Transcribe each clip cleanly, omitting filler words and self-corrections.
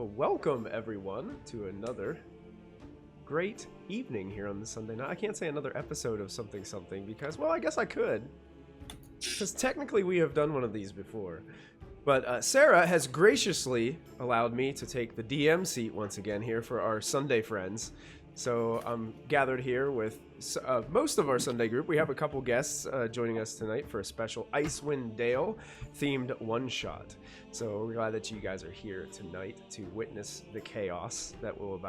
Well, welcome everyone to another great evening here on the Sunday night. I can't say another episode of something because, well, I guess I could. Because technically we have done one of these before. But Sarah has graciously allowed me to take the DM seat once again here for our Sunday friends. So I'm gathered here with most of our Sunday group. We have a couple guests joining us tonight for a special Icewind Dale themed one-shot. So we're glad that you guys are here tonight to witness the chaos that we'll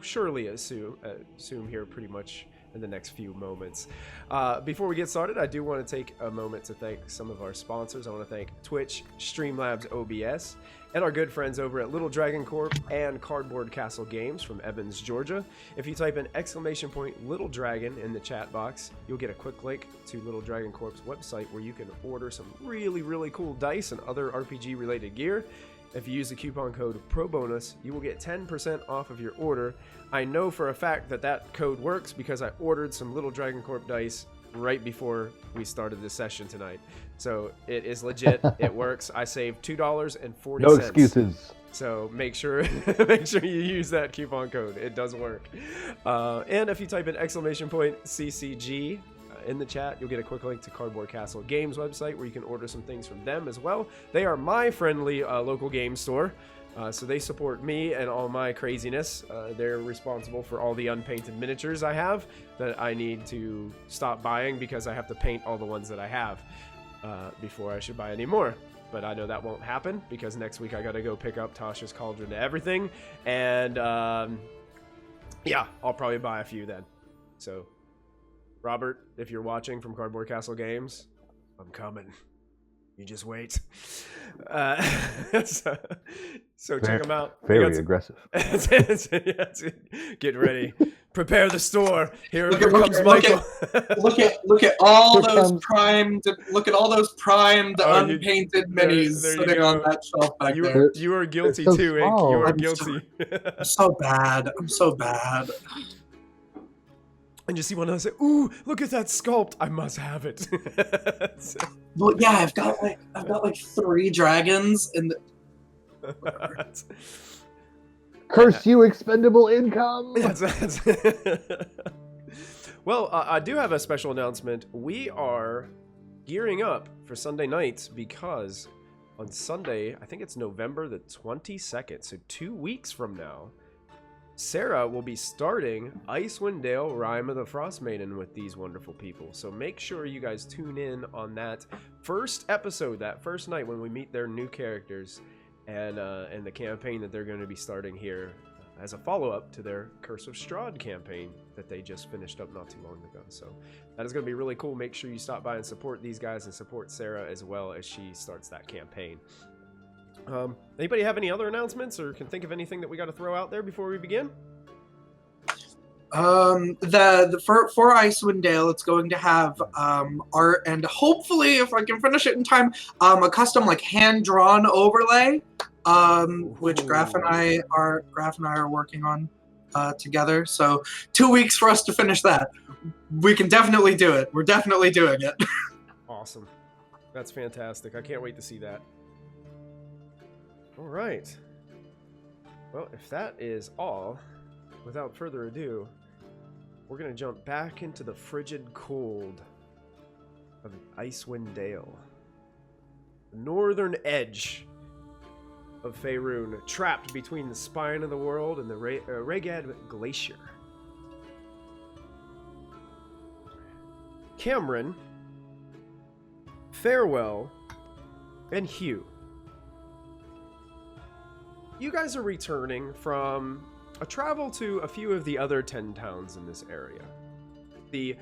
surely assume here pretty much in the next few moments. Before we get started, I do want to take a moment to thank some of our sponsors. I want to thank Twitch, Streamlabs OBS, and our good friends over at Little Dragon Corp and Cardboard Castle Games from Evans, Georgia. If you type in !Little Dragon in the chat box, you'll get a quick link to Little Dragon Corp's website where you can order some really cool dice and other RPG related gear. If you use the coupon code PROBONUS, you will get 10% off of your order. I know for a fact that that code works because I ordered some Little Dragon Corp dice right before we started this session tonight. So it is legit. It works. I saved $2.40. No excuses. So make sure you use that coupon code. It does work. And if you type in !CCG in the chat, you'll get a quick link to Cardboard Castle Games website where you can order some things from them as well. They are my friendly local game store. So they support me and all my craziness. They're responsible for all the unpainted miniatures I have that I need to stop buying because I have to paint all the ones that I have before I should buy any more. But I know that won't happen because next week I gotta go pick up Tasha's Cauldron to Everything. And yeah, I'll probably buy a few then. So Robert, if you're watching from Cardboard Castle Games, I'm coming. You just wait. So check them out. Very aggressive. Get ready. Prepare the store. Here comes Michael. Look at all those primed. Look at all those primed unpainted minis sitting on that shelf back there. You are guilty so too, Ink. You are guilty. I'm so bad. I'm so bad. And you see one of those say, "Ooh, look at that sculpt! I must have it." Well, yeah, I've got like 3 dragons in the. Curse you, expendable income! Well, I do have a special announcement. We are gearing up for Sunday nights because on Sunday, I think it's November the 22nd, so 2 weeks from now, Sarah will be starting Icewind Dale Rime of the Frostmaiden with these wonderful people. So make sure you guys tune in on that first episode, that first night when we meet their new characters and the campaign that they're going to be starting here as a follow-up to their Curse of Strahd campaign that they just finished up not too long ago. So that is going to be really cool. Make sure you stop by and support these guys and support Sarah as well as she starts that campaign. Anybody have any other announcements or can think of anything that we got to throw out there before we begin? For Icewind Dale, it's going to have art and hopefully, if I can finish it in time, a custom like hand-drawn overlay, which Graf and I are working on together. So 2 weeks for us to finish that. We can definitely do it. We're definitely doing it. Awesome. That's fantastic. I can't wait to see that. All right. Well, if that is all, without further ado, we're going to jump back into the frigid cold of Icewind Dale. The northern edge of Faerun, trapped between the spine of the world and the Regad Glacier. Cameron, Farewell, and Hugh. You guys are returning from a travel to a few of the other 10 towns in this area. The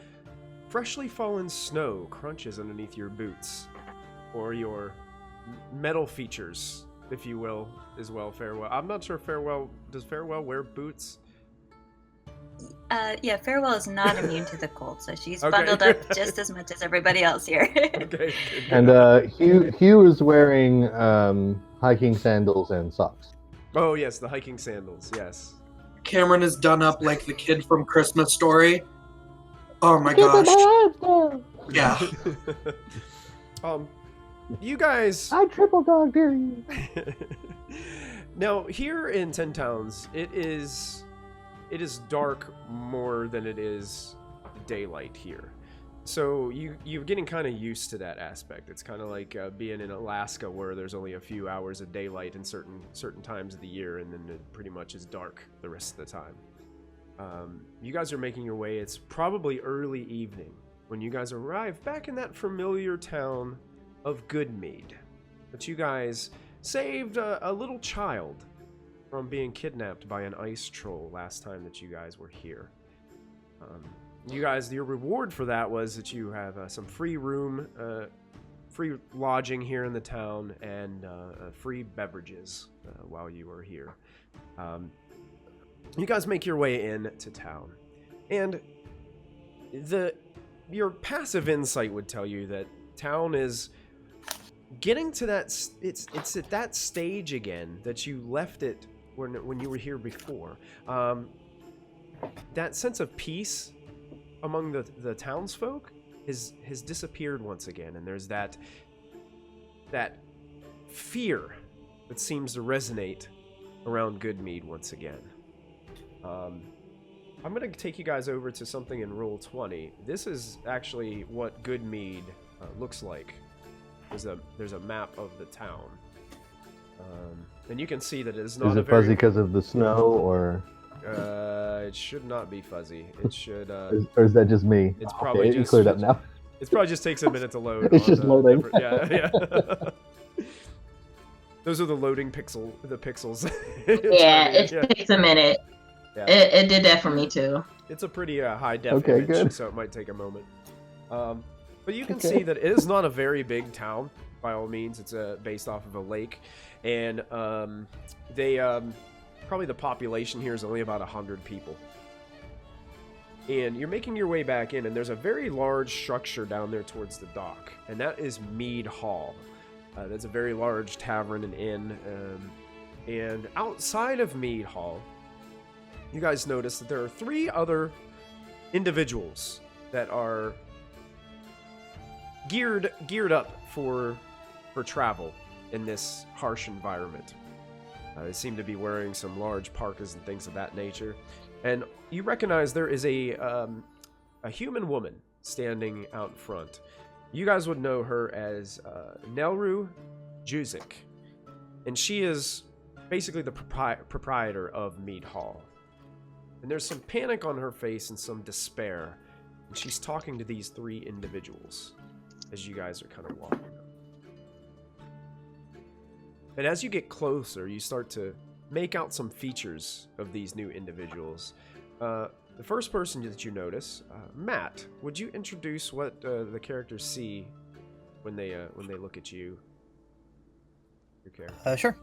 freshly fallen snow crunches underneath your boots, or your metal features, if you will, as well, Farewell. I'm not sure does Farewell wear boots? Yeah, Farewell is not immune to the cold, so she's bundled up just as much as everybody else here. Okay. And Hugh is wearing hiking sandals and socks. Oh, yes, the hiking sandals, yes. Cameron is done up like the kid from Christmas Story. Oh my gosh. Yeah. You guys... I triple dog dare you. Now, here in Ten Towns, it is dark more than it is daylight here. So you're getting kind of used to that aspect. It's kind of like being in Alaska, where there's only a few hours of daylight in certain times of the year, and then it pretty much is dark the rest of the time. You guys are making your way. It's probably early evening when you guys arrive back in that familiar town of Mead. But you guys saved a little child from being kidnapped by an ice troll last time that you guys were here. Your reward for that was that you have some free room, free lodging here in the town, and free beverages while you were here. You guys make your way into town, and your passive insight would tell you that town is getting to that. It's at that stage again that you left it when you were here before. That sense of peace among the townsfolk has disappeared once again, and there's that fear that seems to resonate around Mead once again. I'm going to take you guys over to something in Roll 20. This is actually what Mead looks like. There's a map of the town. And you can see that it is not Is it fuzzy because of the snow, or? It should not be fuzzy. It should. Or is that just me? It's probably okay, just cleared up now. It probably just takes a minute to load. It's just loading. Yeah. Those are the loading pixels. Yeah, it takes a minute. Yeah. It did that for me too. It's a pretty high def image, good. So it might take a moment. But you can see that it is not a very big town. By all means, it's based off of a lake, and probably the population here is only about 100 people. And you're making your way back in, and there's a very large structure down there towards the dock, and that is Mead Hall. That's a very large tavern and inn. And outside of Mead Hall, you guys notice that there are 3 other individuals that are geared up for travel in this harsh environment. They seem to be wearing some large parkas and things of that nature. And you recognize there is a human woman standing out front. You guys would know her as Nelru Juzik. And she is basically the proprietor of Mead Hall. And there's some panic on her face and some despair. And she's talking to these 3 individuals as you guys are kind of walking up. And as you get closer, you start to make out some features of these new individuals. The first person that you notice, Matt, would you introduce what the characters see when they look at you? Your character. Sure.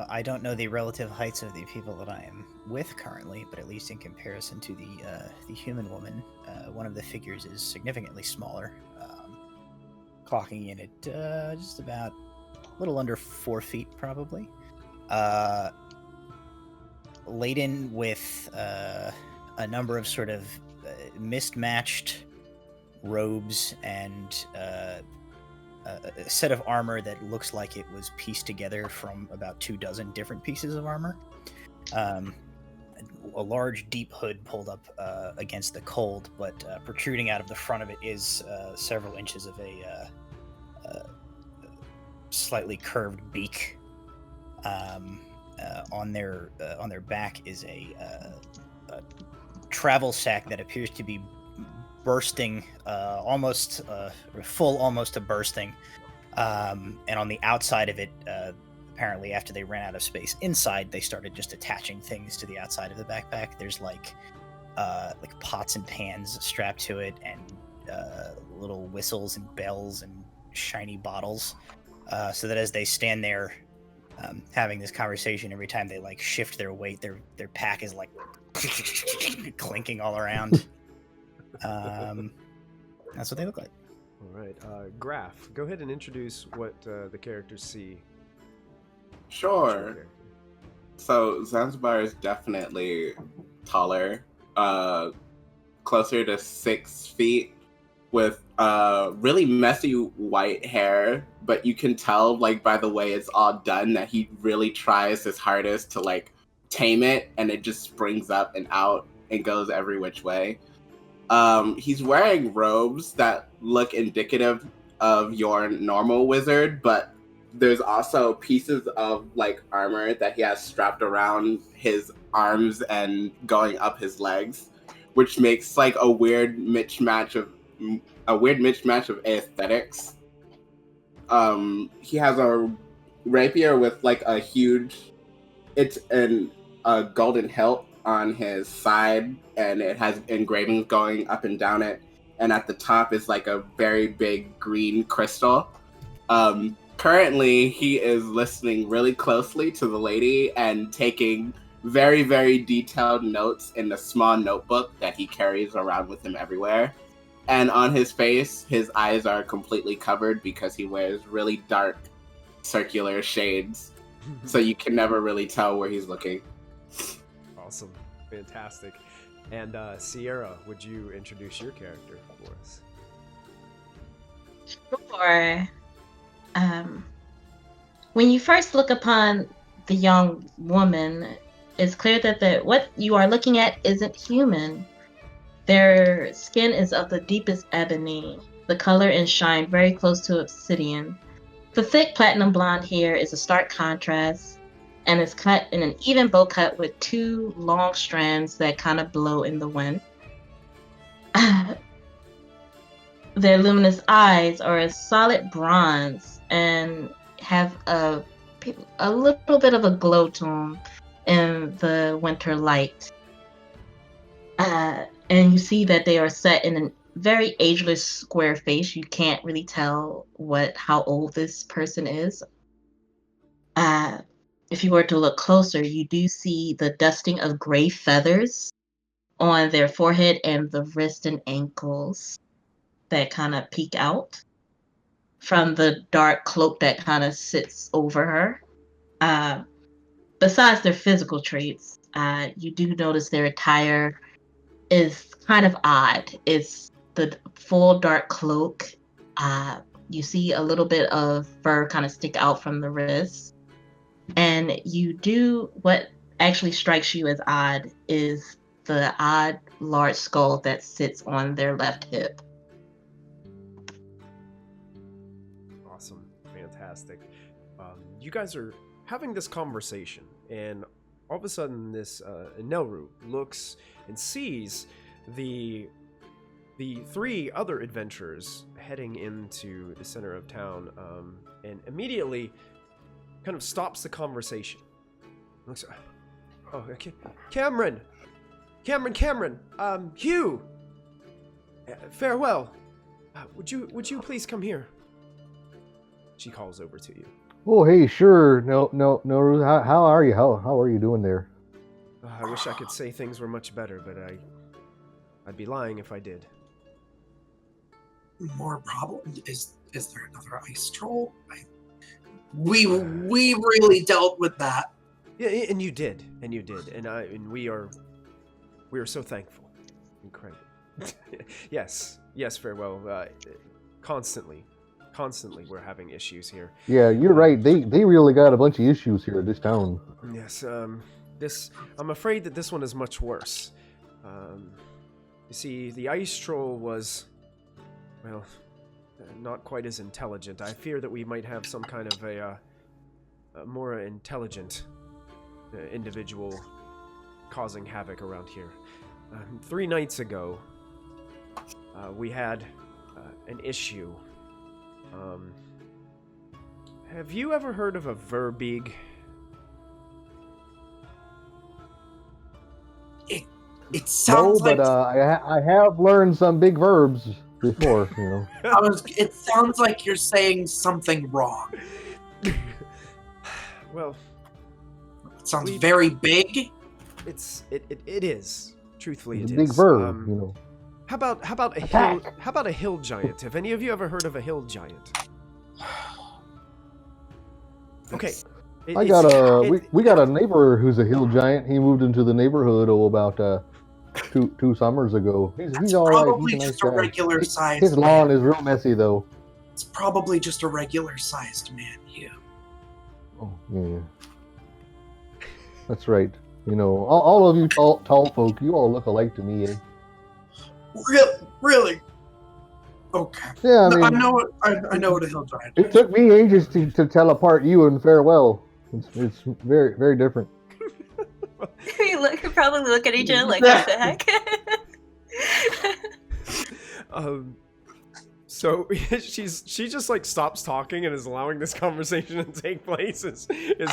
I don't know the relative heights of the people that I am with currently, but at least in comparison to the human woman, one of the figures is significantly smaller, clocking in at just about a little under 4 feet, probably. Laden with a number of sort of mismatched robes and a set of armor that looks like it was pieced together from about 24 different pieces of armor. A large, deep hood pulled up against the cold, but protruding out of the front of it is several inches of a slightly curved beak. On their back is a travel sack that appears to be bursting, almost to bursting. And on the outside of it, apparently after they ran out of space inside, they started just attaching things to the outside of the backpack. There's like pots and pans strapped to it, and little whistles and bells and shiny bottles, so that as they stand there having this conversation, every time they shift their weight, their pack is clinking all around. That's what they look like. All right, Graph, go ahead and introduce what the characters see. Sure. So Zanzibar is definitely taller, closer to 6 feet, with really messy white hair, but you can tell like by the way it's all done that he really tries his hardest to like tame it, and it just springs up and out and goes every which way. He's wearing robes that look indicative of your normal wizard, but there's also pieces of like armor that he has strapped around his arms and going up his legs, which makes like a weird mismatch of aesthetics. He has a rapier with like a huge, a golden hilt on his side, and it has engravings going up and down it. And at the top is like a very big green crystal. Currently, he is listening really closely to the lady and taking very, very detailed notes in the small notebook that he carries around with him everywhere. And on his face, his eyes are completely covered because he wears really dark circular shades. So you can never really tell where he's looking. Awesome. Fantastic. And Sierra, would you introduce your character for us? Sure. When you first look upon the young woman, it's clear that what you are looking at isn't human. Their skin is of the deepest ebony, the color and shine very close to obsidian. The thick platinum blonde hair is a stark contrast, and is cut in an even bow cut with two long strands that kind of blow in the wind. Their luminous eyes are a solid bronze and have a little bit of a glow to them in the winter light. And you see that they are set in a very ageless square face. You can't really tell how old this person is. If you were to look closer, you do see the dusting of gray feathers on their forehead and the wrist and ankles that kind of peek out from the dark cloak that kind of sits over her. Besides their physical traits, you do notice their attire is kind of odd. It's the full dark cloak. You see a little bit of fur kind of stick out from the wrist. And what actually strikes you as odd is the odd large skull that sits on their left hip. Awesome. Fantastic. You guys are having this conversation, and all of a sudden this Nelru looks and sees the three other adventurers heading into the center of town, and immediately kind of stops the conversation. Looks, oh, okay. Cameron, Hugh, farewell. Would you please come here? She calls over to you. Oh, hey, sure. No, Ruth. How are you? How are you doing there? I wish I could say things were much better, but I'd be lying if I did. More problem? Is there another ice troll? We really dealt with that. Yeah, and you did, and we are so thankful. Incredible. Yes, farewell. Constantly we're having issues here. Yeah, you're right. They really got a bunch of issues here in this town. Yes, I'm afraid that this one is much worse. You see, the ice troll was, well, not quite as intelligent. I fear that we might have some kind of a more intelligent individual causing havoc around here. 3 nights ago, we had an issue. Have you ever heard of a Verbeeg? It sounds but I have learned some big verbs before, you know. It sounds like you're saying something wrong. Well, it sounds very big. It is. Truthfully, it's it a big is. verb, you know. How about a hill giant? Have any of you ever heard of a hill giant? Okay. We got a neighbor who's a hill giant. He moved into the neighborhood about two summers ago. He's all right. Probably He's a nice just a guy. regular sized. His lawn is real messy though. It's probably just a regular sized man, Hugh. Oh yeah. That's right. You know, all of you tall folk, you all look alike to me. Eh? Really? Okay. Yeah, I No, mean, I know what a hill giant it took me ages to tell apart you and Farewell. It's very, very different. You probably look at each other like, what the heck? So she just like stops talking and is allowing this conversation to take place as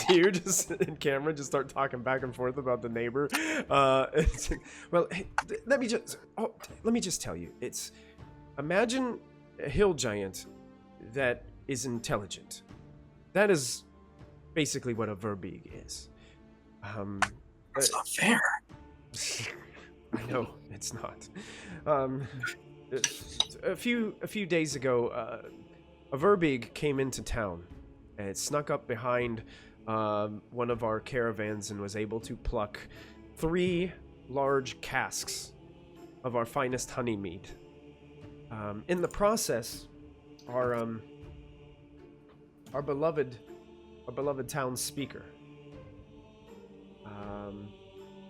Hugh just and Cameron just start talking back and forth about the neighbor. Well, hey, let me just tell you, it's imagine a hill giant that is intelligent. That is basically what a Verbeeg is. That's not fair. I know it's not. A few days ago, a Verbeeg came into town, and it snuck up behind one of our caravans and was able to pluck 3 large casks of our finest honey mead. In the process, our beloved town speaker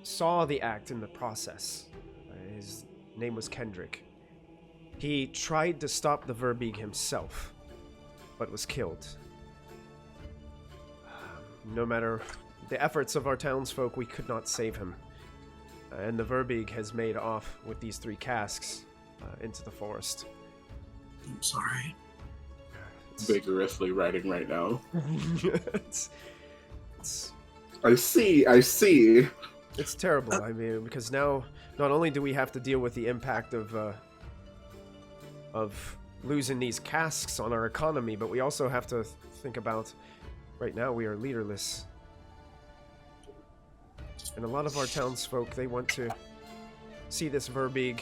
saw the act in the process. His name was Kendrick. He tried to stop the Verbeeg himself, but was killed. No matter the efforts of our townsfolk, we could not save him. And the Verbeeg has made off with these 3 casks into the forest. I'm sorry. Vigorously writing right now. it's I see. It's terrible. I mean, because now not only do we have to deal with the impact of losing these casks on our economy, but we also have to think about right now we are leaderless. And a lot of our townsfolk, they want to see this Verbeeg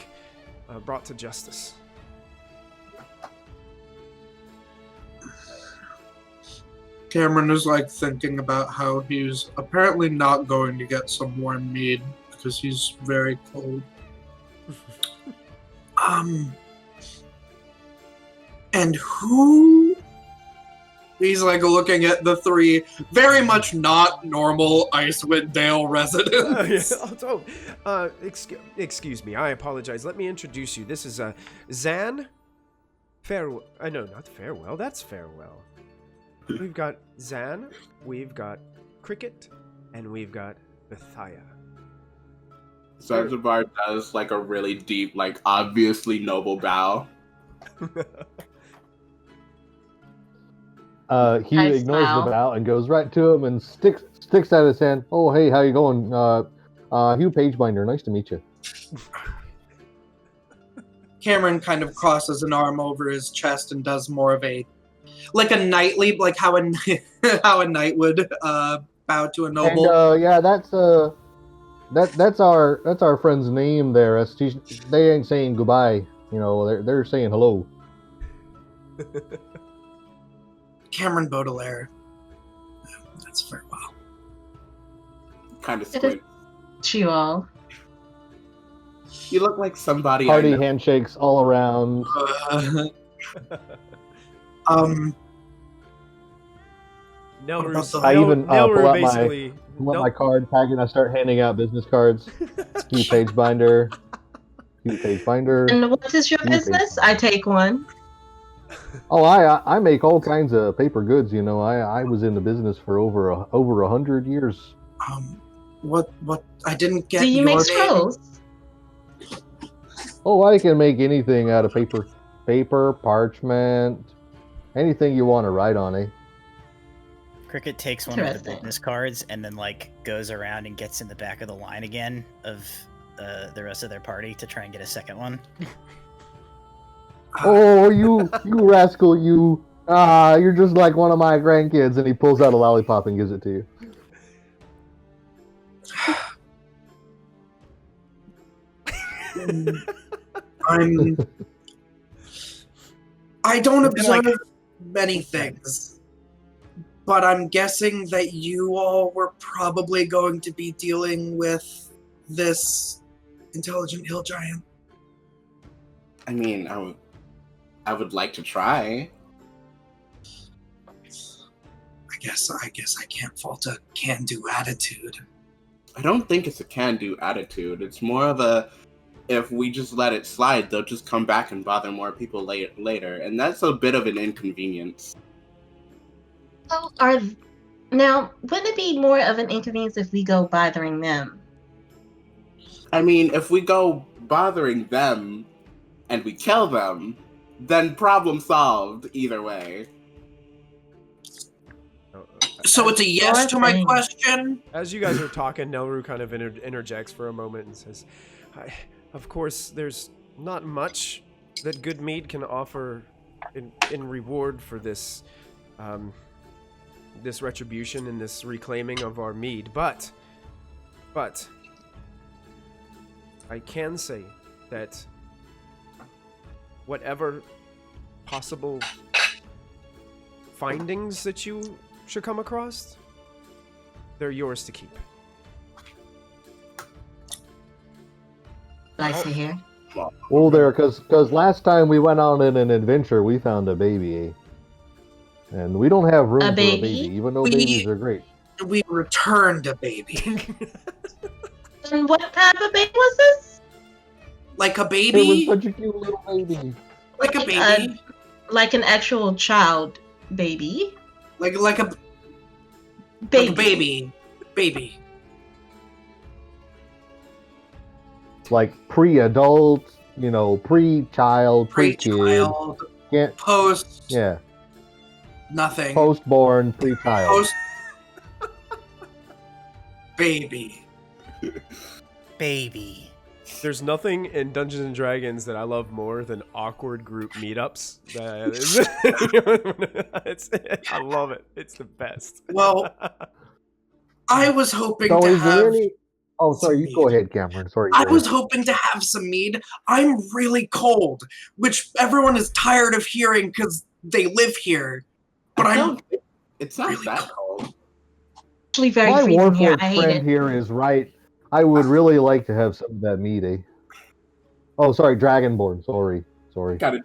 brought to justice. Cameron is like thinking about how he's apparently not going to get some warm mead because he's very cold. And who? He's like looking at the 3 very much not normal Icewind Dale residents. Excuse me, I apologize. Let me introduce you. This is Zan. Farewell. No, not Farewell. That's Farewell. We've got Zan, we've got Cricket, and we've got Bethia. Zanzibar does like a really deep, like obviously noble bow. Hugh ignores the bow and goes right to him and sticks out his hand. Oh, hey, how you going? Hugh Hagebinder, nice to meet you. Cameron kind of crosses an arm over his chest and does more of a knightly, like how a knight would bow to a noble. And yeah, that's our friend's name there. They ain't saying goodbye. You know, they're saying hello. Cameron Baudelaire. That's farewell. Kind of squint. You all. You look like somebody. Party handshakes all around. I pull out my card pack and I start handing out business cards. Hugh Hagebinder. Hugh Hagebinder. And what is your business? I take one. Oh, I make all kinds of paper goods. You know, I was in the business for over 100 years. What? I didn't get. Do you make scrolls? Oh, I can make anything out of paper, parchment, anything you want to write on, eh? Cricket takes one of the business cards and then like goes around and gets in the back of the line again of the rest of their party to try and get a second one. Oh, you rascal, you! You're just like one of my grandkids. And he pulls out a lollipop and gives it to you. I don't observe many things, but I'm guessing that you all were probably going to be dealing with this intelligent hill giant? I mean, I would like to try. I guess I can't fault a can-do attitude. I don't think it's a can-do attitude. It's more of a, if we just let it slide, they'll just come back and bother more people later, and that's a bit of an inconvenience. So now, wouldn't it be more of an inconvenience if we go bothering them? I mean, if we go bothering them and we kill them, then problem solved either way. So it's a yes to my question? As you guys are talking, Nelru kind of interjects for a moment and says, of course, there's not much that good Mead can offer in reward for this this retribution and this reclaiming of our mead, but I can say that whatever possible findings that you should come across, they're yours to keep. Like to hear? Well, there, because last time we went on in an adventure, we found a baby. And we don't have room for a baby, even though babies are great. We returned a baby. And what type of baby was this? Like a It baby? was such a cute little baby. Like a baby? Like an actual child baby? Like a Baby. Like a baby. Baby. Like pre-adult, pre-child, pre-kid. Pre-child. Post. Yeah. Nothing. Post-born, pre-child. Post. Baby. Baby. There's nothing in Dungeons and Dragons that I love more than awkward group meetups. I love it. It's the best. Well, I was hoping So to is there have. any... Oh, sorry. You go ahead, Cameron. Sorry. I go was ahead. hoping to have some mead. I'm really cold, which everyone is tired of hearing because they live here. But It's not really that cold. Actually very My freezing here. Warforged I hate friend it. here is right. I would really like to have some of that meat, eh? Oh, sorry, Dragonborn. Sorry. Kind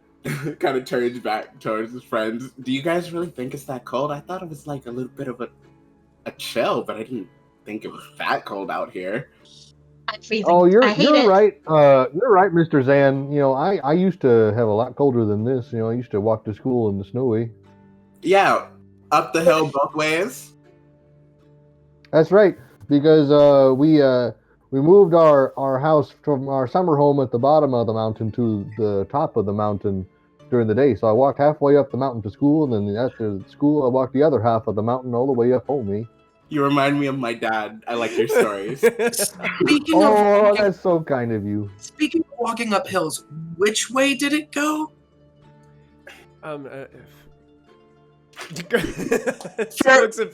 of turns back towards his friends. Do you guys really think it's that cold? I thought it was like a little bit of a chill, but I didn't think it was that cold out here. I'm freezing. Oh, I you're hate it. right. You're right, Mr. Zan. I used to have a lot colder than this. I used to walk to school in the snowy. Yeah, up the hill both ways. That's right, because we moved our house from our summer home at the bottom of the mountain to the top of the mountain during the day. So I walked halfway up the mountain to school, and then after school, I walked the other half of the mountain all the way up home. Eh? You remind me of my dad. I like your stories. Speaking Oh, of that's so kind of you. speaking of walking up hills, which way did it go?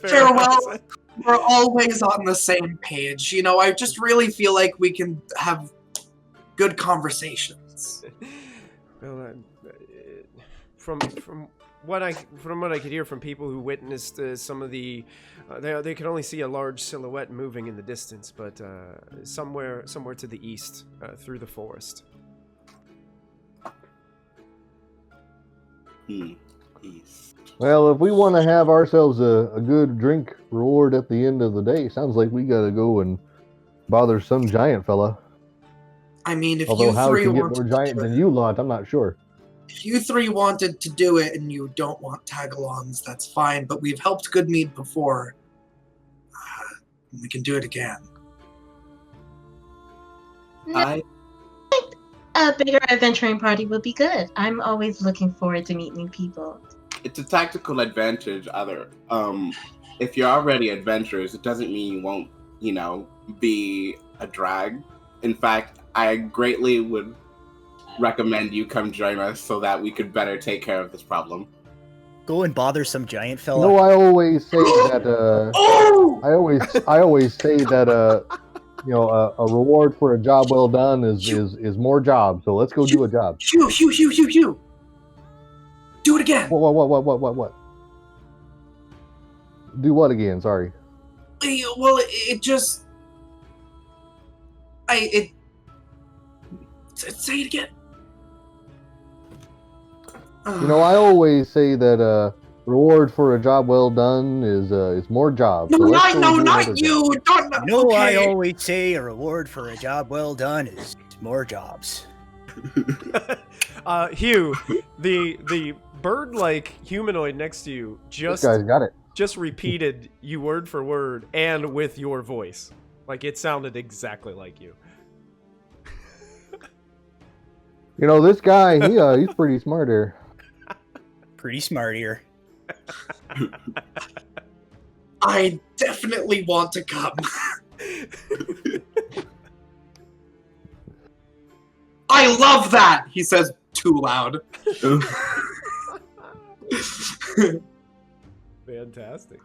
Farewell. We're always on the same page. I just really feel like we can have good conversations. Well, from what I could hear from people who witnessed some of the, they could only see a large silhouette moving in the distance, but somewhere to the east through the forest. East. Well, if we want to have ourselves a good drink reward at the end of the day, sounds like we gotta go and bother some giant fella. I mean, if Although you how he three can get wanted more to giant do than it, you lot, I'm not sure. if you three wanted to do it and you don't want tag-alongs, that's fine. But we've helped Good Mead before. We can do it again. I A bigger adventuring party would be good. I'm always looking forward to meet new people. It's a tactical advantage. If you're already adventurers, it doesn't mean you won't, be a drag. In fact, I greatly would recommend you come join us so that we could better take care of this problem. Go and bother some giant fella. No, I always say that. Oh! I always say that. A reward for a job well done is more jobs. So let's go do a job. Hugh! Do it again. What? Do what again? Sorry. Well, it Say it again. You know, I always say that reward for a job well done is more jobs. No, So let's go do not another you. job. Don't. You know, I okay. always say a reward for a job well done is more jobs. Hugh, the bird-like humanoid next to you This guy's got it. just repeated you word for word and with your voice. Like it sounded exactly like you. You know, this guy, he's pretty smart here. Pretty smart here. I definitely want to come. I love that. He says too loud. Fantastic.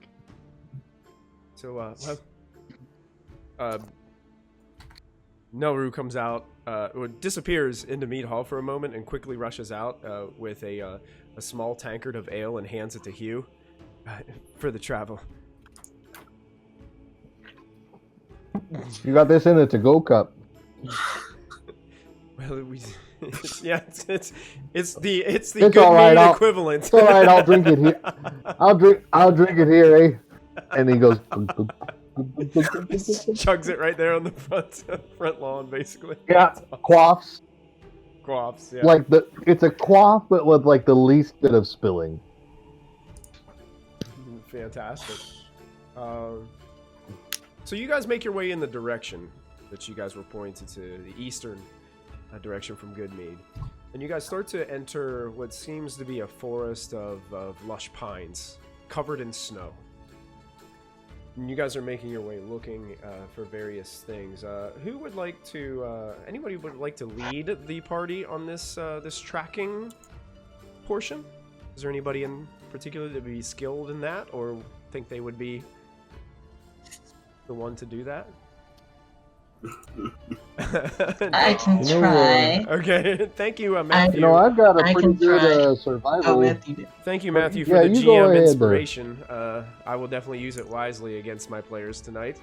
So, Noru comes out, or disappears into Mead Hall for a moment and quickly rushes out with a small tankard of ale and hands it to Hugh for the travel. You got this in a to-go cup. Well, it's the It's good all right, Mead I'll- equivalent. It's all right, I'll drink it here. I'll drink it here, eh? And he goes. Chugs it right there on the front lawn, basically. Yeah, quaffs. Quaffs, yeah. Like it's a quaff, but with like the least bit of spilling. Fantastic. So you guys make your way in the direction that you guys were pointed to, the eastern direction from Goodmead. And you guys start to enter what seems to be a forest of lush pines covered in snow. And you guys are making your way looking for various things. Who would like to, anybody would like to lead the party on this this tracking portion? Is there anybody in particular that would be skilled in that or think they would be the one to do that? I can try. Okay, thank you, Matthew. You know, I've got a I pretty can try. good survival. Oh, Matthew. Thank you, Matthew, for Yeah, the you go GM ahead, inspiration. I will definitely use it wisely against my players tonight.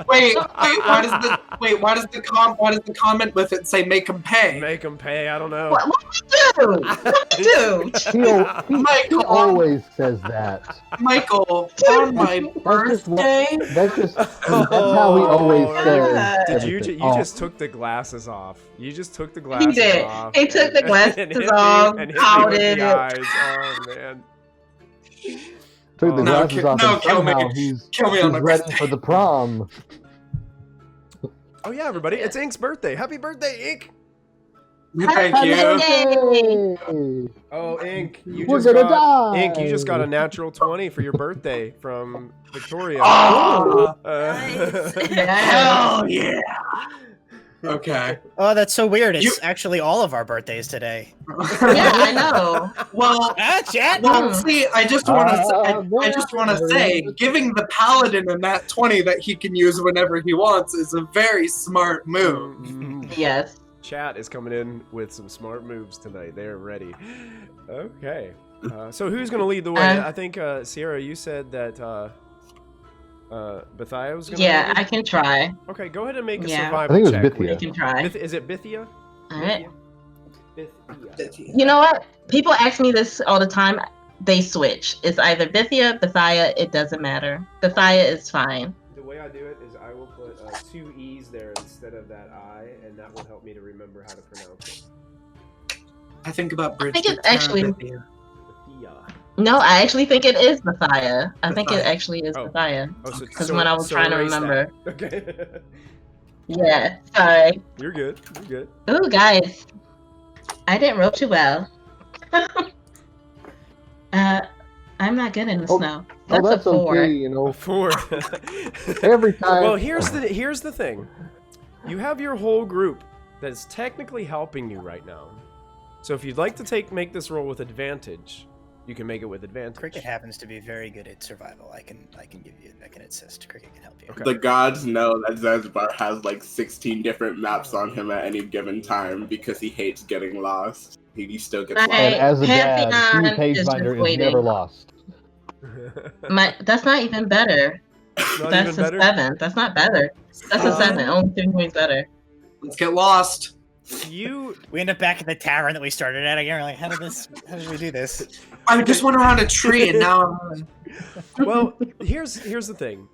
Wait, why does the comment with it say make him pay? Make them pay. I don't know. What do you do? He Michael, always says that. Michael, on my birthday. That's how he always says. Did you? everything. You just took the glasses off. You just took the glasses did. off. He took the and glasses hit me- off, and hit me with pouted. the eyes. Oh man. Took the No, glasses off, and kill me. somehow he's Kill me on my ready birthday. for the prom. Oh yeah, everybody! It's Ink's birthday. Happy birthday, Ink! Thank you. Yay! Oh, Ink, you We're just gonna got die. Ink. You just got a natural 20 for your birthday from Victoria. Oh, Nice. hell yeah. Okay. Oh, that's so weird. It's You- actually all of our birthdays today. Yeah, I know. Well, Chat. well, see, I just want to say, giving the paladin a nat 20 that he can use whenever he wants is a very smart move. Mm, Yes. Chat is coming in with some smart moves tonight. They're ready. Okay. So who's going to lead the way? I think, Sierra, you said that Bethia was going to Yeah, lead? I can try. Okay, go ahead and make a Yeah. survival I think it was check. Bithia. I can try. Is it Bithia? Alright. Bithia. You know what? People ask me this all the time. They switch. It's either Bithia, Bethia. It doesn't matter. Bethia is fine. The way I do it is I will put 2 E's there instead of that I, and that will help me to remember how to pronounce it. I think about bridge. think it's actually- Bithia. No, I actually think it is Bethia. I think it Bethia. actually is Oh. Bethia. Oh, so, Because when I was trying to erase that. remember. Okay. Yeah, sorry. You're good. You're good. Ooh, guys. I didn't roll too well. I'm not good in the Oh, snow. Oh, That's that's a 4. okay, you know. 4. Every time. Well, here's the thing. You have your whole group that is technically helping you right now. So if you'd like to make this roll with advantage, you can make it with advantage. Cricket happens to be very good at survival. I can assist. Cricket can help you. Okay. The gods know that Zanzibar has like 16 different maps on him at any given time because he hates getting lost. He still gets Right. lost. and as a dad, Pantheon Hugh is just Hagebinder is waiting. never lost. That's not even better. Not That's even a better? 7. That's not better. That's a 7. Only 3 points better. Let's get lost. We end up back at the tavern that we started at again. We're like, how did we do this? I just went around a tree and now I'm... Well, here's the thing.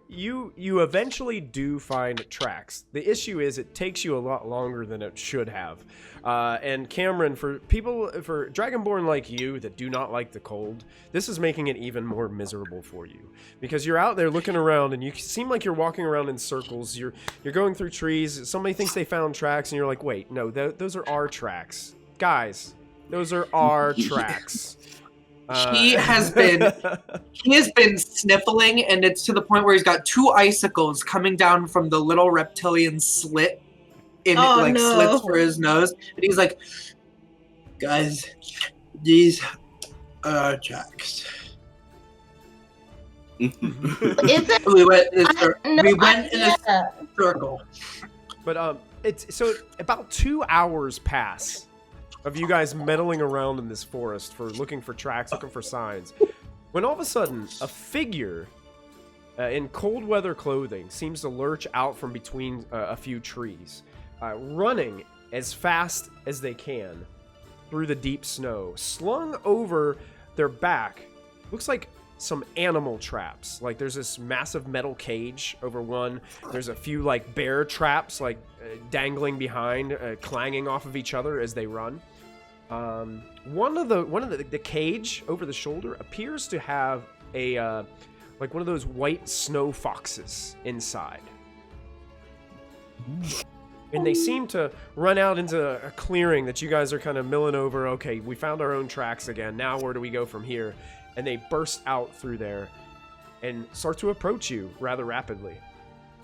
You eventually do find tracks. The issue is it takes you a lot longer than it should have. And Cameron, for Dragonborn like you that do not like the cold, this is making it even more miserable for you. Because you're out there looking around and you seem like you're walking around in circles. You're going through trees. Somebody thinks they found tracks and you're like, wait, no, those are our tracks. Guys, those are our tracks. He has been sniffling, and it's to the point where he's got 2 icicles coming down from the little reptilian slit slits for his nose, and he's like, "Guys, these are our tracks." We went in a circle. But so about 2 hours pass of you guys meddling around in this forest looking for tracks, looking for signs, when all of a sudden a figure in cold weather clothing seems to lurch out from between a few trees, running as fast as they can through the deep snow. Slung over their back looks like some animal traps. Like there's this massive metal cage over one. There's a few like bear traps like dangling behind, clanging off of each other as they run. One of the cage over the shoulder appears to have a like one of those white snow foxes inside. And they seem to run out into a clearing that you guys are kind of milling over. Okay, we found our own tracks again. Now where do we go from here? And they burst out through there and start to approach you rather rapidly.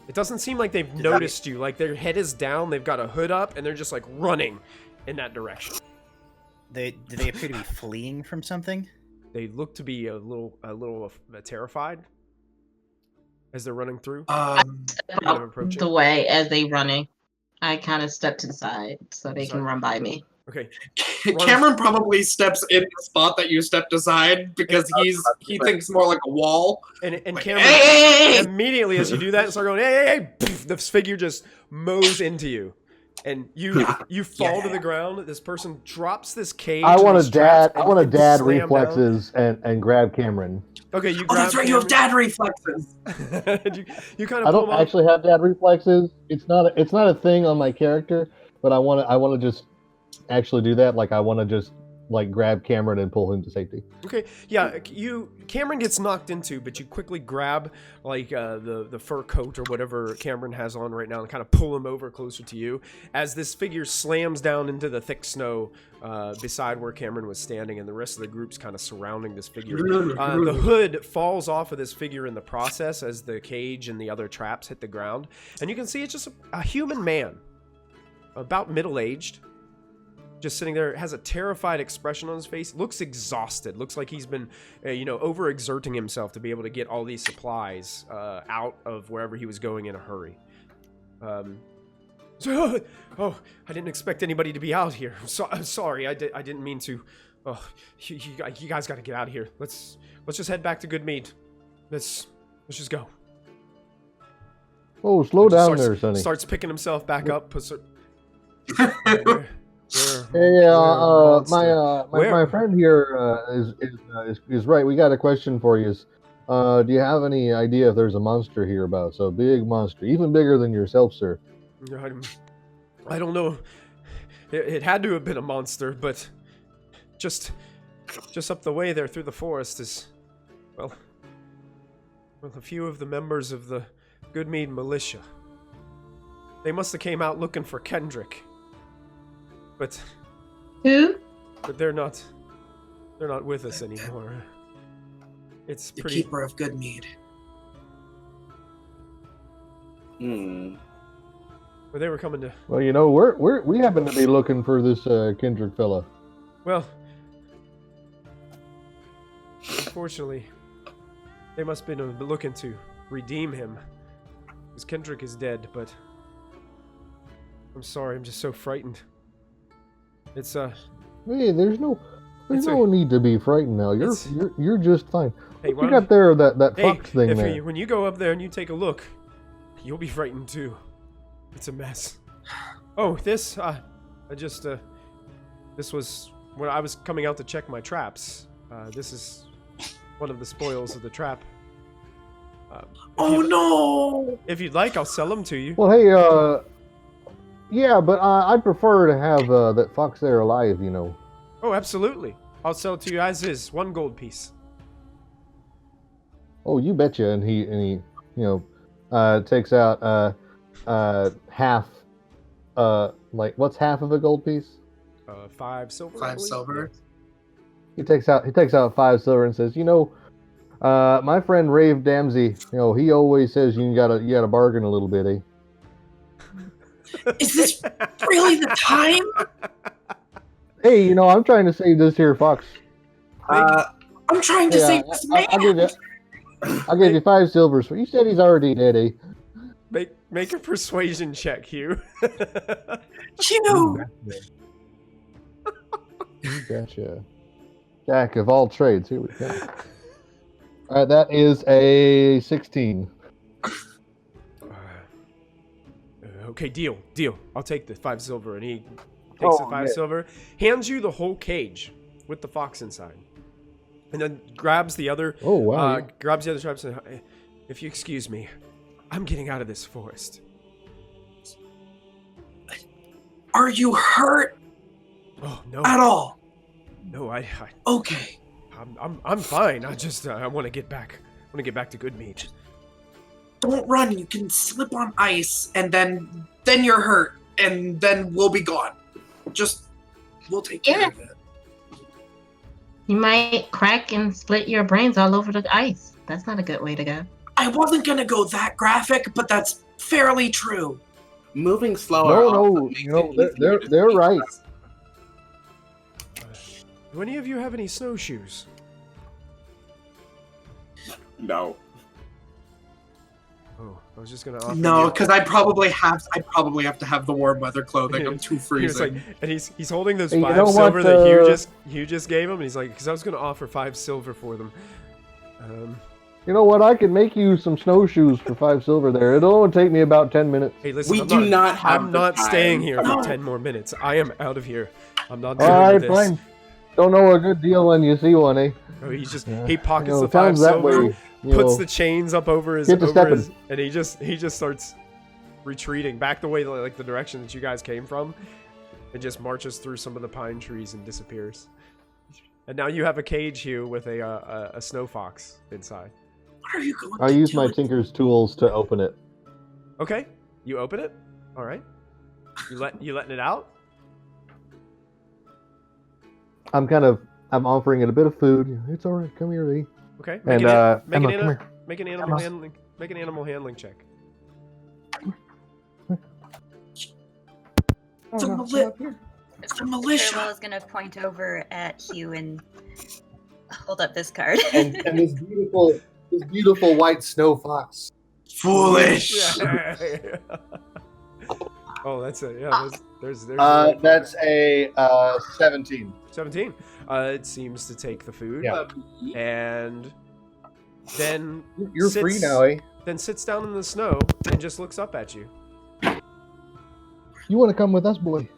It doesn't seem like they've noticed you. Like their head is down, they've got a hood up, and they're just like running in that direction. Do they appear to be fleeing from something? They look to be a little terrified as they're running through. The way as they running, I kind of step to the side so they can run by me. Okay. Cameron probably steps in the spot that you stepped aside because he thinks more like a wall. And like, Cameron, hey! Immediately as you do that, start going, hey, poof, this figure just mows into you. And you fall to the ground. This person drops this cage. I want to dad reflexes and grab Cameron. Okay, you grab that's right, Cameron. you have dad reflexes. you kind of I don't actually have dad reflexes. It's not a thing on my character, but I want to just actually do that. Like I want to just like grab Cameron and pull him to safety. Okay, yeah, Cameron gets knocked into, but you quickly grab like the fur coat or whatever Cameron has on right now and kind of pull him over closer to you as this figure slams down into the thick snow beside where Cameron was standing, and the rest of the group's kind of surrounding this figure. The hood falls off of this figure in the process as the cage and the other traps hit the ground, and you can see it's just a human man, about middle-aged, just sitting there, has a terrified expression on his face, looks exhausted, looks like he's been, overexerting himself to be able to get all these supplies out of wherever he was going in a hurry. I didn't expect anybody to be out here. I'm sorry, I didn't mean to. Oh, you guys got to get out of here. Let's just head back to Good Mead. Let's just go. Oh, slow down there, Sonny. Starts picking himself back up. Puts her. My friend here is right. We got a question for you. Do you have any idea if there's a monster hereabouts? A big monster, even bigger than yourself, sir. I don't know. It had to have been a monster, but just up the way there through the forest is, well, a few of the members of the Goodmead militia. They must have came out looking for Kendrick. But who? But they're not with us anymore. It's the pretty. Keeper of Good Mead. But they were coming to. Well, we happen to be looking for this Kendrick fella. Well, unfortunately, they must have been looking to redeem him, because Kendrick is dead. But I'm sorry, I'm just so frightened. It's Hey, there's no need to be frightened now. You're just fine. Hey, you got there that fox thing there. When you go up there and you take a look, you'll be frightened too. It's a mess. Oh, this, this was when I was coming out to check my traps. This is one of the spoils of the trap. No! If you'd like, I'll sell them to you. Well, hey, yeah, but I'd prefer to have that fox there alive, you know. Oh, absolutely. I'll sell it to you as is, 1 gold piece. Oh, you betcha. And he takes out half. Like, what's half of a gold piece? 5 silver. 5 silver. He takes out 5 silver and says, my friend Rave Damsey, he always says you gotta bargain a little bit, eh? Is this really the time? Hey, I'm trying to save this here fox. I'm trying to save this man. I'll give you 5 silvers. You said he's already dead, eh? Make a persuasion check, Hugh. Hugh! You betcha. Jack of all trades. Here we go. All right, that is a 16. Okay, deal. I'll take the 5 silver, and he takes the 5 silver, hands you the whole cage with the fox inside, and then grabs the other. Oh wow! Grabs the other traps and, if you excuse me, I'm getting out of this forest. Are you hurt? Oh no! At all? No, I okay. I'm fine. I just I want to get back. I want to get back to good meat. Don't run. You can slip on ice, and then you're hurt, and then we'll be gone. We'll take care of it. You might crack and split your brains all over the ice. That's not a good way to go. I wasn't gonna go that graphic, but that's fairly true. Moving slower. No, they're right. Do any of you have any snowshoes? No. Oh, I was just gonna offer. No, because I probably have to have the warm weather clothing. I'm too freezing. And he's holding those Hey, 5 silver that Hugh just gave him, and he's like, because I was gonna offer 5 silver for them. You know what? I can make you some snowshoes for 5 silver there. It'll only take me about 10 minutes. Hey, listen, I'm not staying here for 10 more minutes. I am out of here. I'm not doing All right, this. fine. Don't know a good deal when you see one, eh? Oh, he pockets the 5 times that silver, way, puts the chains up over his, and he just starts retreating back the way, like the direction that you guys came from, and just marches through some of the pine trees and disappears. And now you have a cage, Hugh, with a snow fox inside. What are you going I to use do? my tinker's tools to open it. Okay, you open it. All right, you letting it out. I'm offering it a bit of food. It's all right. Come here, Lee. Okay, Make an animal handling check. It's a militia. Farewell is gonna point over at Hugh and hold up this card. and this beautiful white snow fox. Foolish. Oh, that's a there's That's a 17. 17. It seems to take the food, and then You're free now, eh? Then sits down in the snow and just looks up at you. You want to come with us, boy?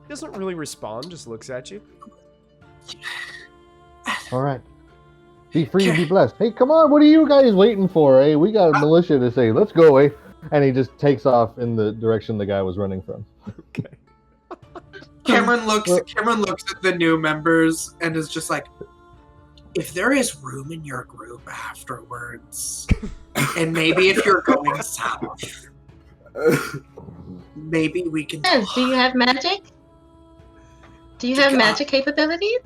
Doesn't really respond, just looks at you. All right. Be free and be blessed. Hey, come on. What are you guys waiting for, eh? We got a militia to say, let's go, eh? And he just takes off in the direction the guy was running from. Okay. Cameron looks at the new members and is just like, if there is room in your group afterwards, and maybe if you're going south, maybe we can. Do you have magic? Do you have magic capabilities?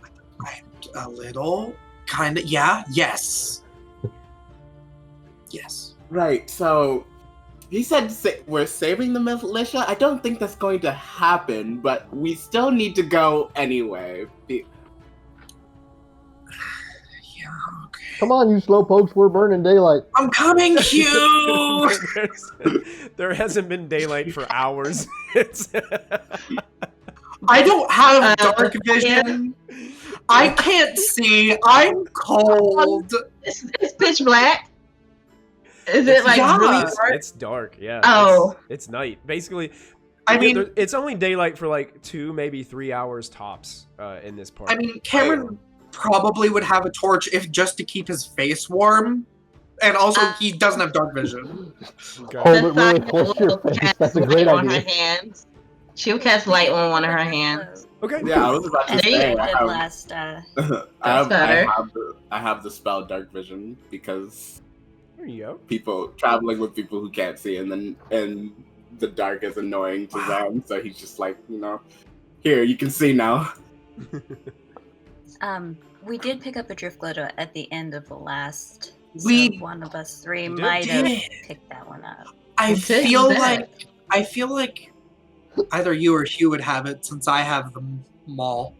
A little, kind of. Yeah. Yes. Yes. Right. So he said we're saving the militia. I don't think that's going to happen, but we still need to go anyway. Yeah. Okay. Come on, you slowpokes. We're burning daylight. I'm coming, Hugh. There hasn't been daylight for hours. I don't have dark vision. I can't see. I'm cold. It's pitch black. Is it like Yeah. really It's, dark? it's dark, yeah. Oh. It's night. Basically, I mean, it's only daylight for like 2, maybe 3 hours tops in this part. I mean, Cameron probably would have a torch if just to keep his face warm, and also he doesn't have dark vision. Okay. Hold it really Besides, close to your will face. cast That's a great light on her idea. hands. She'll cast light on one of her hands. Okay. Yeah, I was about to And There you say. I I did have, last. better. I have the spell Dark Vision because There you go. people traveling with people who can't see, and the dark is annoying to them. So he's just like, here you can see now. We did pick up a drift glow at the end of the last. We- So one of us three You did? might have Did. picked that one up. I It says feel that. like either you or Hugh would have it since I have them all.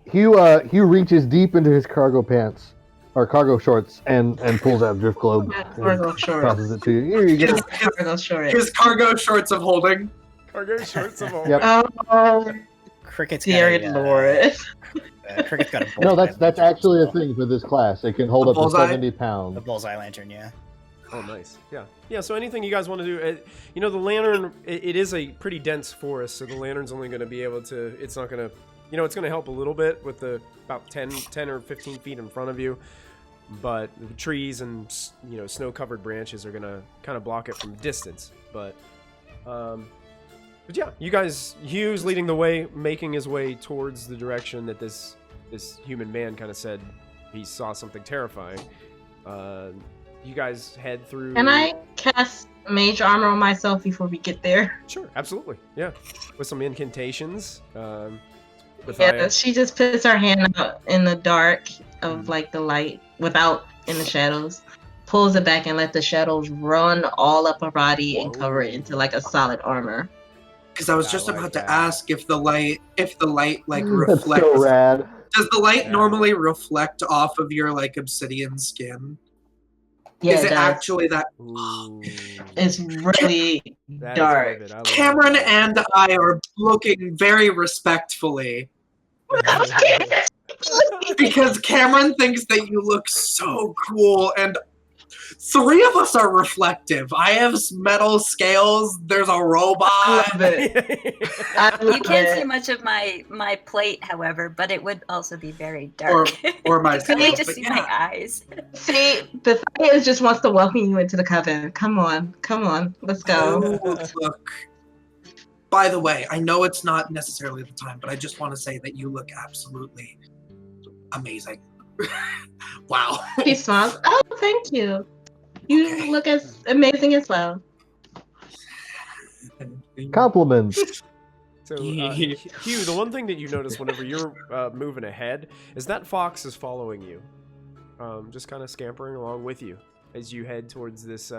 Hugh reaches deep into his cargo pants or cargo shorts and pulls out drift globe Cargo and shorts. tosses it to you. Here you go. His, Cargo shorts. his cargo shorts of holding. Cargo shorts of all. Yep. Oh, Cricket's dear got a, Lord. Cricket's got a No, bullseye that's lantern actually a as well. thing for this class. It can hold A up to bullseye? 70 A pounds. bullseye lantern, yeah. Oh, nice. Yeah. So anything you guys want to do, the lantern. It is a pretty dense forest, so the lantern's only going to be able to. It's not going to. It's going to help a little bit with the about 10 or 15 feet in front of you, but the trees and snow-covered branches are going to kind of block it from distance. But yeah, you guys. Hugh's leading the way, making his way towards the direction that this human man kind of said he saw something terrifying. You guys head through. Can I cast mage armor on myself before we get there? Sure, absolutely. Yeah, with some incantations. Yeah, she just puts her hand out in the dark of like the light without in the shadows, pulls it back and let the shadows run all up her body and cover it into like a solid armor. Because I was I just like about that. to ask if the light like That's reflects. so rad. Does the light Yeah. normally reflect off of your like obsidian skin? Yeah, Is it does. actually that? Ooh, It's really that is dark. vivid. I love Cameron that. and I are looking very respectfully because Cameron thinks that you look so cool, and 3 of us are reflective. I have metal scales. There's a I robot. love it. I You love can't see it. much of my plate, however, but it would also be very Or dark. or my You can just but see yeah. my eyes. See, Bethia just wants to welcome you into the coven. Come on, let's go. Oh, look. By the way, I know it's not necessarily the time, but I just want to say that you look absolutely amazing. Wow. She smiles. Oh, thank you. You Okay. look as amazing as well. Compliments. So, Hugh, the one thing that you notice whenever you're moving ahead is that fox is following you, just kind of scampering along with you as you head towards this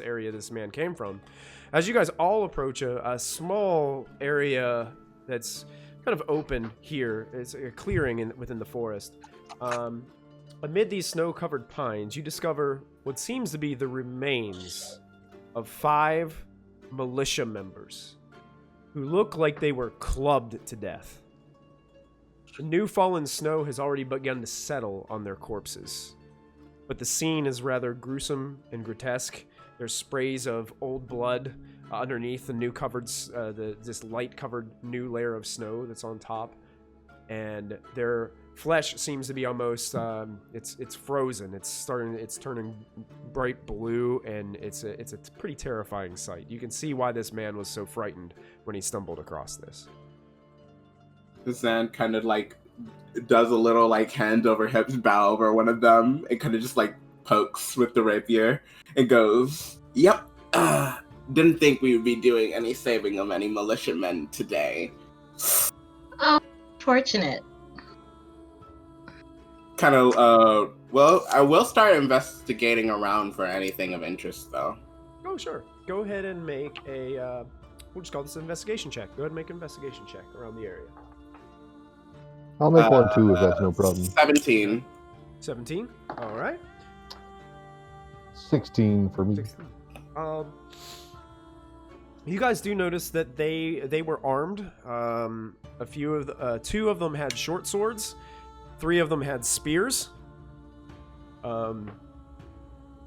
area this man came from. As you guys all approach a small area that's kind of open here, it's a clearing within the forest. Amid these snow-covered pines, you discover what seems to be the remains of 5 militia members who look like they were clubbed to death. The new fallen snow has already begun to settle on their corpses, but the scene is rather gruesome and grotesque. There's sprays of old blood underneath the new covered, this light-covered new layer of snow that's on top, and their flesh seems to be almost it's frozen. It's turning bright blue, and it's a pretty terrifying sight. You can see why this man was so frightened when he stumbled across this. Zan kind of like does a little like hand over hips bow over one of them and kind of just like pokes with the rapier and goes, "Yep, didn't think we would be doing any saving of any militiamen today." Oh, fortunate. Kind of, well, I will start investigating around for anything of interest, though. Oh, sure. Go ahead and make a, we'll just call this an investigation check. Go ahead and make an investigation check around the area. I'll make one too if that's no problem. 17. 17? All right. 16 for me. 16. You guys do notice that they were armed. A few of 2 of them had short swords. 3 of them had spears.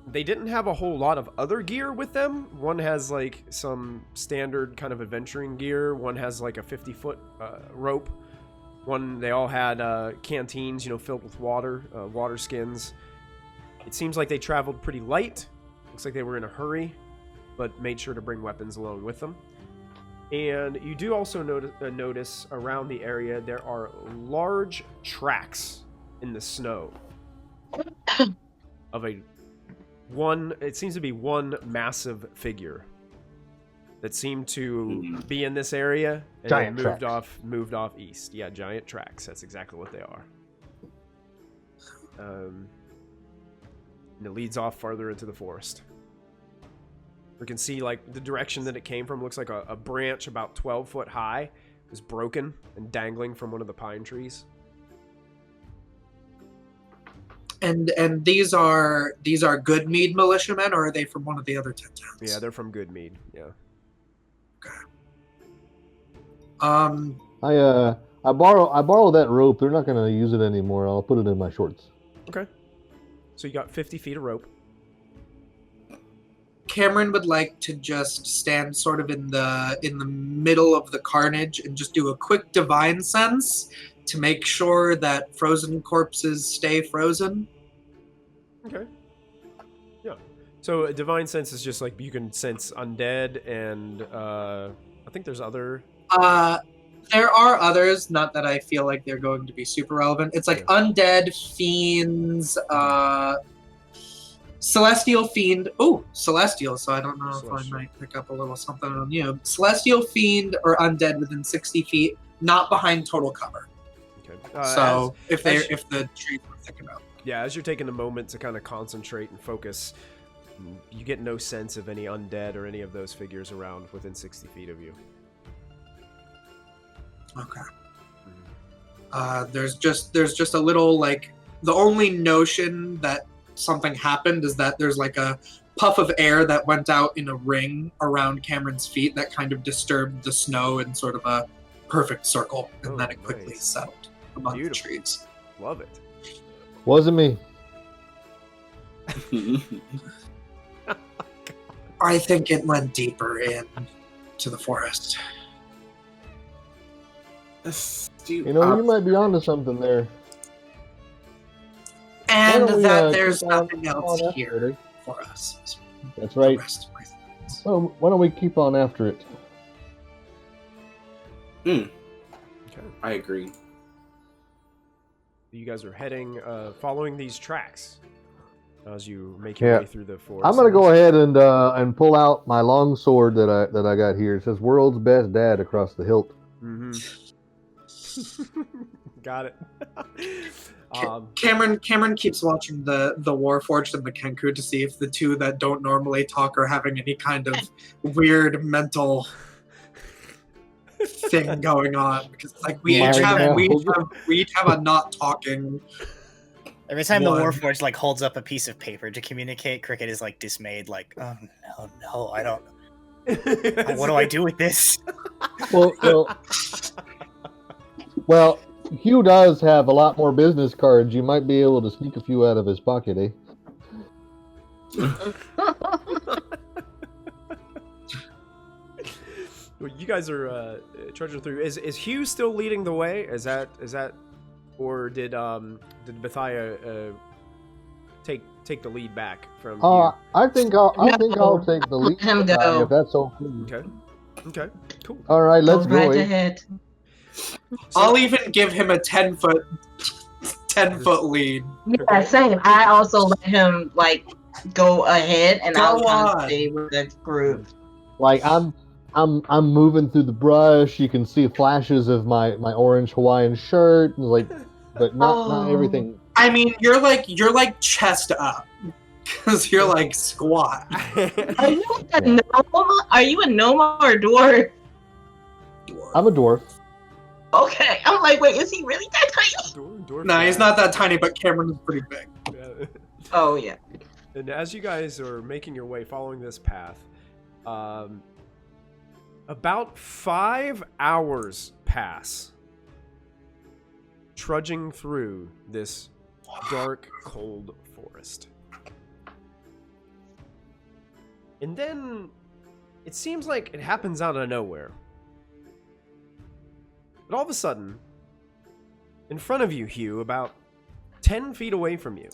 They didn't have a whole lot of other gear with them. One has like some standard kind of adventuring gear. One has like a 50-foot rope. One, they all had canteens, filled with water, water skins. It seems like they traveled pretty light. Looks like they were in a hurry, but made sure to bring weapons along with them. And you do also notice around the area there are large tracks in the snow of it seems to be one massive figure that seemed to be in this area and Giant moved off east. Yeah, giant tracks. That's exactly what they are. And it leads off farther into the forest. We can see like the direction that it came from looks like a branch about 12 foot high is broken and dangling from one of the pine trees. And these are good Mead militiamen, or are they from one of the other 10 towns? Yeah, they're from Good Mead. Yeah. Okay. I borrow that rope. They're not gonna use it anymore. I'll put it in my shorts. Okay. So you got 50 feet of rope. Cameron would like to just stand sort of in the middle of the carnage and just do a quick divine sense to make sure that frozen corpses stay frozen. Okay. Yeah. So a divine sense is just like you can sense undead and I think there's other. There are others, not that I feel like they're going to be super relevant. It's like undead, fiends, celestial fiend. Oh, celestial. So I don't know if I might pick up a little something on you. Celestial fiend or undead within 60 feet, not behind total cover. Okay. So if the trees were thick enough. Yeah, as you're taking a moment to kind of concentrate and focus, you get no sense of any undead or any of those figures around within 60 feet of you. Okay. There's just a little like the only notion that something happened is that there's like a puff of air that went out in a ring around Cameron's feet that kind of disturbed the snow in sort of a perfect circle, and then it quickly settled among the trees. Love it. Wasn't me. I think it went deeper in to the forest. You might be onto something there. And that there's nothing else here for us. That's right. So why don't we keep on after it? Okay. I agree. You guys are heading, following these tracks as you make your way through the forest. I'm gonna go ahead and pull out my long sword that I got here. It says "World's Best Dad" across the hilt. Mm-hmm. Got it. Cameron keeps watching the Warforged and the Kenku to see if the two that don't normally talk are having any kind of weird mental thing going on, because like we each have a not talking. Every time the Warforged like holds up a piece of paper to communicate, Cricket is like dismayed, like, oh no, I don't. What do I do with this? Well, Hugh does have a lot more business cards. You might be able to sneak a few out of his pocket, eh? Well, you guys are trudging through. Is Hugh still leading the way? Is that, or did Bethia take the lead back from Hugh? I think I'll take the lead. Him go. If that's okay. Okay. Cool. All right, let's go. Right ahead. I'll even give him a 10-foot lead. Yeah, same. I also let him like go ahead, and I'll kind of stay with the group. Like I'm moving through the brush. You can see flashes of my orange Hawaiian shirt, and like, but not everything. I mean, you're like chest up, because you're like squat. Are you a gnome? Are you a gnome or a dwarf? I'm a dwarf. Okay, I'm like, wait, is he really that tiny? No, he's not that tiny, but Cameron is pretty big. Yeah. Oh yeah. And as you guys are making your way, following this path, about 5 hours pass, trudging through this dark, cold forest. And then it seems like it happens out of nowhere. But all of a sudden, in front of you, Hugh, about 10 feet away from you,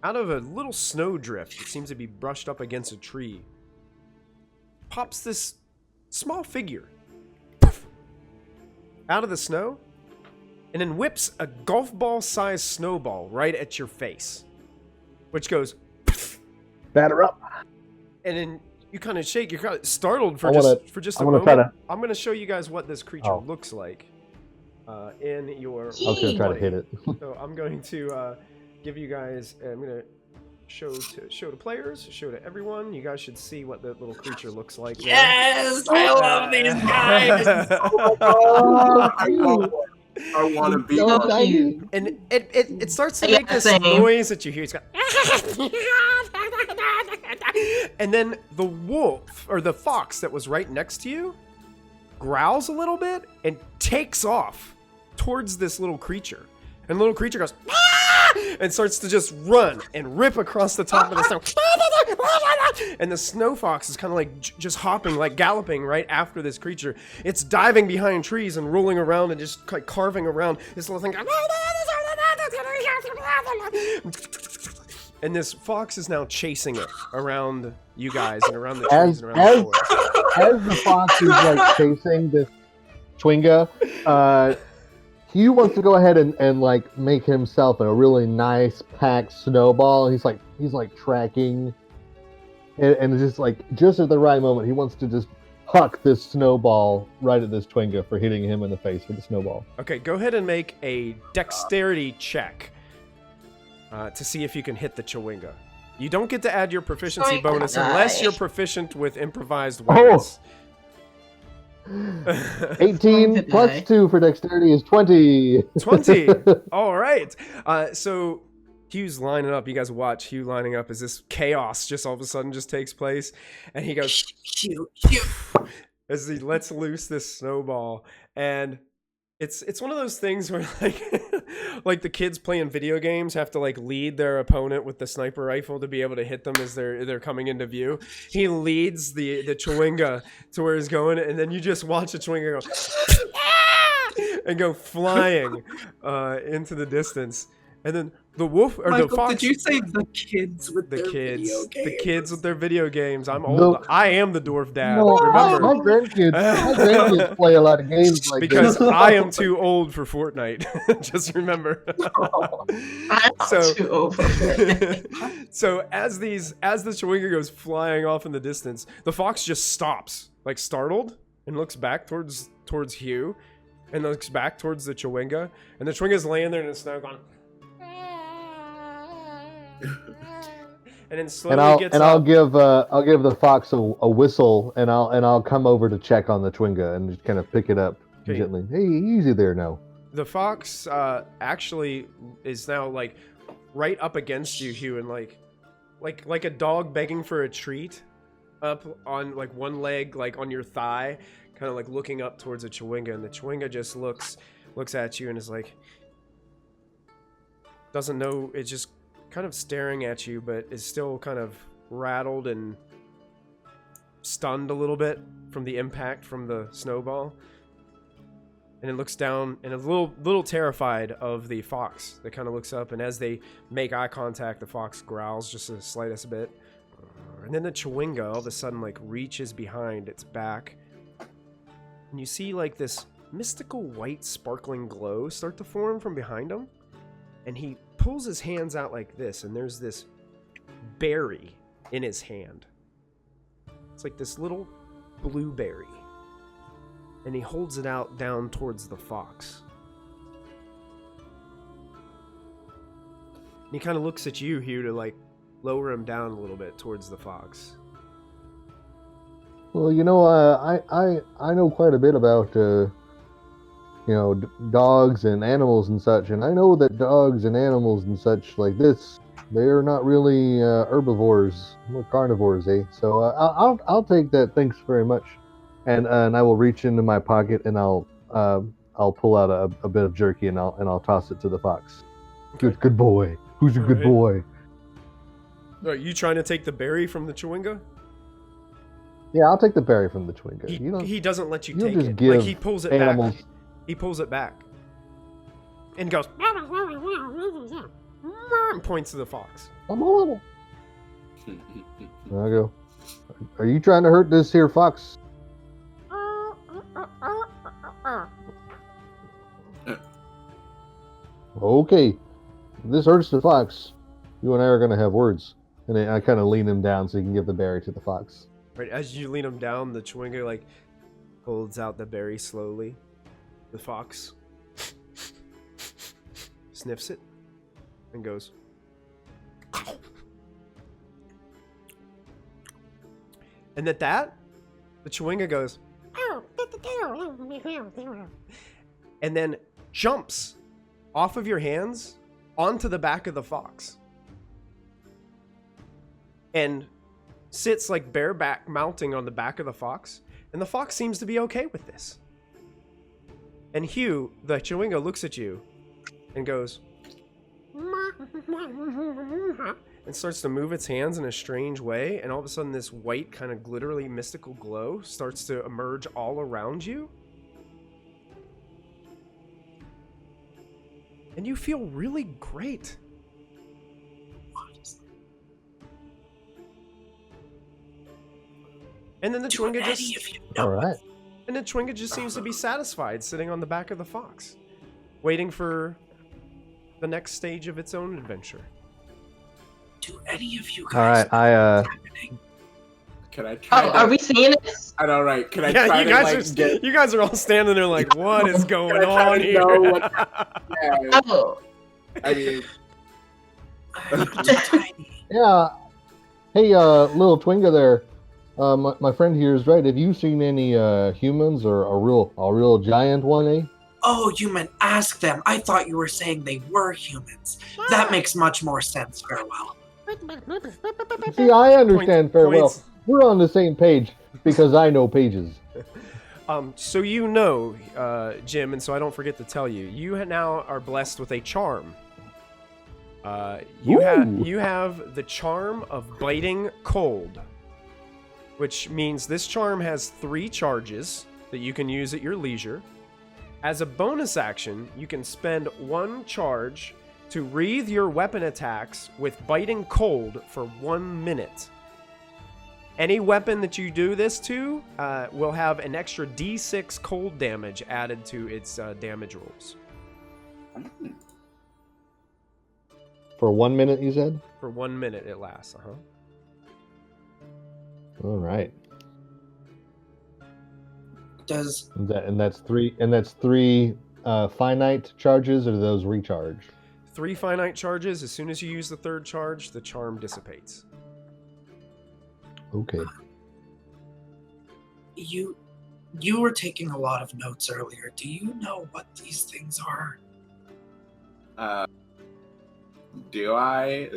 out of a little snowdrift that seems to be brushed up against a tree, pops this small figure out of the snow and then whips a golf ball sized snowball right at your face, which goes Batter up. and then you kind of shake. You're kind of startled for just a I'm gonna moment. try to- I'm going to show you guys what this creature Oh. looks like in your. I was gonna try to hit it. So I'm going to give you guys. I'm going to show to players, show to everyone. You guys should see what the little creature looks like. there. Yes, I love these guys. I want to be So one. cute. And it starts to Yeah, make this same. noise that you hear. It's got and then the wolf or the fox that was right next to you growls a little bit and takes off towards this little creature. And the little creature goes and starts to just run and rip across the top of the snow. And the snow fox is kind of like just hopping, like galloping right after this creature. It's diving behind trees and rolling around and just like carving around this little thing. And this fox is now chasing it around you guys and around the trees and around the forest. As the fox is like chasing this Chwinga, Hugh wants to go ahead and like make himself a really nice packed snowball. He's like tracking, and just at the right moment, he wants to just huck this snowball right at this Chwinga for hitting him in the face with the snowball. Okay, go ahead and make a dexterity check to see if you can hit the Chwinga. You don't get to add your proficiency bonus unless you're proficient with improvised weapons. 18 plus 2 for dexterity is 20. 20. All right. So Hugh's lining up. You guys watch Hugh lining up as this chaos just all of a sudden just takes place, and he goes Cute. as he lets loose this snowball, and it's one of those things where like the kids playing video games have to like lead their opponent with the sniper rifle to be able to hit them as they're coming into view. He leads the Chwinga to where he's going, and then you just watch the Chwinga go and go flying into the distance. And then the wolf or Michael, the fox. did you say the kids with the their kids, video games? the kids with their video games. I'm old. No. I am the dwarf dad. No, remember? my grandkids play a lot of games like Because this. I am too old for Fortnite. Just remember. I'm So- too over. So as the Chwinga goes flying off in the distance, the fox just stops, like startled, and looks back towards Hugh, and looks back towards the Chwinga, and the Chwinga's laying there in the snow going. And then slowly I'll give the fox a whistle, and I'll come over to check on the Chwinga and just kind of pick it up Okay. gently. Hey, easy there now. The fox actually is now like right up against you, Hugh, and like a dog begging for a treat, up on like one leg, like on your thigh, kind of like looking up towards a Chwinga, and the Chwinga just looks at you and is like, doesn't know, it's just kind of staring at you, but is still kind of rattled and stunned a little bit from the impact from the snowball. And it looks down and is a little terrified of the fox that kind of looks up, and as they make eye contact, the fox growls just the slightest bit. And then the Chwinga all of a sudden like reaches behind its back, and you see like this mystical white sparkling glow start to form from behind him, and he pulls his hands out like this, and there's this berry in his hand. It's like this little blueberry, and he holds it out down towards the fox. And he kind of looks at you, Hugh, to like lower him down a little bit towards the fox. Well, I know quite a bit about dogs and animals and such, and I know that dogs and animals and such like this, they are not really herbivores, more carnivores, eh? So I'll take that. Thanks very much. And I will reach into my pocket and I'll pull out a bit of jerky and I'll toss it to the fox. Okay. Good boy. Who's a good Alright. boy? Are you trying to take the berry from the Chwinga? Yeah, I'll take the berry from the Chewinga. He doesn't let you you take just it. give Like he pulls it animals. back. He pulls it back. And goes and points to the fox. I'm a little. There I go. Are you trying to hurt this here fox? Okay. If this hurts the fox, you and I are going to have words. And I kind of lean him down so he can give the berry to the fox. Right, as you lean him down, the Chewinga like holds out the berry slowly. The fox sniffs it and goes. And at that, the Chewinga goes. And then jumps off of your hands onto the back of the fox. And sits like bareback mounting on the back of the fox. And the fox seems to be okay with this. And Hugh, the Chewinga, looks at you and goes. And starts to move its hands in a strange way. And all of a sudden this white kind of glittery mystical glow starts to emerge all around you. And you feel really great. And then the Chewinga just... All right. And the Chewinga just seems to be satisfied sitting on the back of the fox. Waiting for the next stage of its own adventure. Do any of you All right, guys... Can I try? Are we seeing this? I know, right? Can I Yeah, try you to guys like are get? you guys are all standing there like, what is going Can I try on to here? know what- Yeah, Oh, I mean, Yeah. Hey, little Chewinga there. My friend here is right. Have you seen any humans or a real giant one, eh? Oh, you meant ask them. I thought you were saying they were humans. That makes much more sense, Farewell. See, I understand farewell. Points. We're on the same page because I know pages. So you know, Jim, and so I don't forget to tell you, you now are blessed with a charm. You have the charm of biting cold, which means this charm has 3 charges that you can use at your leisure. As a bonus action, you can spend 1 charge to wreathe your weapon attacks with biting cold for 1 minute. Any weapon that you do this to will have an extra d6 cold damage added to its damage rolls. For 1 minute, you said? For 1 minute it lasts, All right. Does And that's three finite charges, or do those recharge? 3 finite charges. As soon as you use the 3rd charge, the charm dissipates. Okay. you were taking a lot of notes earlier. Do you know what these things are? do I?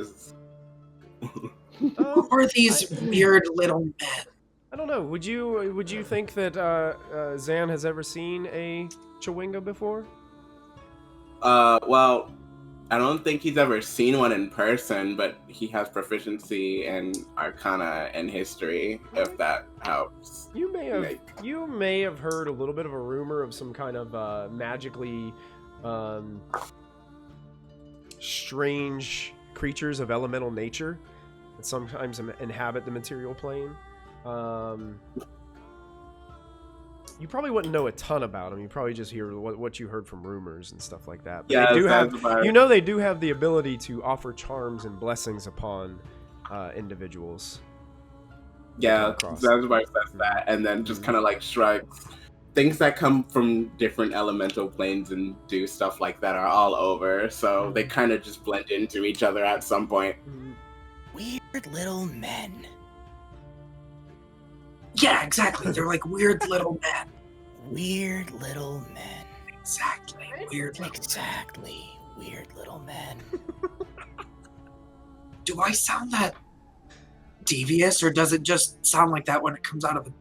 Who are these weird little men? I don't know. Would you think that Zan has ever seen a Chewinga before? Well, I don't think he's ever seen one in person, but he has proficiency in Arcana and History, if that helps. You may have heard a little bit of a rumor of some kind of magically strange creatures of elemental nature that sometimes inhabit the material plane. You probably wouldn't know a ton about them. You probably just hear what you heard from rumors and stuff like that. But Yeah, they do that's have, about it. you know, they do have the ability to offer charms and blessings upon individuals. Yeah, Across. Zanzibar says that, and then just kind of like shrugs. Things that come from different elemental planes and do stuff like that are all over, so they kind of just blend into each other at some point. Weird little men. Yeah, exactly. They're like weird little men. Weird little men. Exactly. Weird little Exactly. Weird little men. Do I sound that devious, or does it just sound like that when it comes out of a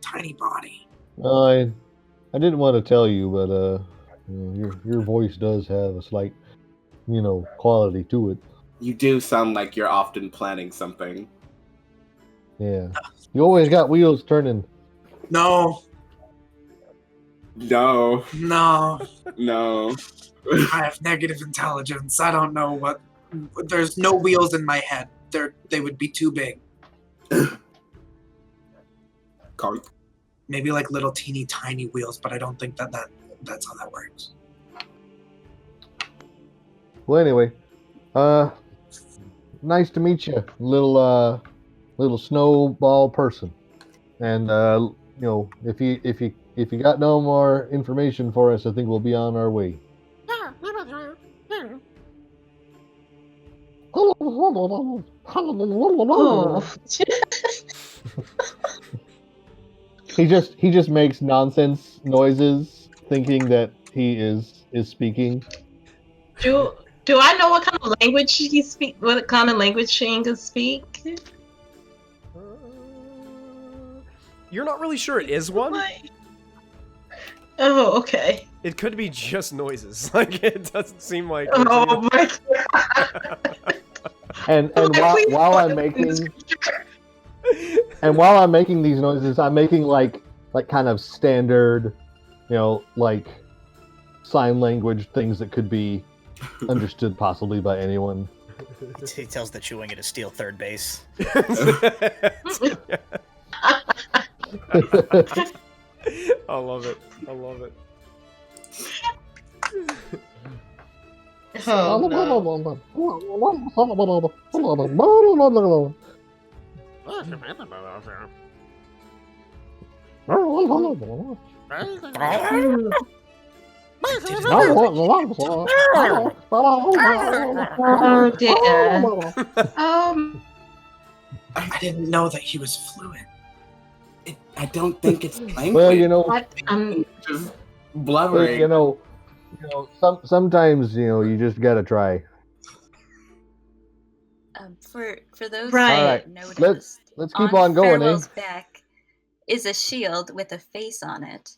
tiny body? I didn't want to tell you, but your voice does have a slight, quality to it. You do sound like you're often planning something. Yeah. You always got wheels turning. No, No, no. no. I have negative intelligence. I don't know what. There's no wheels in my head. They would be too big. Call Maybe like little teeny tiny wheels, but I don't think that's how that works. Well, anyway, nice to meet you, little snowball person. And if you got no more information for us, I think we'll be on our way. Oh. He just makes nonsense noises, thinking that he is speaking. Do I know what kind of language he speak? What kind of language Shane can speak? You're not really sure it is one? What? Oh, okay. It could be just noises. Like, it doesn't seem like... Oh my god. And while I'm making... And while I'm making these noises, I'm making like kind of standard, like sign language things that could be understood possibly by anyone. He tells the chewing at a steel third base. I love it. I love it. Oh, no. Oh dear. I didn't know that he was fluent. I don't think it's language. Well, What? Just blubbering. Sometimes you just gotta try. For those Right. who noticed, Let's keep on going, eh? Farewell's back is a shield with a face on it.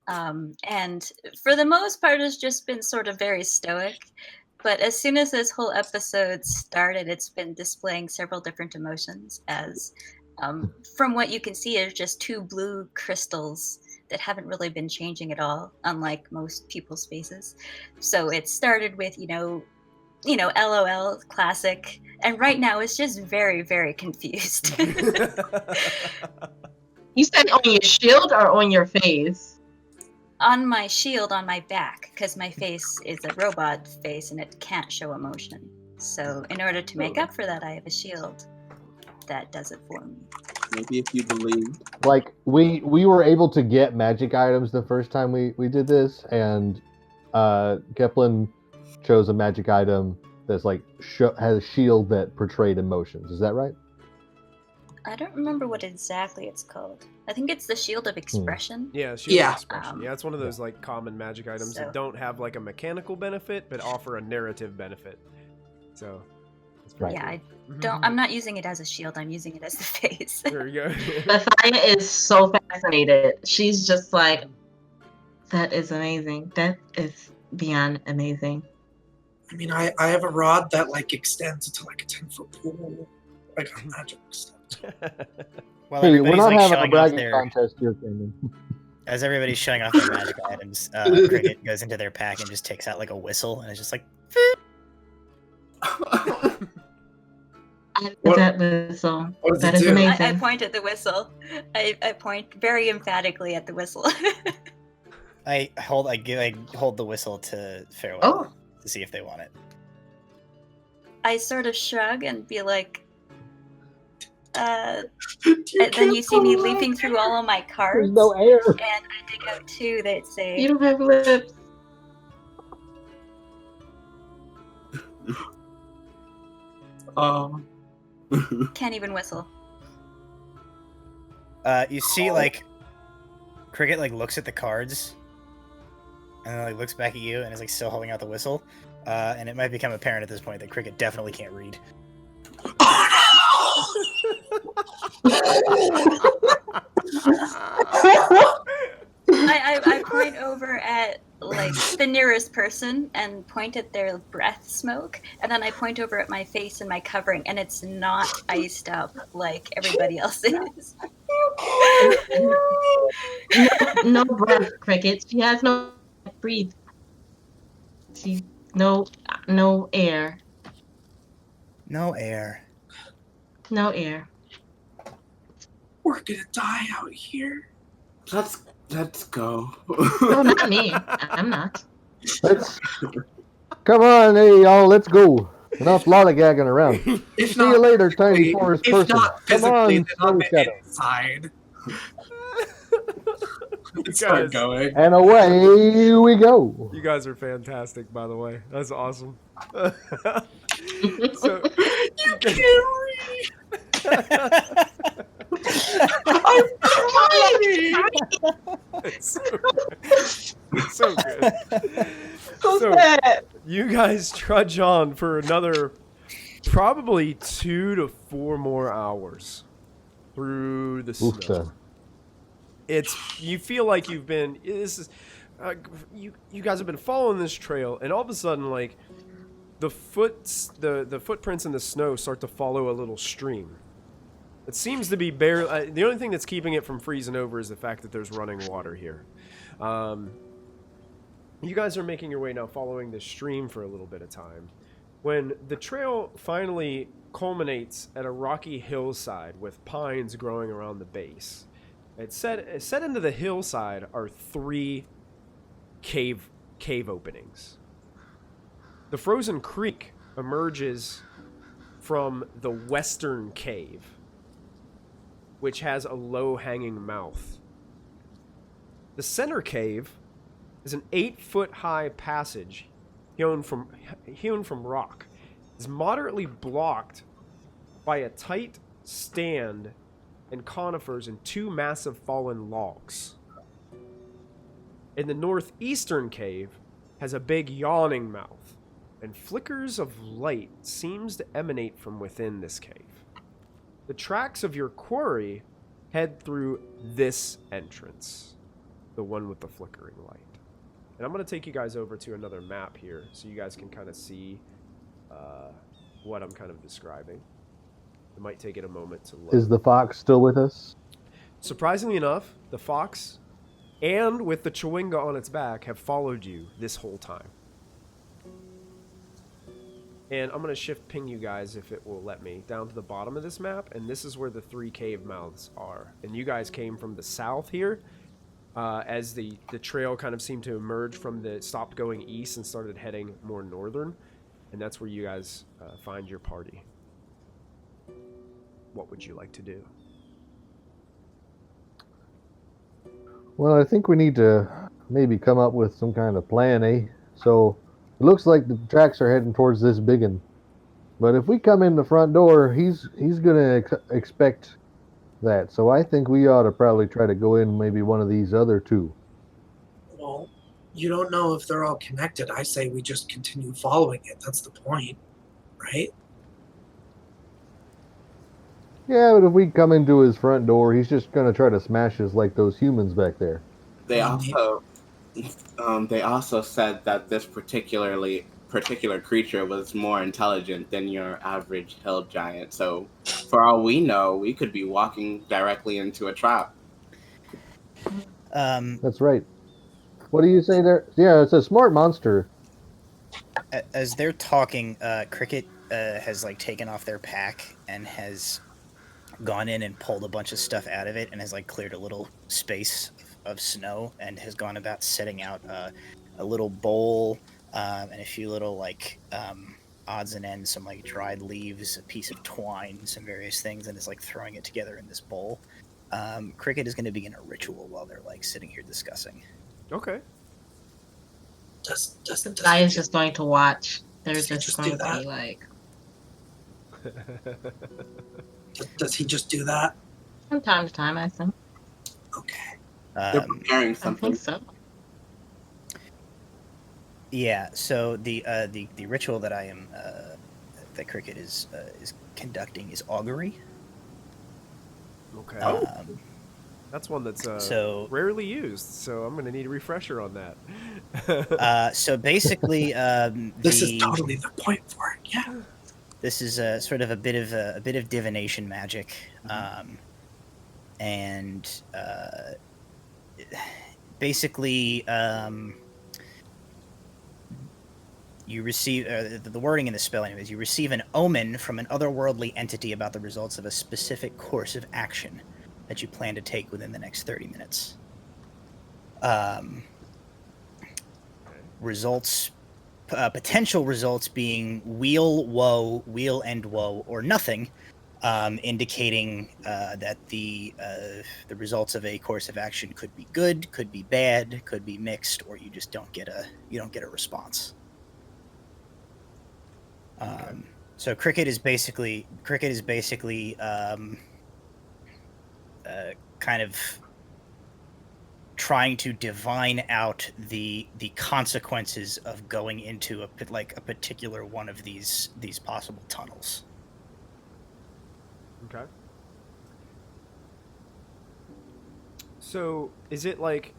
And for the most part, it's just been sort of very stoic. But as soon as this whole episode started, it's been displaying several different emotions. As from what you can see, there's just two blue crystals that haven't really been changing at all, unlike most people's faces. So it started with, LOL, classic. And right now, it's just very, very confused. You said on your shield or on your face? On my shield, on my back, because my face is a robot face and it can't show emotion. So in order to make up for that, I have a shield that does it for me. Maybe if you believe. Like we were able to get magic items the first time we did this, and Keplin chose a magic item that's like has a shield that portrayed emotions. Is that right? I don't remember what exactly it's called. I think it's the Shield of Expression. Yeah, shield Yeah. expression. Yeah, it's one of those like common magic items that don't have like a mechanical benefit, but offer a narrative benefit. So, it's pretty Yeah, cool. I'm not using it as a shield. I'm using it as the face. There you go. Nathania is so fascinated. She's just like, that is amazing. That is beyond amazing. I mean, I have a rod that like extends into like a 10-foot pool. I got magic stuff. Well, Hey, we're everybody's not like having a showing off bragging their contest here, Cameron. as everybody's showing off their magic items. Cricket goes into their pack and just takes out like a whistle, and it's just like. I What- that whistle. what does That it is do? amazing. I point at the whistle. I point very emphatically at the whistle. I hold the whistle to Farewell Oh. to see if they want it. I sort of shrug and be like, You and then can't you see me go leafing wrong. through all of my cards. There's no air. And I dig out two that say, You don't have lips. can't even whistle. You see, like, Cricket like looks at the cards, and then like looks back at you, and is like still holding out the whistle. And it might become apparent at this point that Cricket definitely can't read. I point over at like the nearest first person and point at their breath smoke, and then I point over at my face and my covering, and it's not iced up like everybody else is. No breath, Cricket. She has no breathe. She no air. No air. No air. We're gonna die out here. Let's go. No, not me. I'm not. Let's come on, hey y'all, let's go. Enough lollygagging around. If See not you later, tiny physically, forest if person. not Come physically, on, then on Snow Shadow. the inside. You Let's start guys- going. And away we go. You guys are fantastic, by the way. That's awesome. So You can't read. I'm trying. it's so good. It's so good. So So sad. you guys trudge on for another probably 2 to 4 more hours through the snow. Oofta. You feel like you've been you guys have been following this trail, and all of a sudden, like, the footprints in the snow start to follow a little stream. It seems to be barely the only thing that's keeping it from freezing over is the fact that there's running water here. You guys are making your way now, following this stream for a little bit of time, when the trail finally culminates at a rocky hillside with pines growing around the base. It's set into the hillside are 3 cave openings. The frozen creek emerges from the western cave, which has a low-hanging mouth. The center cave is an 8-foot-high passage hewn from rock. It's moderately blocked by a tight stand and conifers and 2 massive fallen logs. In the northeastern cave has a big yawning mouth, and flickers of light seems to emanate from within this cave. The tracks of your quarry head through this entrance, the one with the flickering light. And I'm going to take you guys over to another map here so you guys can kind of see what I'm kind of describing. It might take it a moment to load. Is the fox still with us? Surprisingly enough, the fox and with the Chewinga on its back have followed you this whole time. And I'm going to shift ping you guys, if it will let me, down to the bottom of this map. And this is where the 3 cave mouths are. And you guys came from the south here, as the trail kind of seemed to emerge from stopped going east and started heading more northern. And that's where you guys find your party. What would you like to do? Well, I think we need to maybe come up with some kind of plan, eh? So, it looks like the tracks are heading towards this biggin. But if we come in the front door, he's gonna expect that. So I think we ought to probably try to go in maybe one of these other 2. Well, you don't know if they're all connected. I say we just continue following it. That's the point, right? Yeah, but if we come into his front door, he's just gonna try to smash us like those humans back there. They also said that this particular creature was more intelligent than your average hill giant. So, for all we know, we could be walking directly into a trap. That's right. What do you say there? Yeah, it's a smart monster. As they're talking, Cricket has like taken off their pack and has gone in and pulled a bunch of stuff out of it and has like cleared a little space of snow and has gone about setting out a little bowl and a few little like odds and ends, some like dried leaves, a piece of twine, some various things, and is like throwing it together in this bowl. Cricket is going to begin a ritual while they're like sitting here discussing. Okay. Does Guy is just going to watch. They're Does he just just going do to that? be like, does he just do that? from time to time, I think. Okay. They're preparing I something. think so. Yeah. So the ritual that I am that Cricket is conducting is Augury. Okay. That's one that's So- rarely used, so I'm gonna need a refresher on that. So basically, This is totally the point for it. Yeah. this is sort of a bit of divination magic, and basically, you receive the wording in the spell. Anyways, you receive an omen from an otherworldly entity about the results of a specific course of action that you plan to take within the next 30 minutes. Results. Potential results being wheel, woe, wheel and woe, or nothing, indicating that the results of a course of action could be good, could be bad, could be mixed, or you just don't get a response. So cricket is basically kind of trying to divine out the consequences of going into a particular one of these possible tunnels. Okay. So is it like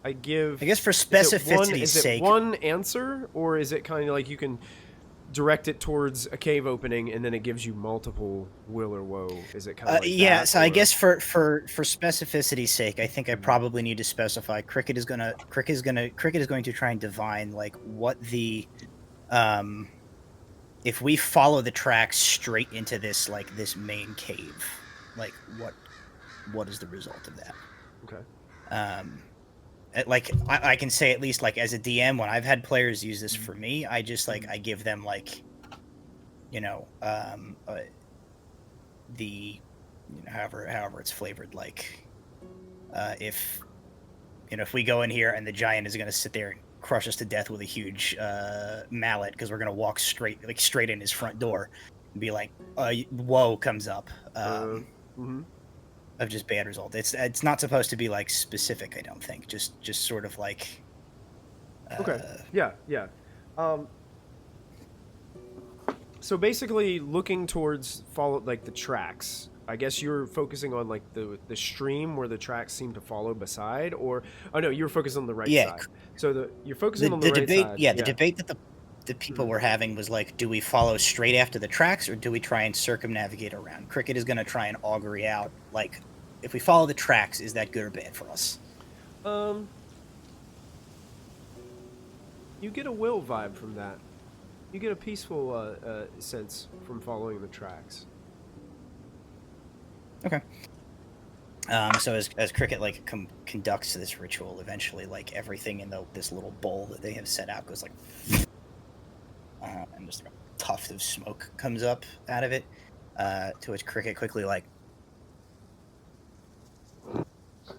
I guess for specificity's sake, one answer, or is it kind of like you can direct it towards a cave opening and then it gives you multiple will or woe? Is it kind of like yeah, that, so or? I guess for specificity's sake, I think I probably need to specify cricket is going to try and divine like what the if we follow the tracks straight into this main cave, like what is the result of that? Okay. Like I can say, at least like as a DM, when I've had players use this for me, I just I give them however it's flavored, if we go in here and the giant is going to sit there and crush us to death with a huge mallet because we're going to walk straight in his front door and be like, woe comes up. Of just bad result. It's not supposed to be like specific, I don't think. Just sort of like. Okay. Yeah. So basically, looking towards the tracks. I guess you're focusing on like the stream where the tracks seem to follow beside, or no, you're focused on the right side. So you're focusing on the right debate, side. Yeah, the debate that the people were having was like, do we follow straight after the tracks or do we try and circumnavigate around? Cricket is going to try and augury out, like, if we follow the tracks, is that good or bad for us? You get a will vibe from that. You get a peaceful sense from following the tracks. Okay. So as Cricket conducts this ritual, eventually everything in this little bowl that they have set out goes and just a tuft of smoke comes up out of it, to which Cricket quickly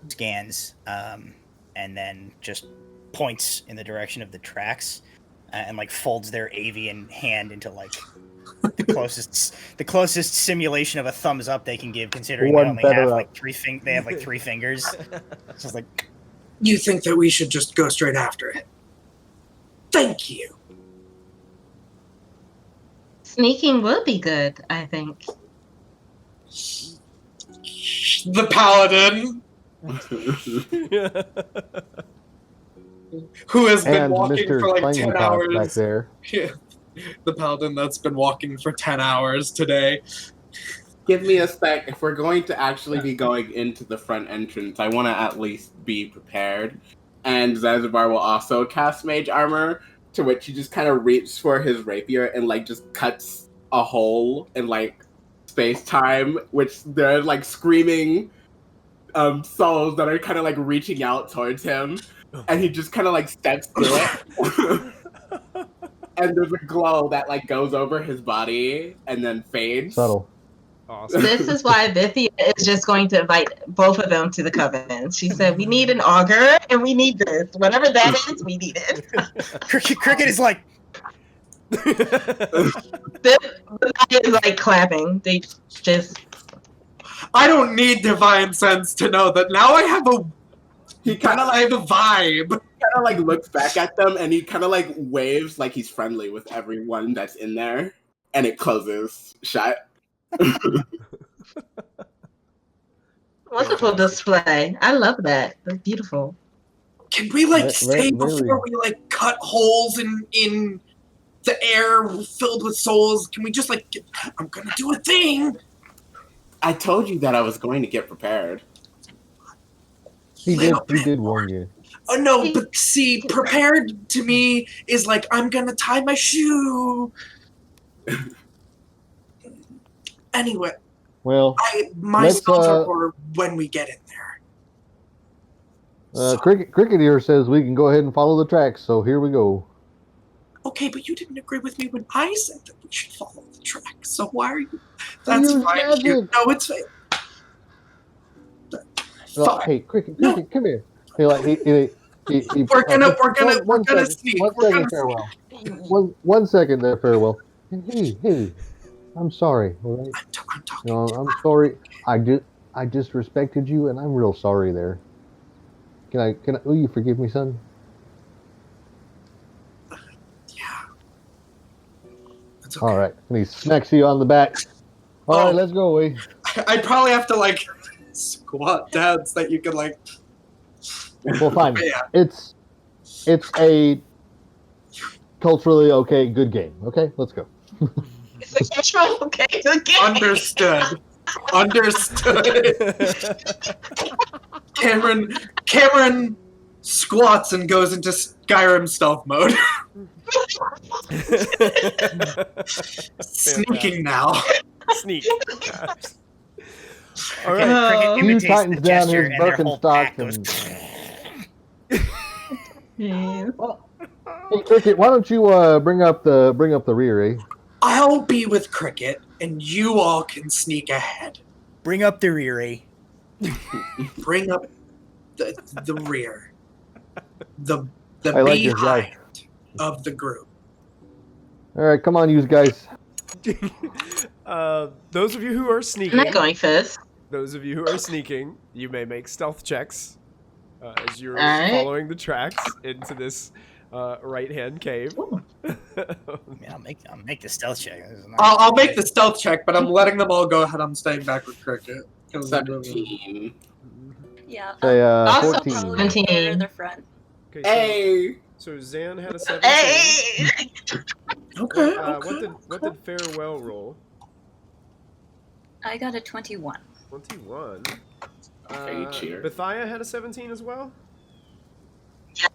scans, and then just points in the direction of the tracks, and folds their avian hand into the closest simulation of a thumbs up they can give, considering they only have three fingers. It's just like, you think that we should just go straight after it? Thank you. Sneaking would be good, I think. The paladin, who has been walking Mr. for 10 hours back there. Yeah. The paladin that's been walking for 10 hours today. Give me a sec. If we're going to actually be going into the front entrance, I want to at least be prepared. And Zanzibar will also cast Mage Armor, to which he just kind of reaches for his rapier and just cuts a hole in space-time, which they're screaming souls that are kind of reaching out towards him, and he just kind of steps through it. And there's a glow that goes over his body and then fades. Subtle. Awesome. This is why Vithia is just going to invite both of them to the covenant. She said, we need an augur and we need this. Whatever that is, we need it. Cricket is like... The guy is clapping. They just... I don't need divine sense to know that now I have a... He kind of I have a vibe. Kind of looks back at them and he kind of waves like he's friendly with everyone that's in there, and it closes shut. Wonderful display. I love that. That's beautiful. Can we like stay Very- before we like cut holes in the air filled with souls? Can we just like I'm gonna do a thing. I told you that I was going to get prepared. He Little did bit warn you. Oh no, but see, prepared to me is like I'm gonna tie my shoe. Anyway, Well, my let's, spells are for when we get in there. Cricket here says we can go ahead and follow the tracks, so here we go. Okay, but you didn't agree with me when I said that we should follow the track. So why are you? That's Use fine. magic. No, it's fine. Well, hey, Cricket, come here. Hey, like, We're gonna second, sneak. One We're second, gonna farewell. One second there, farewell. Hey, I'm sorry. All right. I'm talking. No, I'm sorry. I disrespected you, and I'm real sorry there. Can I? Will you forgive me, son? Yeah. It's okay. All right. And he smacks you on the back. All right, let's go. I'd probably have to like squat down so that you could like. Well, fine. Yeah. It's a culturally okay, good game. Okay, let's go. Okay, good game. Understood. Cameron squats and goes into Skyrim stealth mode. Sneaking now. Sneak. All right. Cricket He imitates the tightens down gesture, his and their whole pack Birkenstocks goes. Hey, Cricket, why don't you bring up the rear, eh? I'll be with Cricket, and you all can sneak ahead. Bring up the rear, eh? Bring up the rear. The I like this guy. behind of the group. All right, come on, you guys. Those of you who are I'm sneaking, not going first. you may make stealth checks as you're Alright. following the tracks into this right-hand cave. I'll make the stealth check. I'll make the stealth check, but I'm letting them all go ahead. I'm staying back with Cricket. 'Cause I'm moving. 17. Yeah. Say, Also 14. probably near the front. Okay, Hey! so Zan had a 17. Hey! Okay. What did Farewell roll? I got a 21. 21. Hey, cheer. Bethia had a 17 as well?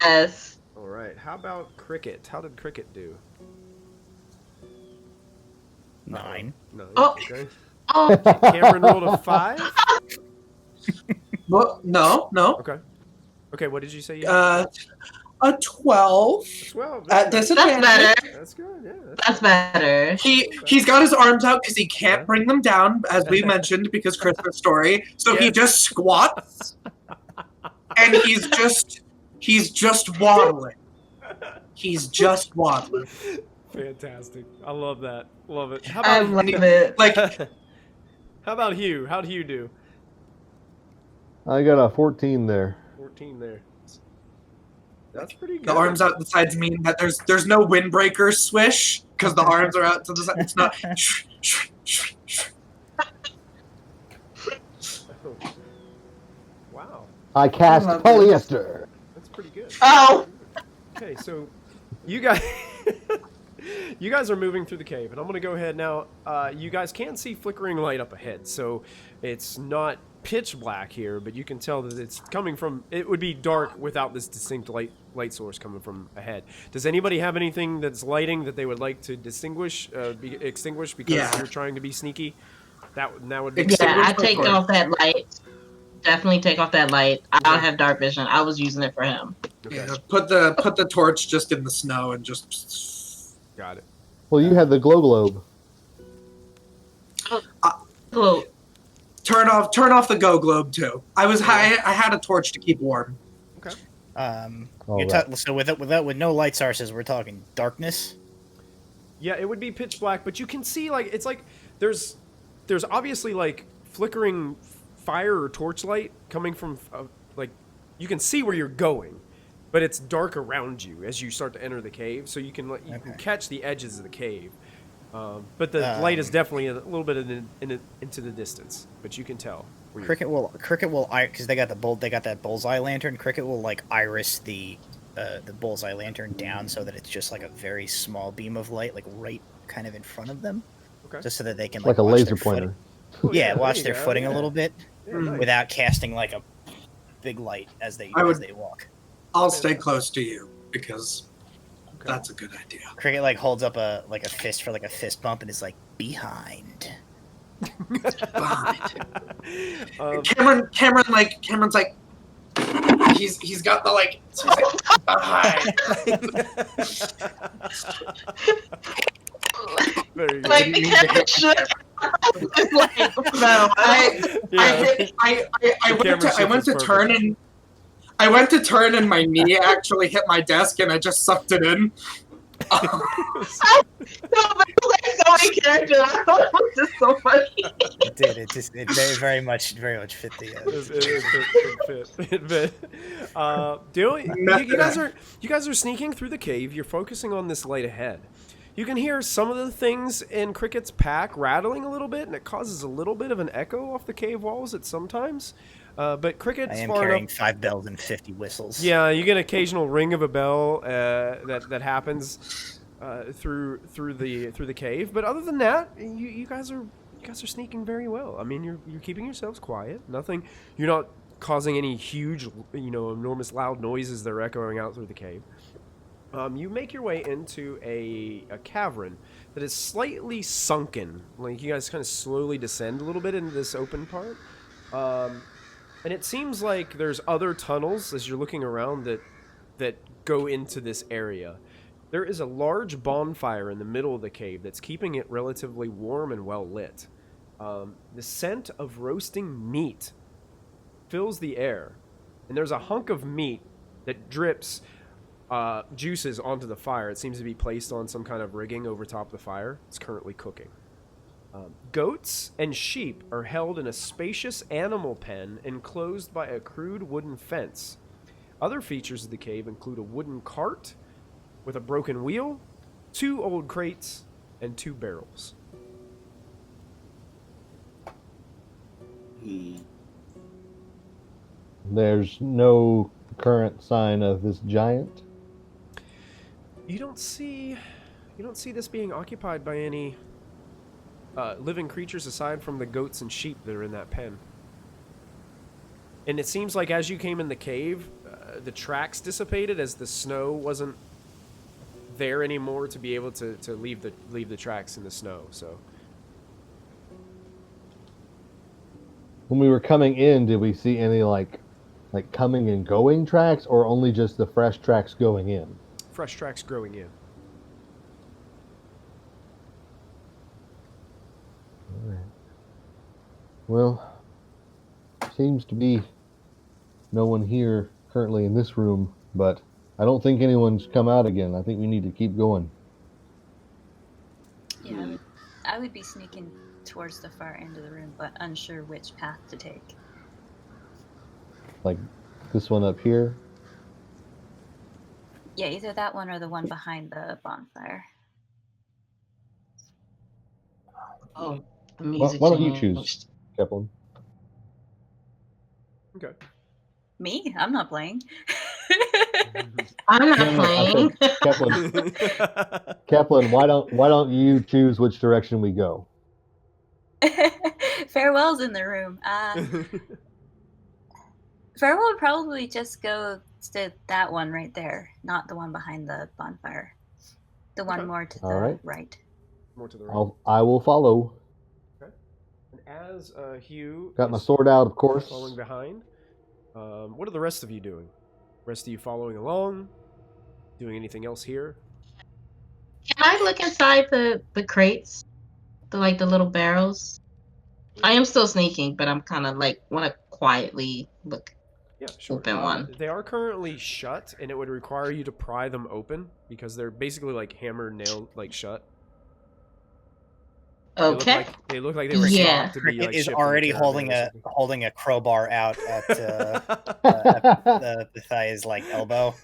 Yes. Alright, how about Cricket? How did Cricket do? 9. No. Oh. Okay. Oh, Cameron rolled a 5? Well, no. Okay. Okay, what did you say? You had? A 12 12. at that's disadvantage. better. That's good, yeah. That's better. He's got his arms out because he can't bring them down, as we mentioned, because Christmas story. So he Yes. just squats, and he's just waddling. He's just waddling. Fantastic. I love that. Love it. How I about, love it. Like how about Hugh? How'd Hugh do? I got a 14 there. 14 there. That's pretty good. the arms out the sides mean that there's no windbreaker swish because the arms are out to the side. It's not. Wow. I cast love polyester. That's pretty good. Oh, Okay, so you guys you guys are moving through the cave, and I'm gonna go ahead now. You guys can see flickering light up ahead, so it's not pitch black here, but you can tell that it's coming from. It would be dark without this distinct light source coming from ahead. Does anybody have anything that's lighting that they would like to extinguish because you're trying to be sneaky? That would be. yeah, I take off that light. Definitely take off that light. I don't have dark vision. I was using it for him. Okay. Yeah, put the torch just in the snow and just. Got it. Well, you had the glow globe. Cool. Turn off the go globe too. I had a torch to keep warm. Okay. So with no light sources, we're talking darkness. Yeah, it would be pitch black, but you can see it's like there's obviously like flickering fire or torchlight coming from you can see where you're going, but it's dark around you as you start to enter the cave, so you can can catch the edges of the cave. But the light is definitely a little bit into the distance, but you can tell. Cricket will because they got that bullseye lantern. Cricket will like iris the bullseye lantern down so that it's just like a very small beam of light, like right kind of in front of them, Okay. just so that they can Like a watch laser their pointer. Oh, Yeah, there watch you their go, footing yeah. a little bit Yeah, nice. without casting like a big light as they walk. I'll stay close to you because Okay. that's a good idea. Cricket like holds up a fist for like a fist bump and is like behind. Cameron's like he's got the like behind. Very good. Like the cat should. It's like, no, I went to turn and I went to turn and my knee actually hit my desk and I just sucked it in. No, but like so many characters. It's just so funny. It did. It very much fit the. It fit. You guys are sneaking through the cave. You're focusing on this light ahead. You can hear some of the things in Cricket's pack rattling a little bit, and it causes a little bit of an echo off the cave walls at sometimes. But Cricket's I am far carrying enough. 5 bells and 50 whistles. Yeah, you get an occasional ring of a bell that happens through the cave. But other than that, you guys are sneaking very well. I mean, you're keeping yourselves quiet. Nothing. You're not causing any huge, enormous loud noises that are echoing out through the cave. You make your way into a cavern that is slightly sunken. Like, you guys kind of slowly descend a little bit into this open part. And it seems like there's other tunnels as you're looking around that go into this area. There is a large bonfire in the middle of the cave that's keeping it relatively warm and well lit. The scent of roasting meat fills the air. And there's a hunk of meat that drips juices onto the fire. It seems to be placed on some kind of rigging over top of the fire. It's currently cooking. Goats and sheep are held in a spacious animal pen enclosed by a crude wooden fence. Other features of the cave include a wooden cart with a broken wheel, 2 old crates, and 2 barrels. There's no current sign of this giant. You don't see this being occupied by any living creatures aside from the goats and sheep that are in that pen. And it seems like as you came in the cave, the tracks dissipated as the snow wasn't there anymore to be able to leave the tracks in the snow. So When we were coming in, did we see any like coming and going tracks, or only just the fresh tracks going in? fresh tracks growing in. All right. Well, seems to be no one here currently in this room, but I don't think anyone's come out again. I think we need to keep going. Yeah, I would be sneaking towards the far end of the room, but unsure which path to take. Like this one up here. Yeah, either that one or the one behind the bonfire. Oh, the Why music. don't you changed. choose, Keplin? Okay. Me? I'm not playing. I'm not No, I playing. said, Keplin, why don't you choose which direction we go? Farewell's in the room. Farewell would probably just go to that one right there, not the one behind the bonfire. The one Okay. more to the All right. right. More to the right. I will follow. Okay. And as Hugh Got my is sword out, of course. following behind, what are the rest of you doing? Rest of you following along? Doing anything else here? Can I look inside the crates? The little barrels? I am still sneaking, but I'm kind of want to quietly look. Yeah, sure. Open one. They are currently shut, and it would require you to pry them open because they're basically like hammer nailed shut. Okay. They look like they were Yeah. stocked to be Cricket like is shipped in a already caravan holding a crowbar out at the thigh's elbow.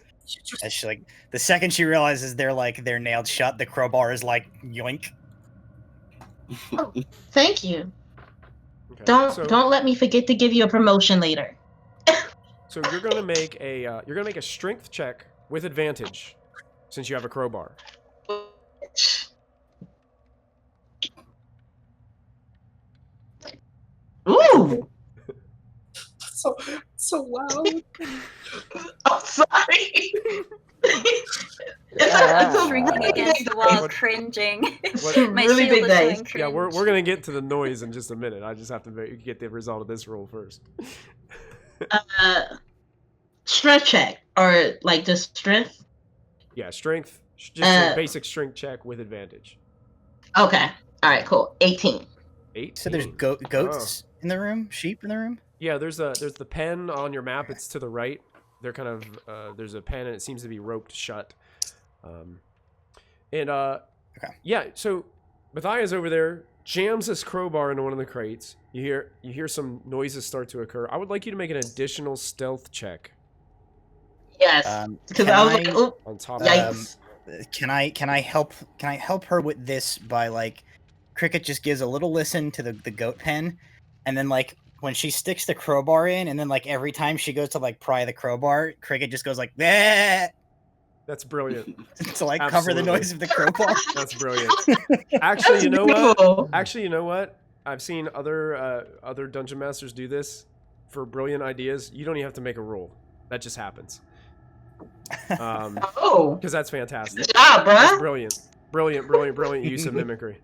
As she the second she realizes they're nailed shut, the crowbar is yoink. Thank you. Okay. Don't let me forget to give you a promotion later. So you're gonna make a strength check with advantage, since you have a crowbar. Ooh! So loud. I'm sorry. Shrinking against the wall, What- cringing. what- My Really shield big is dice. showing cringe. Yeah, we're gonna get to the noise in just a minute. I just have to get the result of this roll first. Strength check or like just strength. Yeah, strength. Just a basic strength check with advantage. Okay. All right. Cool. 18. 8. So there's goats in the room, sheep in the room. Yeah, there's the pen on your map. It's to the right. They're kind of there's a pen and it seems to be roped shut. Okay. Yeah. So Matthias over there jams this crowbar into one of the crates. You hear some noises start to occur. I would like you to make an additional stealth check Yes. Because Can I was like, oh, on top yikes. Can I help her with this by like Cricket just gives a little listen to the goat pen, and then like when she sticks the crowbar in, and then like every time she goes to like pry the crowbar, Cricket just goes like that That's brilliant. to like cover the Absolutely. noise of the crowbar. That's brilliant. Actually, you know what? beautiful. Actually, you know what? I've seen other dungeon masters do this for brilliant ideas. You don't even have to make a roll. That just happens. Oh, Because that's fantastic. good job, That's bruh. brilliant use of mimicry.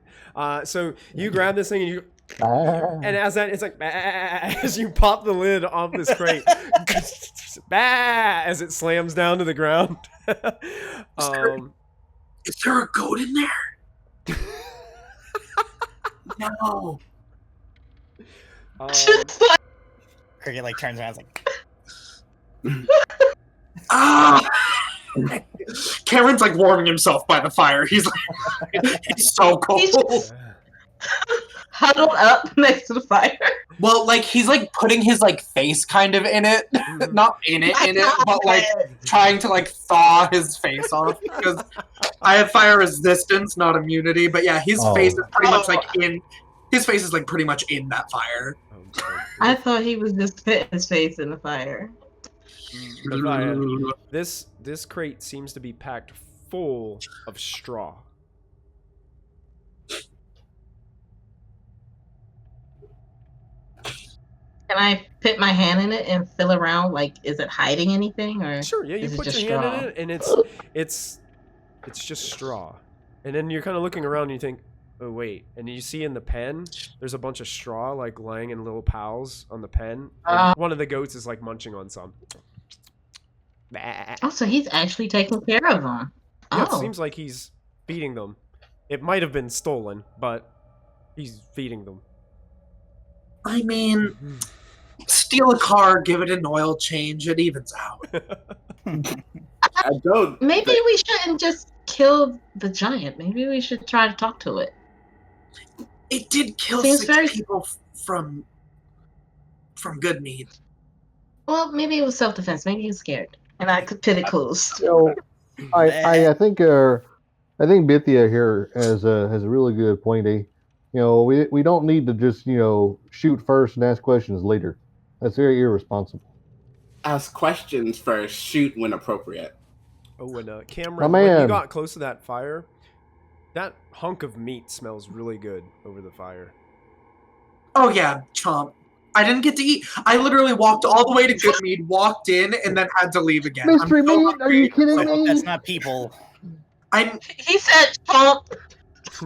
So you grab this thing and you, and as that, it's like as you pop the lid off this crate, as it slams down to the ground. Is there a goat in there? No. Cricket like turns around, like Ah! Cameron's like warming himself by the fire. He's like, he's so cold. He's just huddled up next to the fire. Well, like he's like putting his like face kind of in it, not in it, but like trying to like thaw his face off because I have fire resistance, not immunity. But yeah, his face is pretty much like in. His face is like pretty much in that fire. I thought he was just putting his face in the fire. This crate seems to be packed full of straw. Can I put my hand in it and feel around? Like, is it hiding anything, or Sure, yeah, you is it put just your hand straw? in it, and it's just straw. And then you're kind of looking around, and you think, oh wait, and you see in the pen, there's a bunch of straw like laying in little piles on the pen. And one of the goats is like munching on some. Oh, so he's actually taking care of them. Yeah, Oh, it seems like he's feeding them. It might have been stolen, but he's feeding them. I mean, steal a car, give it an oil change, it evens out. I don't. maybe we shouldn't just kill the giant. Maybe we should try to talk to it. It did kill Seems 6 very- people from Good Mead. Well, maybe it was self-defense. Maybe he was scared, and I could pit it close. So, I think Bithia here has a really good point. We don't need to just shoot first and ask questions later. That's very irresponsible. Ask questions first, shoot when appropriate. Oh, and Cameron, My when you man. got close to that fire, that hunk of meat smells really good over the fire. Oh yeah, chomp. I didn't get to eat. I literally walked all the way to Good Mead, walked in, and then had to leave again. I'm Mystery so meat? Are you hungry. kidding I hope me? that's not people. I'm. He said, "Chomp."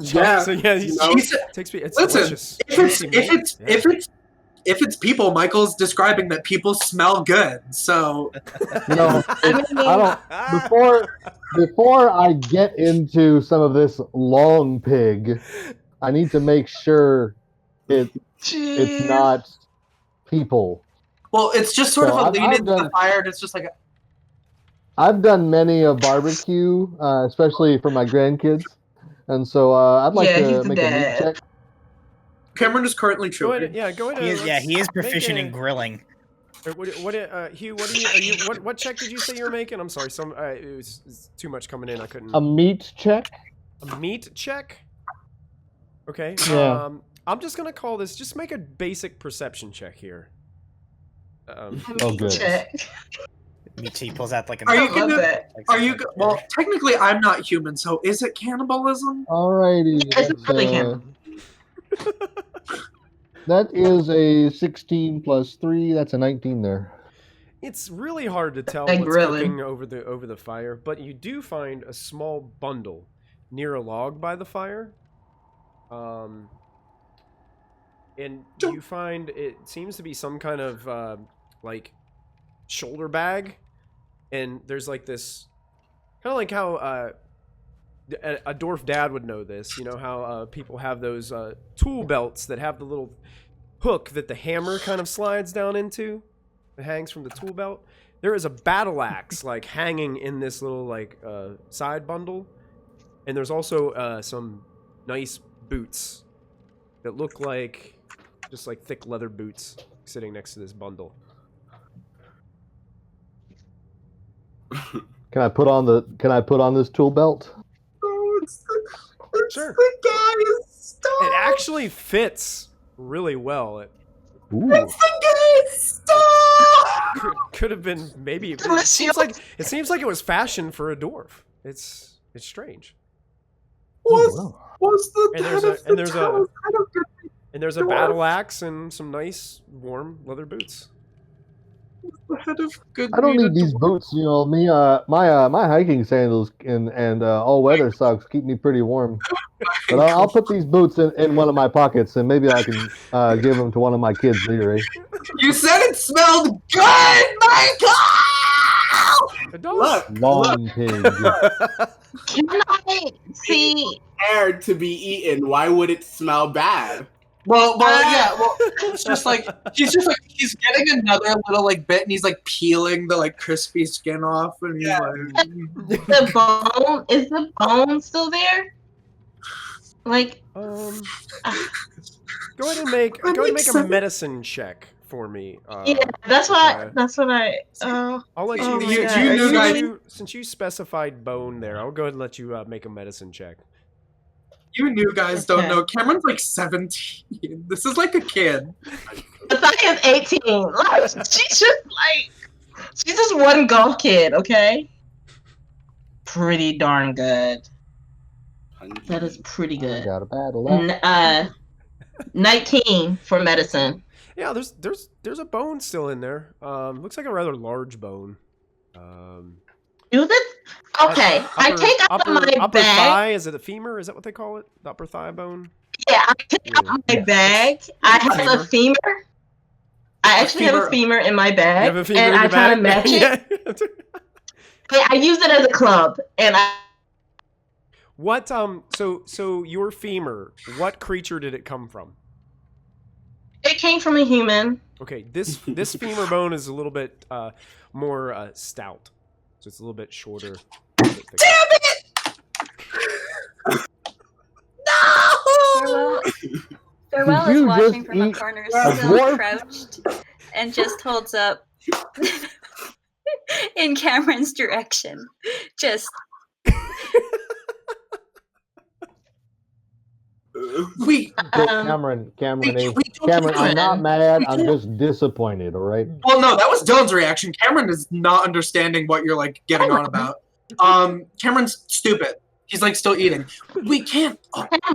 Yeah, So yeah, you know? He said, takes me. It's listen, delicious. if it's people, Michael's describing that people smell good. So I don't. Before I get into some of this long pig, I need to make sure it's not people. well, it's just sort So of a I've lean into the done- fire, and it's just like I've done many a barbecue, especially for my grandkids, and so I'd like Yeah, to he's the make a meat dad. check. Cameron is currently Go ahead. choking. Yeah, go ahead. He is make proficient a- in grilling. Hugh, what check did you say you were making? I'm sorry, it was too much coming in. I couldn't. A meat check. A meat check. Okay. Yeah. I'm just gonna call this. Just make a basic perception check here. Oh, good. Check. Me too. He pulls out like an. Are you I love gonna? that. Are you? Well, technically, I'm not human, so is it cannibalism? Alrighty. It's really that's, him. that is a 16 plus 3. That's a 19 there. It's really hard to tell Like what's grilling. cooking over the fire, but you do find a small bundle near a log by the fire. And you find it seems to be some kind of like shoulder bag, and there's like this kind of like how a dwarf dad would know this. You know how people have those tool belts that have the little hook that the hammer kind of slides down into. It hangs from the tool belt. There is a battle axe like hanging in this little like side bundle, and there's also some nice boots that look like just like thick leather boots sitting next to this bundle. Can I put on this tool belt? Oh, it's Sure. the guy. Stop. It actually fits really well. It Ooh. It's the guy. Stop. could have been maybe. It Unless seems like it was fashioned for a dwarf. It's strange. Was the And head there's of a- and the there's a- town kind of good? And there's a battle axe and some nice warm leather boots. The head of good. I don't meat need these and- boots. You know, my hiking sandals and all weather socks keep me pretty warm. But I'll put these boots in one of my pockets, and maybe I can give them to one of my kids later. Eh? You said it smelled good, Michael. It does. Look, Long pig. Can I see? prepared to be eaten. Why would it smell bad? Well, yeah. Well, it's just like he's getting another little like bit, and he's like peeling the like crispy skin off, and he's like, Is the bone still there? Like, Go ahead and make a medicine check for me. yeah, that's what I. I'll let Oh you. my you, God. you, Are you- since you specified bone there, I'll go ahead and let you make a medicine check. you new guys don't Okay. know. Cameron's like 17. This is like a kid. I am 18. Like, she's just one golf kid, okay? Pretty darn good. That is pretty I good. got a battle axe. 19 for medicine. Yeah, there's a bone still in there. Looks like a rather large bone. Do this? Okay, I take out my upper bag. thigh. Is it a femur? Is that what they call it? The upper thigh bone. Yeah, I take out my bag. I have a femur. I actually have a femur in my You bag, have a femur and in I your kind bag? of match it. Yeah. I use it as a club, and I. What so your femur, what creature did it come from? It came from a human. Okay, this femur bone is a little bit more stout. So it's a little bit shorter. Damn it! No! Farewell Did is you watching just from a eat corner, a still dwarf? crouched, and just holds up in Cameron's direction. Just We Cameron, we I'm Cameron. not mad. I'm just disappointed. All right. well, no, that was Dylan's reaction. Cameron is not understanding what you're like getting on about. Cameron's stupid. He's like still eating. We can't.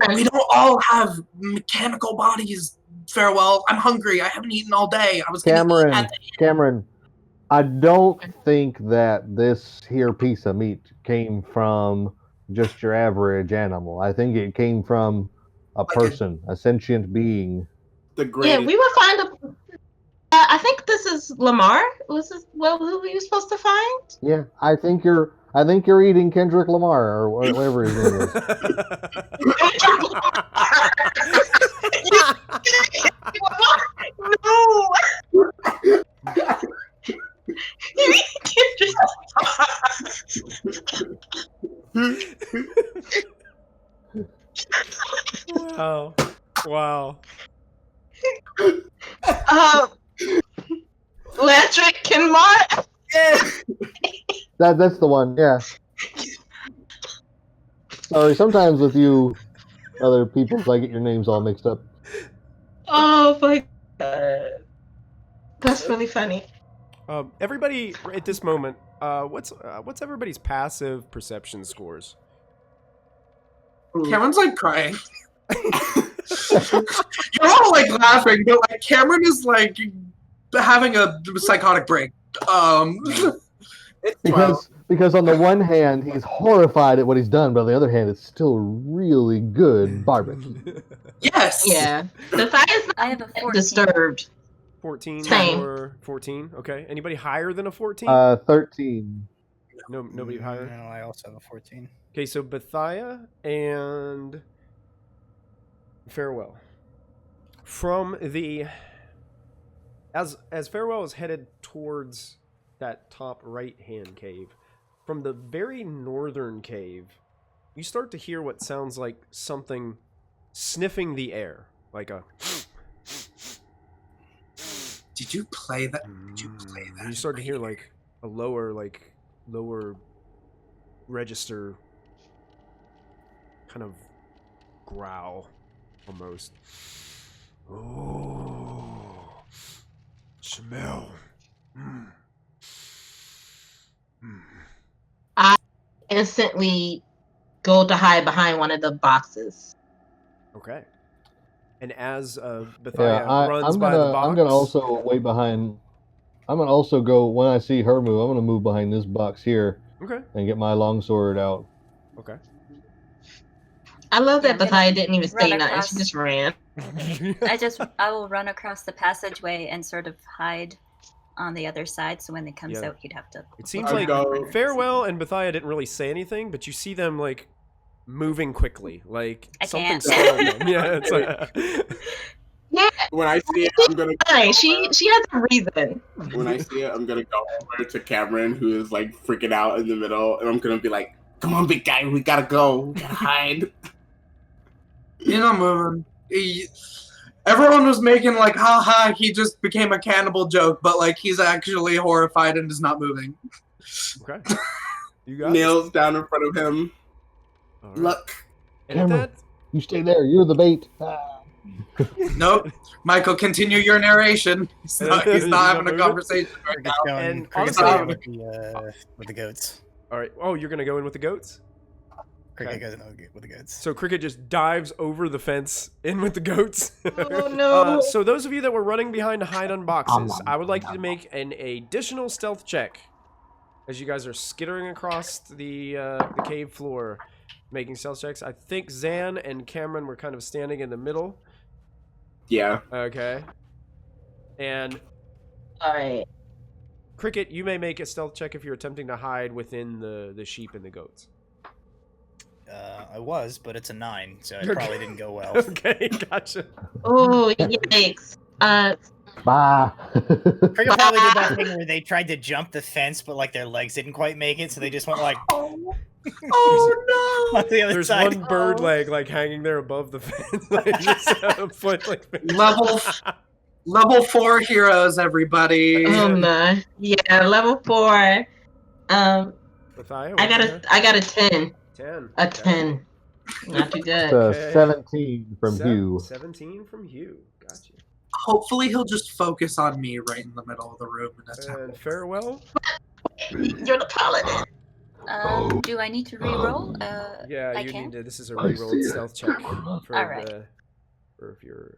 We don't all have mechanical bodies. Farewell. I'm hungry. I haven't eaten all day. I was gonna eat Cameron, at the Cameron, I don't think that this here piece of meat came from just your average animal. I think it came from a person, a sentient being. The Yeah, greatest. we will find a. I think this is Lamar. Was this who were you supposed to find? Yeah, I think you're eating Kendrick Lamar or whatever his name is. No. Wow. Wow. Landrick Kinmar. That's the one. Yeah. Sorry, sometimes with you other people, I get your names all mixed up. Oh my god. That's really funny. Everybody at this moment, what's everybody's passive perception scores? Cameron's like crying. You're all like laughing, but like Cameron is like having a psychotic break. Because on the one hand he's horrified at what he's done, but on the other hand it's still really good barbecue. Yes. Yeah. The fire's I have a 14. disturbed. 14 Same. or 14? Okay. Anybody higher than a 14? 13. No, nobody higher. No, I also have a 14. Okay, so Bethia and Farewell. From the as Farewell is headed towards that top right-hand cave, from the very northern cave, you start to hear what sounds like something sniffing the air, like a. Did you play that? You start to hear like a lower register kind of growl, almost. Oh, smell. I instantly go to hide behind one of the boxes. Okay. And as Bethia Yeah, runs by the box, I'm gonna also wait behind. I'm gonna also go when I see her move. I'm gonna move behind this box here. Okay. And get my longsword out. Okay. I love Yeah, that I'm gonna Bethia didn't even say run nothing. across- She just ran. I will run across the passageway and sort of hide on the other side, so when it comes Yeah. out, you'd have to. It seems I'll like go- Farewell and Bethia didn't really say anything, but you see them like moving quickly, like I something's can't. calling them. Yeah, it's like. Yeah, When I see it, I'm gonna. fine. She has a reason. When I see it, I'm gonna go over to Cameron, who is like freaking out in the middle, and I'm gonna be like, "Come on, big guy, we gotta go, we gotta hide." You're not moving. Everyone was making like, haha, he just became a cannibal joke, but like he's actually horrified and is not moving. Okay. You got it. Nails down in front of him. All right. Look, And at Cameron. that, You stay there. You're the bait. Ah. Nope. Michael, continue your narration. He's not having a moving? conversation right Cricket's now. going, And Cricket's honestly- going with the goats. all right. Oh, you're gonna go in with the goats. Cricket Okay. goes with the goats. So Cricket just dives over the fence in with the goats. Oh no. So those of you that were running behind to hide on boxes, I would like you to make an additional stealth check as you guys are skittering across the cave floor, making stealth checks. I think Zan and Cameron were kind of standing in the middle. yeah, Okay. And All right. Cricket, you may make a stealth check if you're attempting to hide within the sheep and the goats. I was, but it's a 9, so it Okay. probably didn't go well. Okay, gotcha. Oh yikes. Bye. Cricket probably did that thing where they tried to jump the fence, but like their legs didn't quite make it, so they just went like Oh on the other There's side. one bird leg like hanging there above the fence, like just a foot like. no! Level 4 heroes, everybody. Oh no. Yeah, level 4. Bethia, I got a 10. 10. A 10. Not too good. Okay. 17 from Hugh. 17 from Hugh. Gotcha. Hopefully he'll just focus on me right in the middle of the room and attack. And Farewell. You're the paladin. Do I need to re-roll? Yeah, I you can? need to. This is a I rerolled see it. stealth check for All right. for if you're.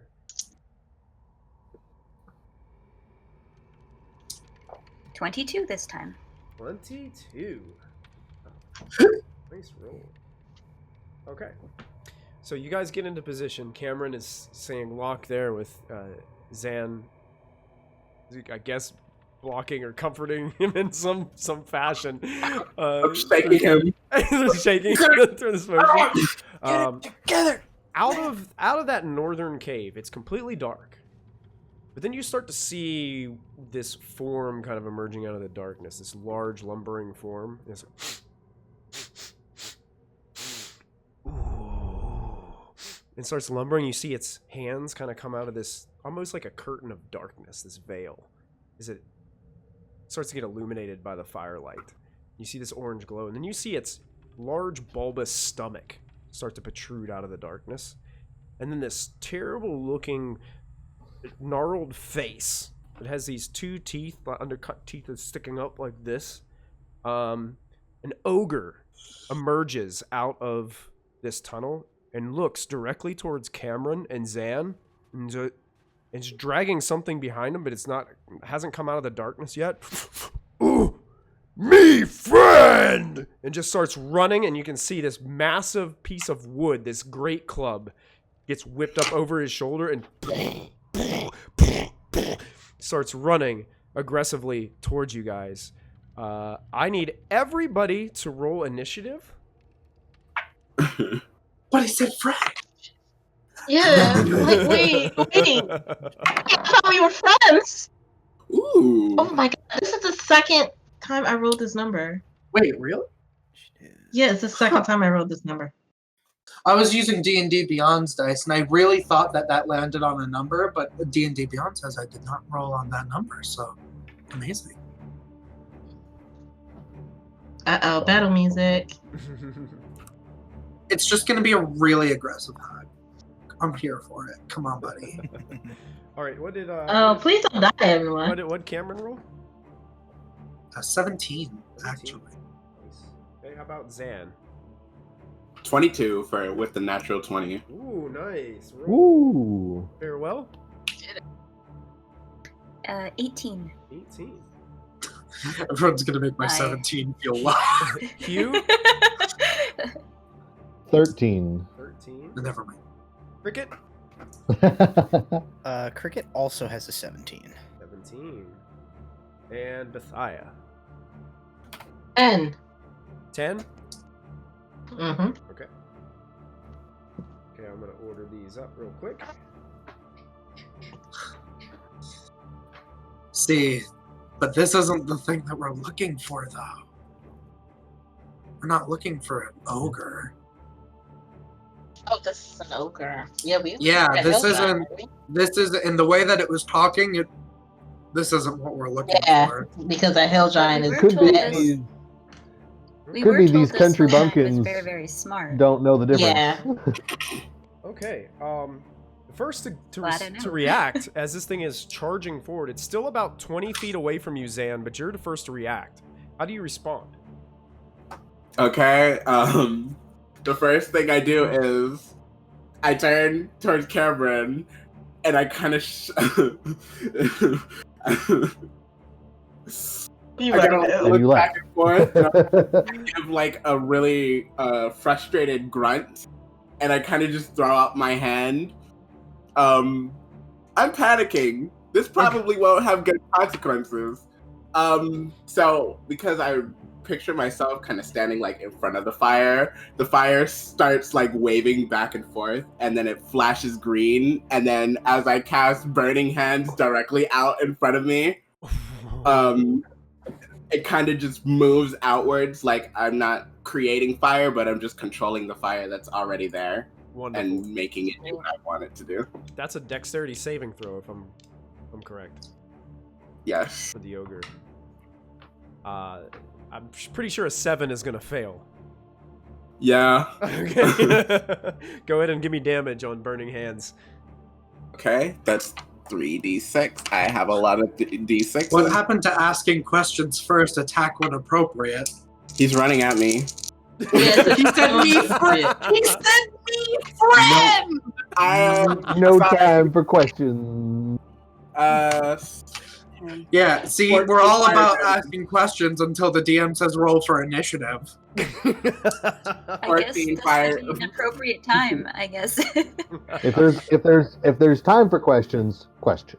22 this time. 22. Nice roll. Okay. So you guys get into position. Cameron is saying lock there with Zan, I guess, blocking or comforting him in some fashion. I'm shaking him. Shaking through this motion. Together. Out of that northern cave, it's completely dark. But then you start to see this form kind of emerging out of the darkness, this large lumbering form. It's and starts lumbering. You see its hands kind of come out of this, almost like a curtain of darkness, this veil. As it starts to get illuminated by the firelight. You see this orange glow, and then you see its large bulbous stomach start to protrude out of the darkness. And then this terrible looking gnarled face. It has these two teeth, the undercut teeth is sticking up like this. An ogre emerges out of this tunnel and looks directly towards Cameron and Zan, and it's dragging something behind him, but hasn't come out of the darkness yet. Ooh, me friend! And just starts running, and you can see this massive piece of wood, this great club, gets whipped up over his shoulder and starts running aggressively towards you guys. I need everybody to roll initiative. But I said Fred. Yeah. Like, wait. I thought we were friends. Ooh. Oh my god. This is the second time I rolled this number. Wait, really? Yeah, it's the second time I rolled this number. I was using D&D Beyond's dice, and I really thought that landed on a number, but D&D Beyond says I did not roll on that number, so amazing. Uh-oh, battle music. It's just going to be a really aggressive hug. I'm here for it. Come on, buddy. All right, what did Please don't die, everyone. what Cameron roll? 17, actually. Nice. Hey, how about Zan? 22 with the natural 20. Ooh, nice. Ooh. Farewell. 18. 18. Everyone's going to make my Bye. 17 feel low. Hugh. 13. 13. Never mind. Cricket. Cricket also has a 17. 17. And Bethia. 10. 10. Mm-hmm. Okay. Okay, I'm gonna order these up real quick. See, but this isn't the thing that we're looking for, though. We're not looking for an ogre. Oh, this is an ogre. Yeah, Yeah, this isn't. This is in the way that it was talking. This isn't what we're looking for. Because a hell giant is Could told be. this- These, We could were be told these this country woman was bumpkins very, very smart. don't know the difference. Yeah. Okay. First Glad I know. to react as this thing is charging forward. It's still about 20 feet away from you, Zan, but you're the first to react. How do you respond? Okay, the first thing I do is I turn towards Cameron and I kind of You I right. gotta And look you back left. and forth and I give like a really frustrated grunt and I kind of just throw out my hand. I'm panicking. This probably won't have good consequences. So because I picture myself kind of standing like in front of the fire starts like waving back and forth and then it flashes green and then as I cast Burning Hands directly out in front of me, it kind of just moves outwards like I'm not creating fire but I'm just controlling the fire that's already there. Wonderful. And making it do what I want it to do. That's a dexterity saving throw, if I'm correct, Yes. for the ogre. I'm pretty sure a 7 is gonna fail. Yeah. Okay. Go ahead and give me damage on Burning Hands. Okay, that's 3d6. I have a lot of d6. What happened to asking questions first? Attack when appropriate. He's running at me. Yes, He said me friend. He said me friend. No Sorry. time for questions. Yeah, see, 14 we're all about fire. asking questions until the DM says roll for initiative. I guess 14 this fire. would be an appropriate time, I guess. If there's time for questions, question.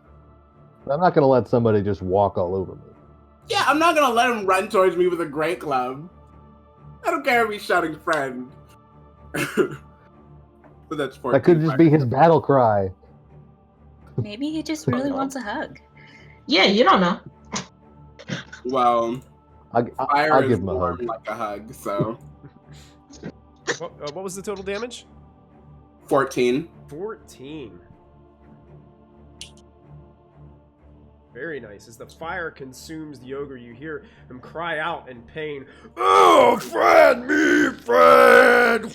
But I'm not gonna let somebody just walk all over me. Yeah, I'm not gonna let him run towards me with a great club. I don't care if he's shouting friend. But that's 14 That could just fire. be his battle cry. Maybe he just really wants a hug. Yeah, you don't know. Well, fire I'll is give him a warm hug. like a hug, so What was the total damage? 14. 14. Very nice. As the fire consumes the ogre, you hear him cry out in pain. Oh, friend, me friend!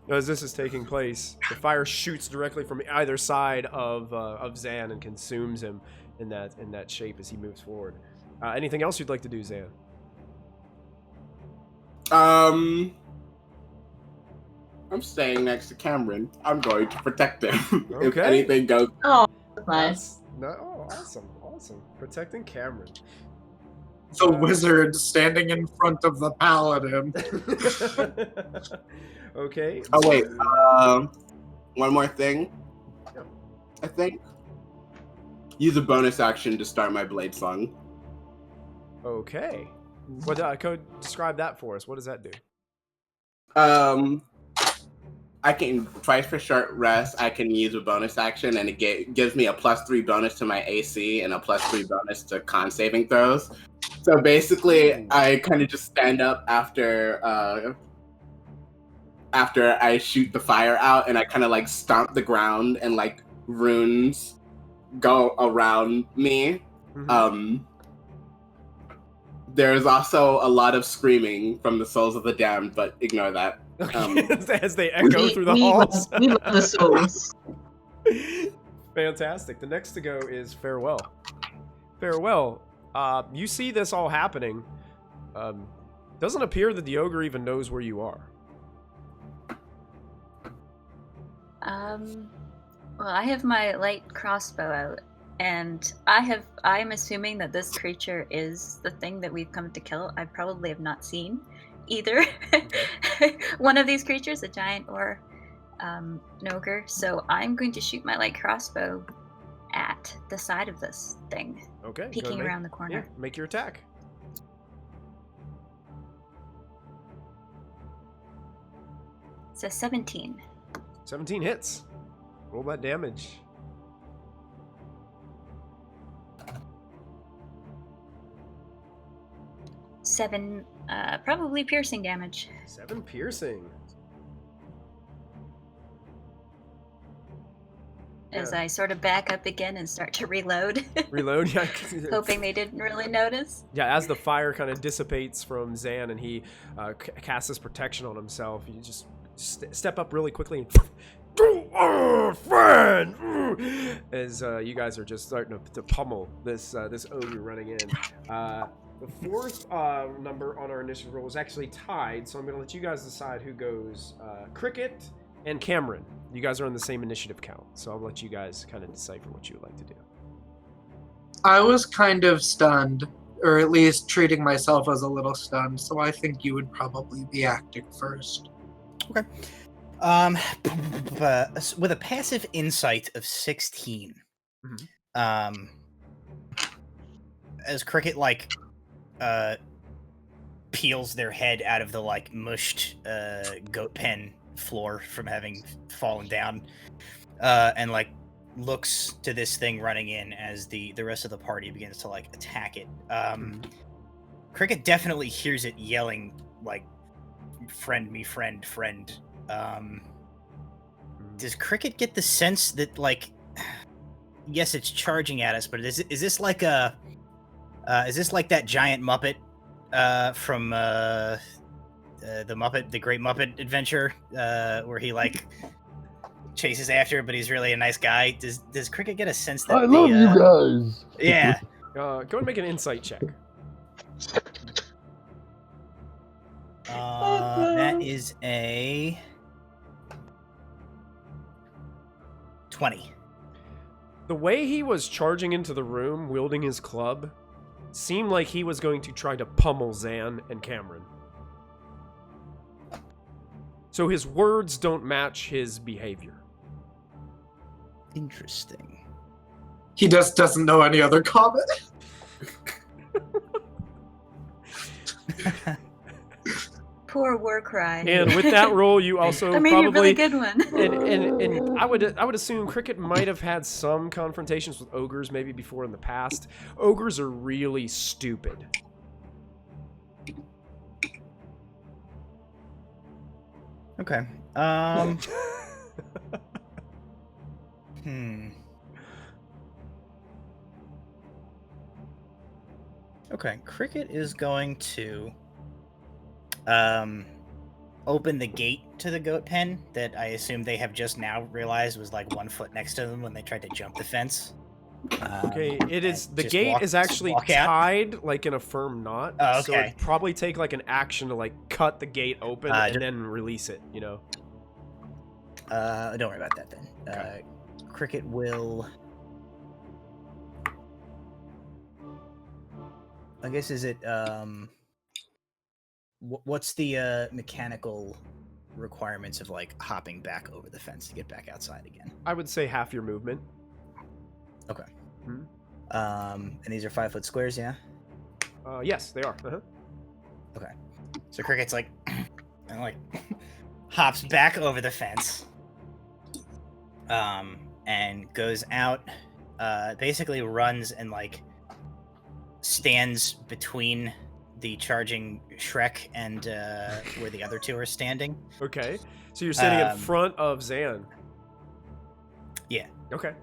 As this is taking place, the fire shoots directly from either side of Zan and consumes him in that shape as he moves forward. Anything else you'd like to do, Zan? I'm staying next to Cameron. I'm going to protect him if Okay. anything goes. Oh, that's nice. Awesome. Protecting Cameron. The wizard standing in front of the paladin. Okay. Oh wait, one more thing. Yep. I think use a bonus action to start my blade song. Okay. What code? Describe that for us. What does that do? I can twice for short rest. I can use a bonus action, and it gives me a +3 bonus to my AC and a +3 bonus to con saving throws. So basically, I kind of just stand up after I shoot the fire out, and I kind of like stomp the ground, and like runes go around me. Mm-hmm. There's also a lot of screaming from the souls of the damned, but ignore that. As they echo through the halls. We love the souls. Fantastic. The next to go is Farewell. Farewell. You see this all happening. Doesn't appear that the ogre even knows where you are. Well, I have my light crossbow out, and I'm assuming that this creature is the thing that we've come to kill. I probably have not seen either one of these creatures, a giant or an ogre. So I'm going to shoot my light crossbow at the side of this thing, Okay. peeking around the corner. Yeah, make your attack. It's a 17. 17 hits. Roll that damage. 7, probably piercing damage. 7 piercing. As I sort of back up again and start to reload. Reload, yeah. Hoping they didn't really notice. Yeah, as the fire kind of dissipates from Zan and he casts his protection on himself, you just step up really quickly and friend! As you guys are just starting to pummel this ogre running in. The fourth number on our initiative roll is actually tied, so I'm going to let you guys decide who goes. Cricket and Cameron. You guys are on the same initiative count, so I'll let you guys kind of decipher what you would like to do. I was kind of stunned, or at least treating myself as a little stunned, so I think you would probably be acting first. Okay. With a passive insight of 16, as Cricket peels their head out of the mushed goat pen floor from having fallen down, and looks to this thing running in as the rest of the party begins to attack it. Cricket definitely hears it yelling friend me, friend. Does Cricket get the sense that yes, it's charging at us, but is this like that giant Muppet from the Great Muppet Adventure, where he chases after, but he's really a nice guy? Does Cricket get a sense that I love you guys. Yeah. Go and make an insight check. That is a 20. The way he was charging into the room, wielding his club, seemed like he was going to try to pummel Zan and Cameron. So his words don't match his behavior. Interesting. He just doesn't know any other comment. Poor war cry. And with that roll, you also I made probably a really good one. and I would assume Cricket might have had some confrontations with ogres maybe before in the past. Ogres are really stupid. Okay. Okay, Cricket is going to open the gate to the goat pen that I assume they have just now realized was like 1 foot next to them when they tried to jump the fence. Okay, it is. and The just gate walk- is actually walk out. tied like in a firm knot. Oh, So okay. it'd probably take like an action to like cut the gate open and then release it. You know. Don't worry about that then. Okay. Cricket will. I guess is it what's the mechanical requirements of like hopping back over the fence to get back outside again? I would say half your movement. Okay. Mhm. And these are 5 foot squares, yeah. Yes, they are. Okay. So Cricket's like, and like, hops back over the fence. And goes out. Basically runs and like stands between the charging Shrek and where the other two are standing. Okay, so you're sitting in front of Zan. Yeah. Okay.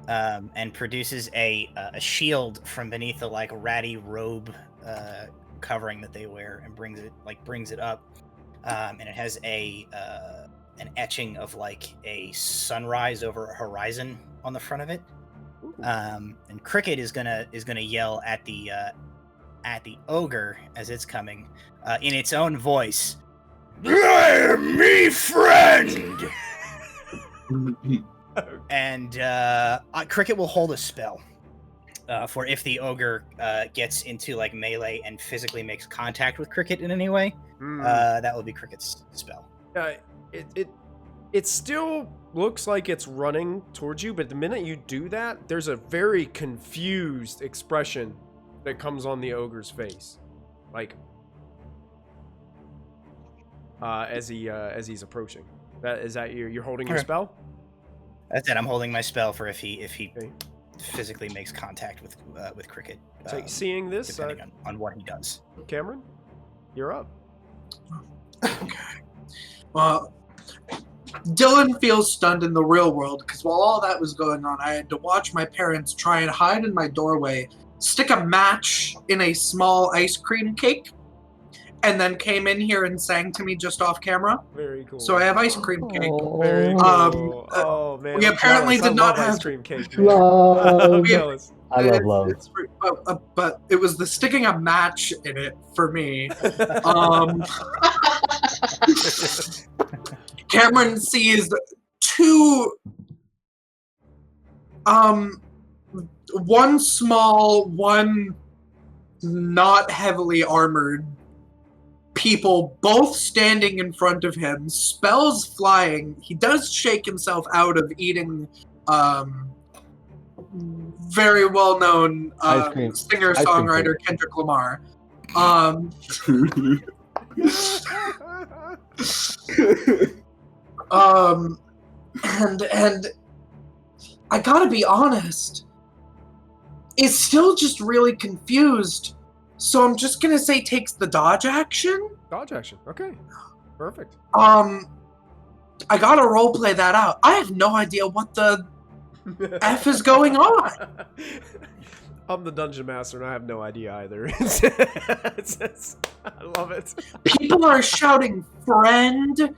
And produces a shield from beneath the like ratty robe covering that they wear, and brings it up, and it has an etching of like a sunrise over a horizon on the front of it. And Cricket is gonna yell at the ogre as it's coming in its own voice. Me friend. And Cricket will hold a spell for if the ogre gets into like melee and physically makes contact with Cricket in any way. That will be Cricket's spell. It still looks like it's running towards you, but the minute you do that, there's a very confused expression that comes on the ogre's face, like as he's approaching. Is that you're holding your spell? That's it. I'm holding my spell for if he Okay. physically makes contact with Cricket. So seeing this, depending on what he does. Cameron, you're up. Okay. Well, Dylan feels stunned in the real world because while all that was going on, I had to watch my parents try and hide in my doorway, stick a match in a small ice cream cake, and then came in here and sang to me just off camera. Very cool. So I have ice cream cake. Very cool. Oh man, we I'm apparently jealous. did I not love have ice cream cake. Man. Love. I'm jealous. I love love. But it was the sticking a match in it for me. Cameron sees two, one small, one not heavily armored people, both standing in front of him, spells flying. He does shake himself out of eating, very well-known singer-songwriter Kendrick Lamar. And I gotta be honest, it's still just really confused. So I'm just gonna say takes the dodge action. Dodge action. Okay. Perfect. I gotta roleplay that out. I have no idea what the F is going on. I'm the dungeon master and I have no idea either. I love it. People are shouting friend.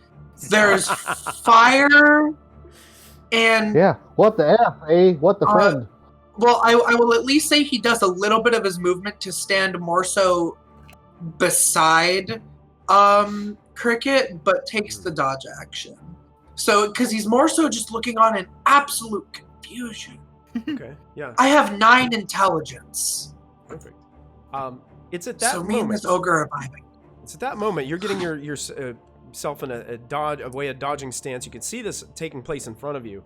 There's fire. And yeah, what the F, eh? What the friend? Well, I will at least say he does a little bit of his movement to stand more so beside Cricket, but takes the dodge action. So, because he's more so just looking on in absolute confusion. Okay, yeah. I have 9 intelligence. Perfect. It's at that so moment. Me and this ogre are vibing. It's at that moment you're getting yourself in a way of dodging stance. You can see this taking place in front of you.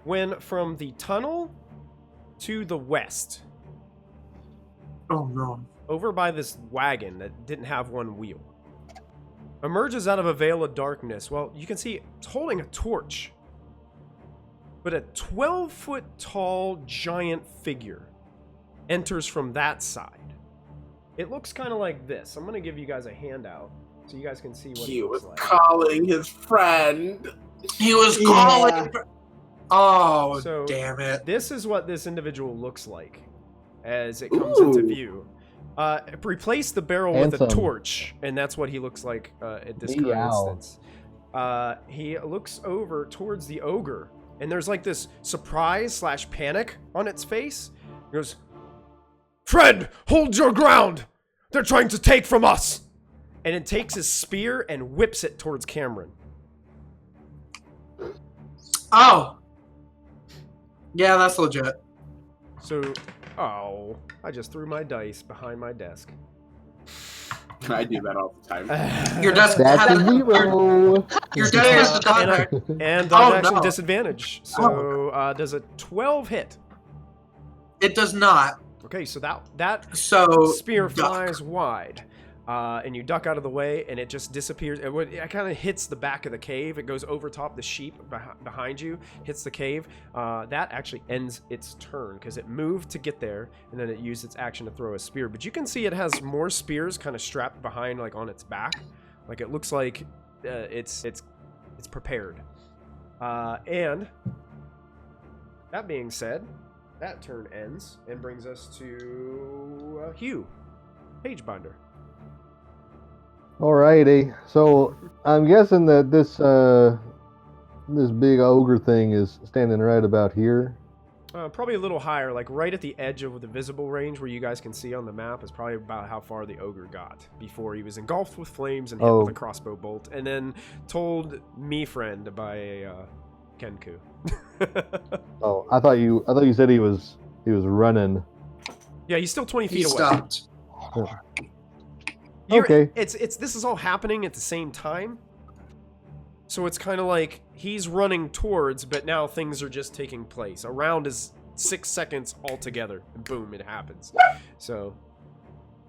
When from the tunnel to the west. Oh no. Over by this wagon that didn't have one wheel. Emerges out of a veil of darkness. Well, you can see it's holding a torch. But a 12-foot tall giant figure enters from that side. It looks kind of like this. I'm going to give you guys a handout so you guys can see what he looks was like. calling his friend. He was calling. Oh, so damn it. This is what this individual looks like as it comes into view. Replace the barrel with a Handsome. torch, and that's what he looks like at this current Meow. instance. He looks over towards the ogre, and there's like this surprise / panic on its face. He goes, "Friend, hold your ground! They're trying to take from us!" And it takes his spear and whips it towards Cameron. Oh. Yeah, that's legit. So, oh, I just threw my dice behind my desk. I do that all the time. Your desk That's has a 0. your desk has the contact. And Oh, actually no. disadvantage. So, does a 12 hit? It does not. Okay, so that So spear duck. flies wide, and you duck out of the way, and it just disappears. It kind of hits the back of the cave. It goes over top the sheep behind you, hits the cave. That actually ends its turn because it moved to get there, and then it used its action to throw a spear. But you can see it has more spears kind of strapped behind, like on its back. Like it looks like it's prepared. And that being said, that turn ends and brings us to Hugh Hagebinder. Alrighty. So I'm guessing that this big ogre thing is standing right about here. Probably a little higher, like right at the edge of the visible range where you guys can see on the map is probably about how far the ogre got before he was engulfed with flames and hit with a crossbow bolt, and then told me friend by a Kenku. Oh, I thought you said he was running. Yeah, he's still 20 He feet away. stopped. Okay. This is all happening at the same time. So it's kind of like he's running towards, but now things are just taking place. A round is 6 seconds altogether, and boom, it happens. So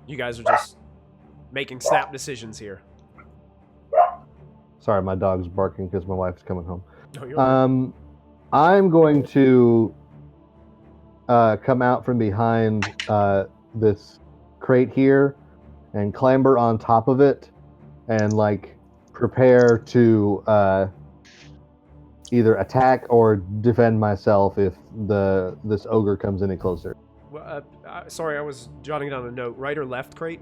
you guys are just making snap decisions here. Sorry, my dog's barking because my wife's coming home. No, you're right. I'm going to come out from behind this crate here and clamber on top of it and like prepare to either attack or defend myself if this ogre comes any closer. Well, sorry, I was jotting down a note. Right or left crate?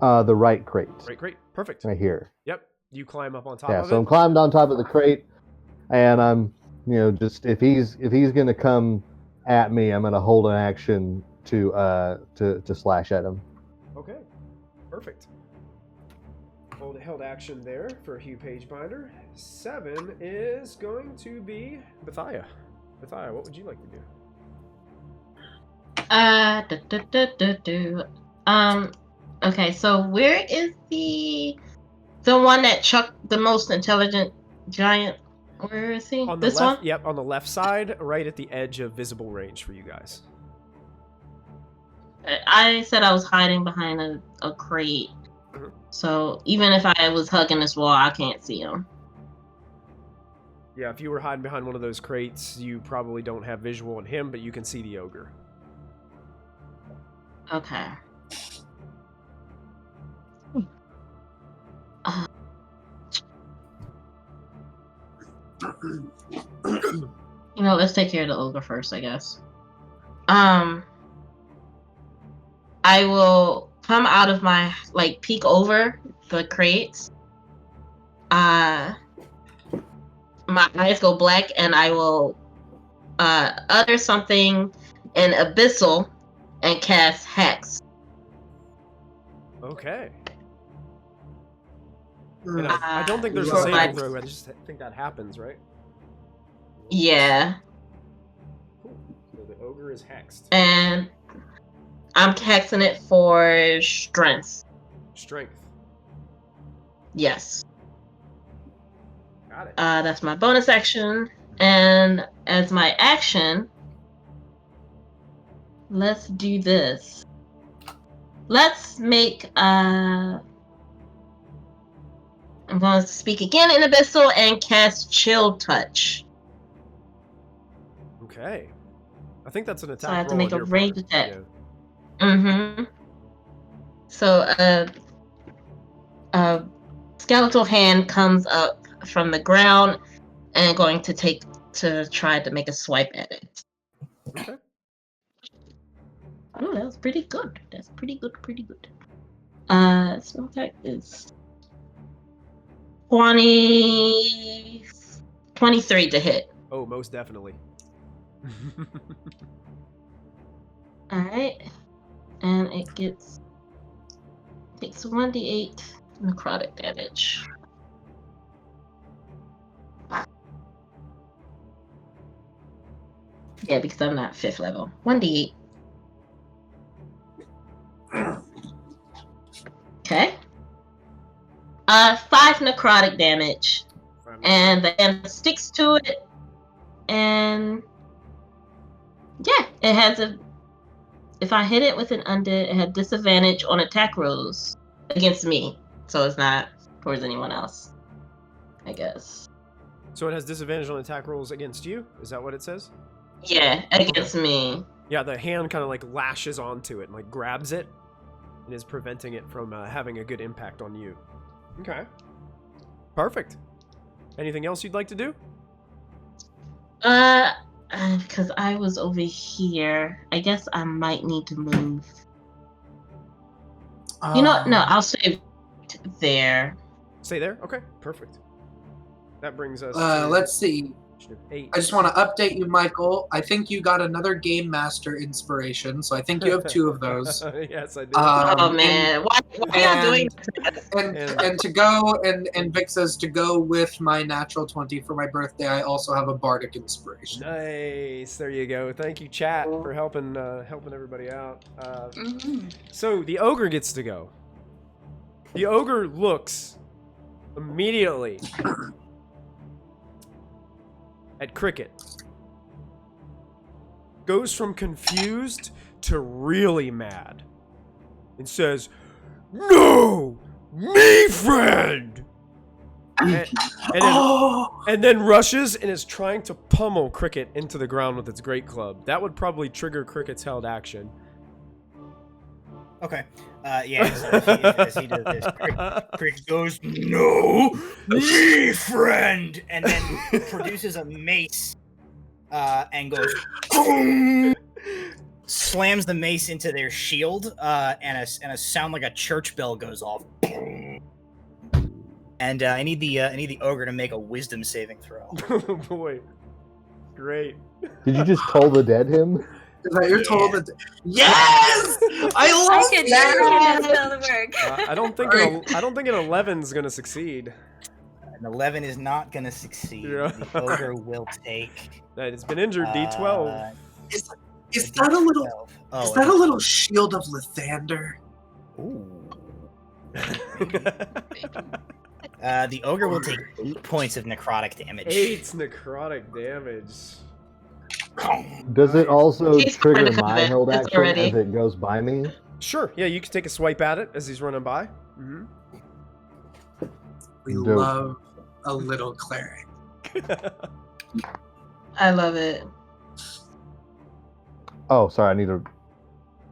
The right crate. Right crate. Perfect. Right here. Yep. You climb up on top Yeah, of so it. I'm climbed on top of the crate, and I'm, just if he's gonna come at me, I'm gonna hold an action to slash at him. Okay. Perfect. Held action there for Hugh Hagebinder. 7 is going to be Bethia. Bethia, what would you like to do? Okay, so where is the one that chucked the most intelligent giant? Where is he? On the This left, one? Yep, on the left side, right at the edge of visible range for you guys. I said I was hiding behind a crate. Mhm. So even if I was hugging this wall, I can't see him. Yeah, if you were hiding behind one of those crates, you probably don't have visual on him, but you can see the ogre. Okay. Let's take care of the ogre first, I guess. I will come out of my, peek over the crates. My eyes go black, and I will utter something in abyssal and cast Hex. Okay. Hmm. And I don't think there's a So saving I- throw. I just think that happens, right? Yeah. Cool. So the ogre is hexed. And I'm hexing it for strength. Strength. Yes. Got it. That's my bonus action. And as my action, let's do this. Let's make I'm going to speak again in Abyssal and cast Chill Touch. Okay. I think that's an attack So I have to roll make on a your ranged opponent. attack. Yeah. Mm-hmm. So a skeletal hand comes up from the ground and going to try to make a swipe at it. Okay. Oh, that was pretty good. That's pretty good. Snow attack is 23 to hit. Oh, most definitely. All right, and it takes 1d8 necrotic damage. Yeah, because I'm not 5th level. 1d8. Okay. 5 necrotic damage. And the end sticks to it. And yeah, it has if I hit it with an undead, it had disadvantage on attack rolls against me. So it's not towards anyone else, I guess. So it has disadvantage on attack rolls against you? Is that what it says? Yeah, against me. Yeah, the hand kind of like lashes onto it and like grabs it and is preventing it from having a good impact on you. Okay. Perfect. Anything else you'd like to do? Because I was over here, I guess I might need to move. You know what? No, I'll stay there. Stay there? Okay, perfect. That brings us to Let's see. 8. I just want to update you, Michael. I think you got another Game Master inspiration, so I think you have 2 of those. Yes, I do. Oh man, why are y'all doing that? And to go, and Vic says to go with my natural 20 for my birthday, I also have a Bardic inspiration. Nice. There you go. Thank you, chat, for helping everybody out. So the ogre gets to go. The ogre looks immediately at Cricket. Goes from confused to really mad. And says, "No! Me friend!" And then rushes and is trying to pummel Cricket into the ground with its great club. That would probably trigger Cricket's held action. Okay. Yeah, as he does this, Cricket goes, "No, me friend," and then produces a mace, and goes, boom, slams the mace into their shield, and a sound like a church bell goes off. And I need the ogre to make a wisdom saving throw. Oh boy, great. Did you just Toll the Dead him? Is that your total? Yes! I love I could never get that spell to work. I don't think an 11's gonna succeed. An 11 is not gonna succeed. Yeah. The ogre will take. It's been injured. D12. Is that a little? Is that a little shield of Lathander? Ooh. The ogre will take 8 points of necrotic damage. 8 necrotic damage. Does it also He's trigger critical my of it. held It's action already- as it goes by me? Sure. Yeah, you can take a swipe at it as he's running by. Mm-hmm. We Dope. love a little cleric. I love it. Oh, sorry, I need to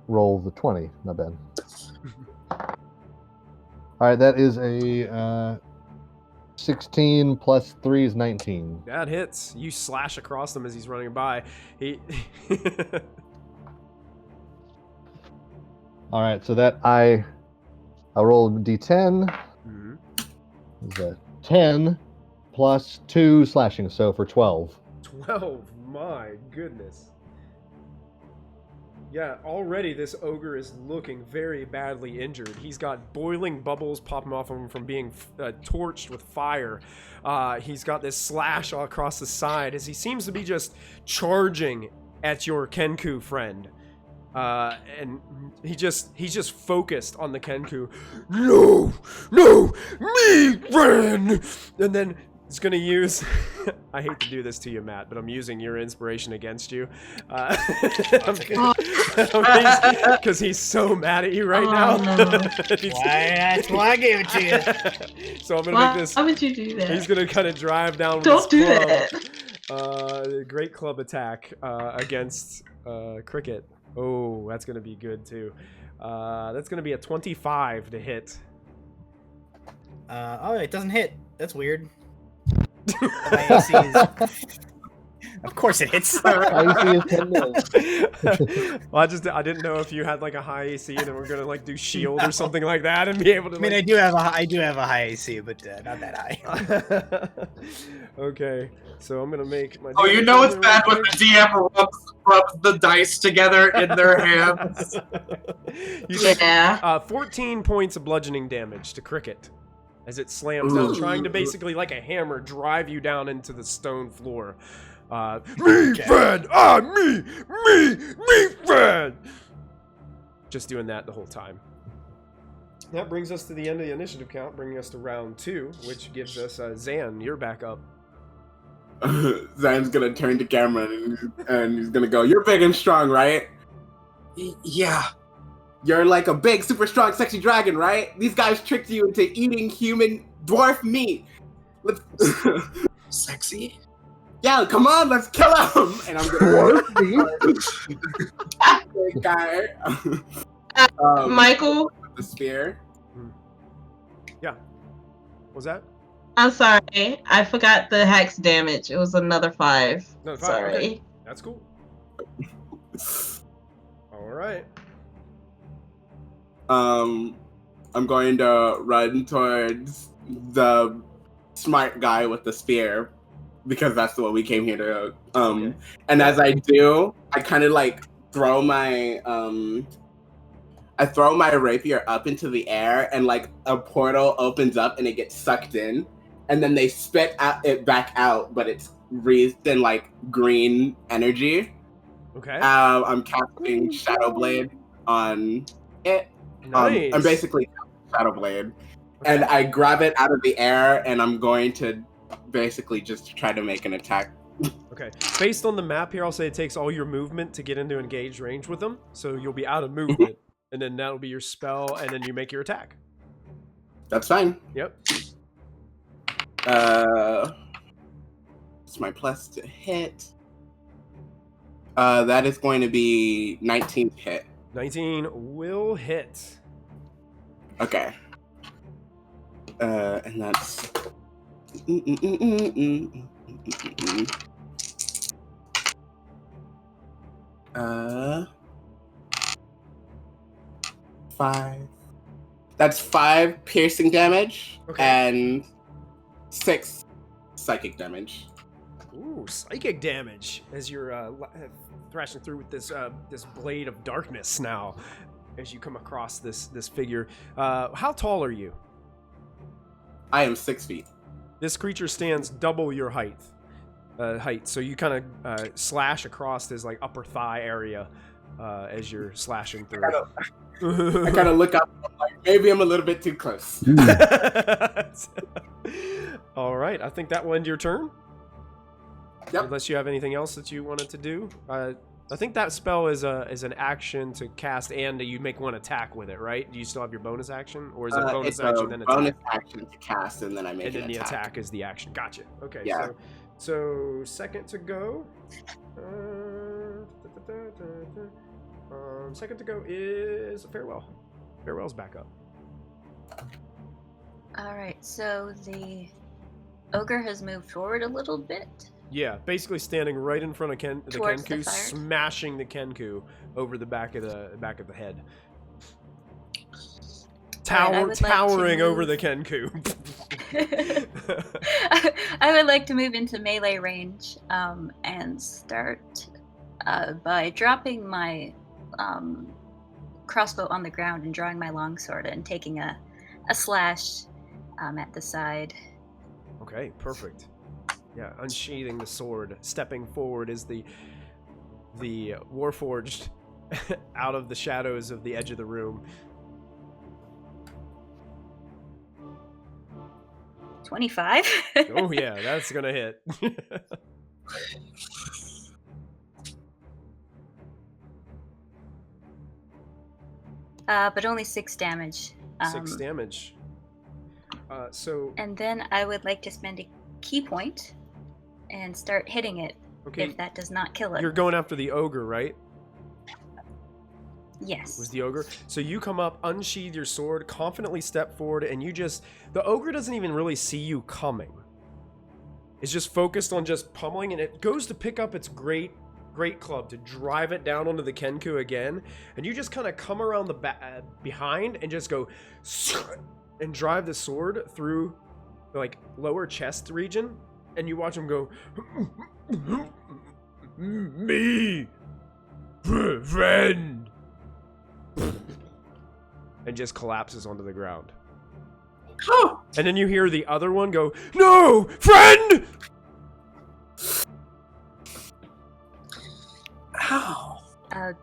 roll the 20. Not bad. Alright, that is a 16 plus 3 is 19. That hits. You slash across him as he's running by. He. Alright, so that I rolled d10. Mm-hmm. Is that 10 plus 2 slashing, so for 12. 12. My goodness. Yeah, already this ogre is looking very badly injured. He's got boiling bubbles popping off of him from being torched with fire. He's got this slash all across the side as he seems to be just charging at your Kenku friend. And he's just focused on the Kenku. No, me friend! And then he's gonna use, I hate to do this to you, Matt, but I'm using your inspiration against you. Because he's so mad at you right now. No. That's why I gave it to you. So I'm gonna make this. Why would you do that? He's gonna kind of drive down with Don't his do club. that. Great club attack against Cricket. Oh, that's gonna be good too. That's gonna be a 25 to hit. Oh, it doesn't hit. That's weird. My AC is Of course it hits. AC is 10 minutes. Well, I didn't know if you had like a high AC and we're gonna like do shield or something like that and be able to. I mean, like... I do have a high AC, but not that high. Okay, so I'm gonna make my. Oh, you know it's bad when the DM rubs the dice together in their hands. You take Yeah. 14 points of bludgeoning damage to Cricket as it slams down, trying to basically, like a hammer, drive you down into the stone floor. Me, friend! Me, friend! Just doing that the whole time. That brings us to the end of the initiative count, bringing us to round 2, which gives us Zan, you're back up. Zan's gonna turn to Cameron and he's gonna go, "You're big and strong, right? Yeah. You're like a big, super strong, sexy dragon, right? These guys tricked you into eating human dwarf meat. Let's Sexy? Yeah, come on, let's kill him!" And I'm gonna big guy. Michael, The spear. Yeah. Was that? I'm sorry. I forgot the hex damage. It was another 5. No, 5. Sorry. Okay. That's cool. All right. I'm going to run towards the smart guy with the spear because that's what we came here to. Okay. And as I do, I kind of like throw my I throw my rapier up into the air, and like a portal opens up and it gets sucked in, and then they spit it back out, but it's wreathed in like green energy. Okay. I'm casting Shadow Blade on it. Nice. I'm basically Shadow Blade, Okay. and I grab it out of the air, and I'm going to basically just try to make an attack. Okay. Based on the map here, I'll say it takes all your movement to get into engaged range with them, so you'll be out of movement, and then that'll be your spell, and then you make your attack. That's fine. Yep. It's my plus to hit. That is going to be 19 to hit. 19 will hit. Okay. And that's. Five. That's 5 piercing damage and 6 psychic damage. Ooh, psychic damage as you're thrashing through with this this blade of darkness now, as you come across this figure. How tall are you? I am 6 feet. This creature stands double your height. So you kind of slash across his like upper thigh area as you're slashing through. I kind of look up. I'm like, maybe I'm a little bit too close. All right, I think that will end your turn. Yep. Unless you have anything else that you wanted to do. I think that spell is an action to cast, and you make one attack with it, right? Do you still have your bonus action, or is it bonus it's action a then bonus attack? action to cast, and then I make And an then the attack. attack is the action. Gotcha. Okay. Yeah. So second to go. Second to go is Farewell. Farewell's back up. All right, so the ogre has moved forward a little bit. Yeah, basically standing right in front of the Towards the Kenku, fire? smashing the Kenku over the back of the head. I would like to Towering over move- the Kenku. I would like to move into melee range and start by dropping my crossbow on the ground and drawing my longsword and taking a slash at the side. Okay, perfect. Yeah, unsheathing the sword, stepping forward is the Warforged out of the shadows of the edge of the room. 25. Oh yeah, that's gonna hit. But only 6 damage. 6 damage. So And then I would like to spend a key point and start hitting it okay, if that does not kill it. you're going after the ogre, right? Yes. Was the ogre. So you come up, unsheath your sword, confidently step forward, and the ogre doesn't even really see you coming. is just focused on just pummeling, and it goes to pick up its great club to drive it down onto the Kenku again, and you just kind of come around the behind and just go and drive the sword through the like lower chest region, and you watch him go, me, friend, and just collapses onto the ground. And then you hear the other one go, no, friend! Ow.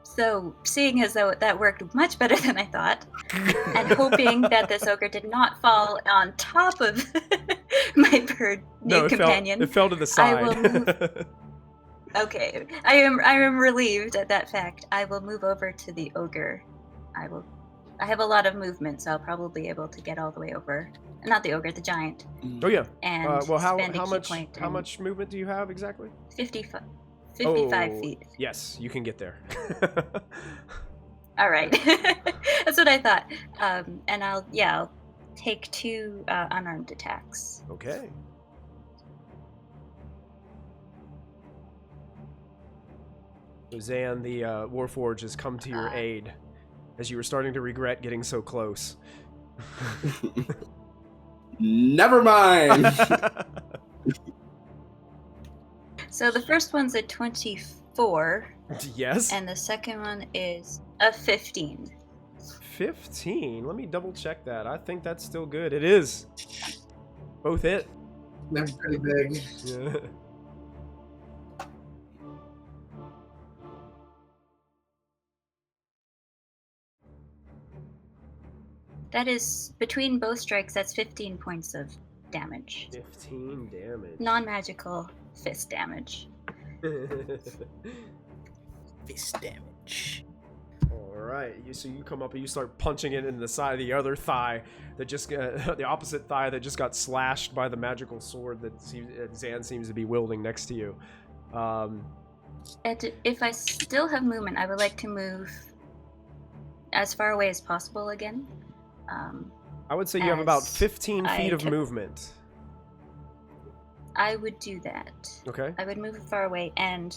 So, seeing as though that worked much better than I thought, and hoping that this ogre did not fall on top of my bird new companion, it fell to the side. I will move. Okay, I am relieved at that fact. I will move over to the ogre. I have a lot of movement, so I'll probably be able to get all the way over. Not the ogre, the giant. Oh yeah. And well, spend a how key much point how and much movement do you have exactly? 55 Oh, feet. Yes, you can get there. All right, that's what I thought. And I'll take 2 unarmed attacks. Okay. Zan, the Warforged, has come to your aid as you were starting to regret getting so close. Never mind. So the first one's a 24. Yes. And the second one is a 15. 15? Let me double check that. I think that's still good. It is. Both hit. They're pretty big. Yeah. That is, between both strikes, that's 15 points of damage. 15 damage. Non-magical fist damage. Fist damage. Alright, so you come up and you start punching it in the side of the other thigh that just the opposite thigh that just got slashed by the magical sword that Zan seems to be wielding next to you. And if I still have movement, I would like to move as far away as possible again. I would say you have about 15 I feet of took- movement. I would do that. Okay. I would move far away, and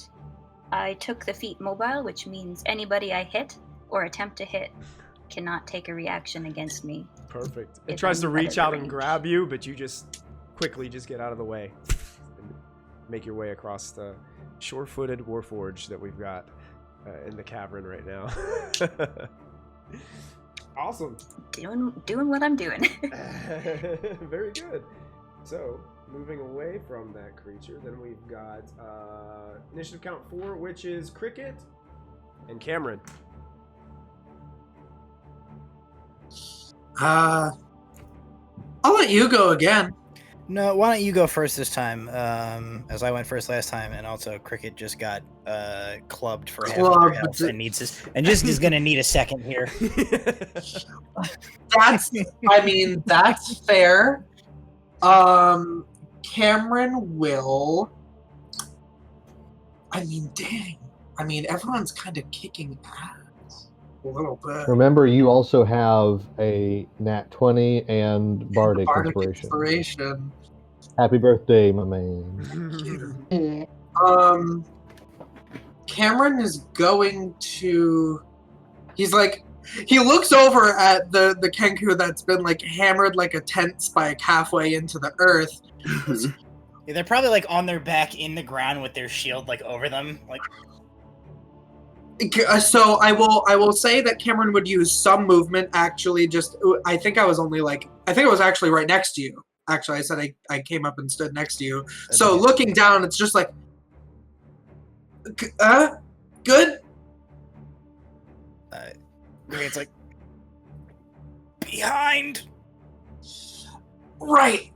I took the feat mobile, which means anybody I hit or attempt to hit cannot take a reaction against me. Perfect. It If tries to I'm out reach of the out and range. grab you, but you just quickly just get out of the way and make your way across the sure-footed Warforged that we've got in the cavern right now. Awesome. Doing what I'm doing. Very good. So, moving away from that creature, then we've got initiative count 4, which is Cricket and Cameron. I'll let you go again. No, why don't you go first this time? As I went first last time, and also Cricket just got clubbed for half of their health and needs this, and just is gonna need a second here. That's fair. Cameron will. Dang. Everyone's kind of kicking ass a little bit. Remember, you also have a nat 20 and Bardic Inspiration. Happy birthday, my man. Cameron is going to. He looks over at the Kenku that's been hammered like a tent spike halfway into the earth. Yeah, they're probably on their back in the ground with their shield over them. So I will say that Cameron would use some movement. Actually, I think I was actually right next to you. Actually, I said I came up and stood next to you. So looking down, it's just good. It's behind. Right.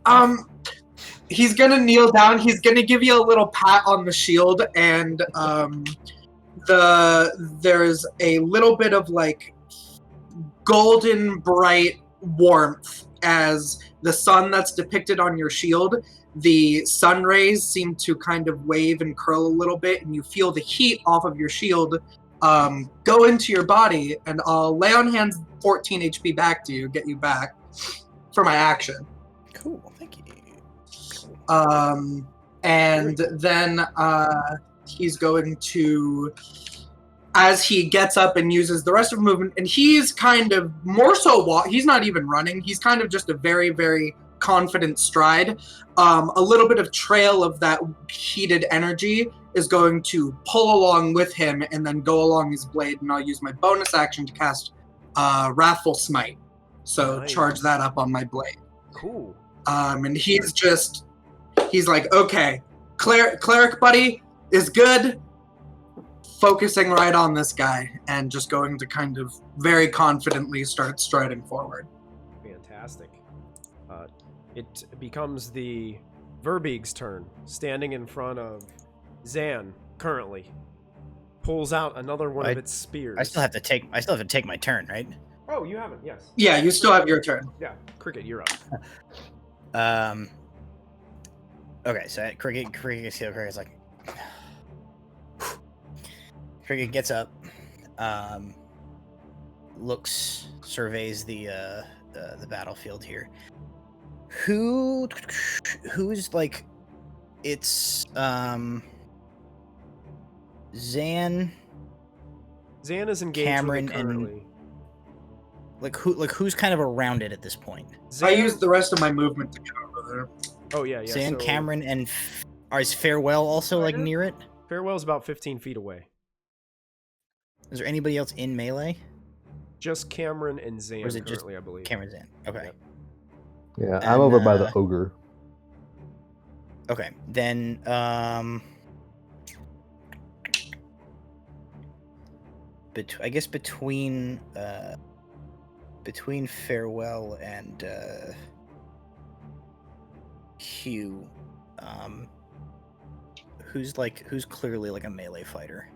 He's gonna kneel down. He's gonna give you a little pat on the shield, and there's a little bit of golden bright warmth as the sun that's depicted on your shield. The sun rays seem to kind of wave and curl a little bit, and you feel the heat off of your shield go into your body, and I'll lay on hands 14 HP back to you, get you back for my action. Cool, thank you. And then he's going to, as he gets up and uses the rest of movement, and he's kind of more so he's not even running. He's kind of just a very, very confident stride. A little bit of trail of that heated energy is going to pull along with him and then go along his blade, and I'll use my bonus action to cast Wrathful Smite. So Nice. charge that up on my blade. Cool. And he's like, okay, cleric buddy is good. Focusing right on this guy and just going to kind of very confidently start striding forward. Fantastic. It becomes the Verbeeg's turn, standing in front of Zan currently. Pulls out another one of its spears. I still have to take my turn, right? Oh, you haven't, yes. Yeah, you still have your turn. Yeah, Cricket, you're up. Okay, so Cricket's like Cricket gets up, surveys the battlefield here. Who's like, it's Zan Zan is engaged Cameron with it currently. who's kind of around it at this point? I used the rest of my movement to get over there. Oh yeah, yeah. Zan, so Cameron, and is Farewell also like near it? Farewell's about 15 feet away. Is there anybody else in melee? Just Cameron and Zan Or is it just currently, I believe. Cameron, Zan. Okay. Yep. Yeah, And, I'm over by the ogre. Okay, then I guess between Farewell and Hugh, who's clearly like a melee fighter?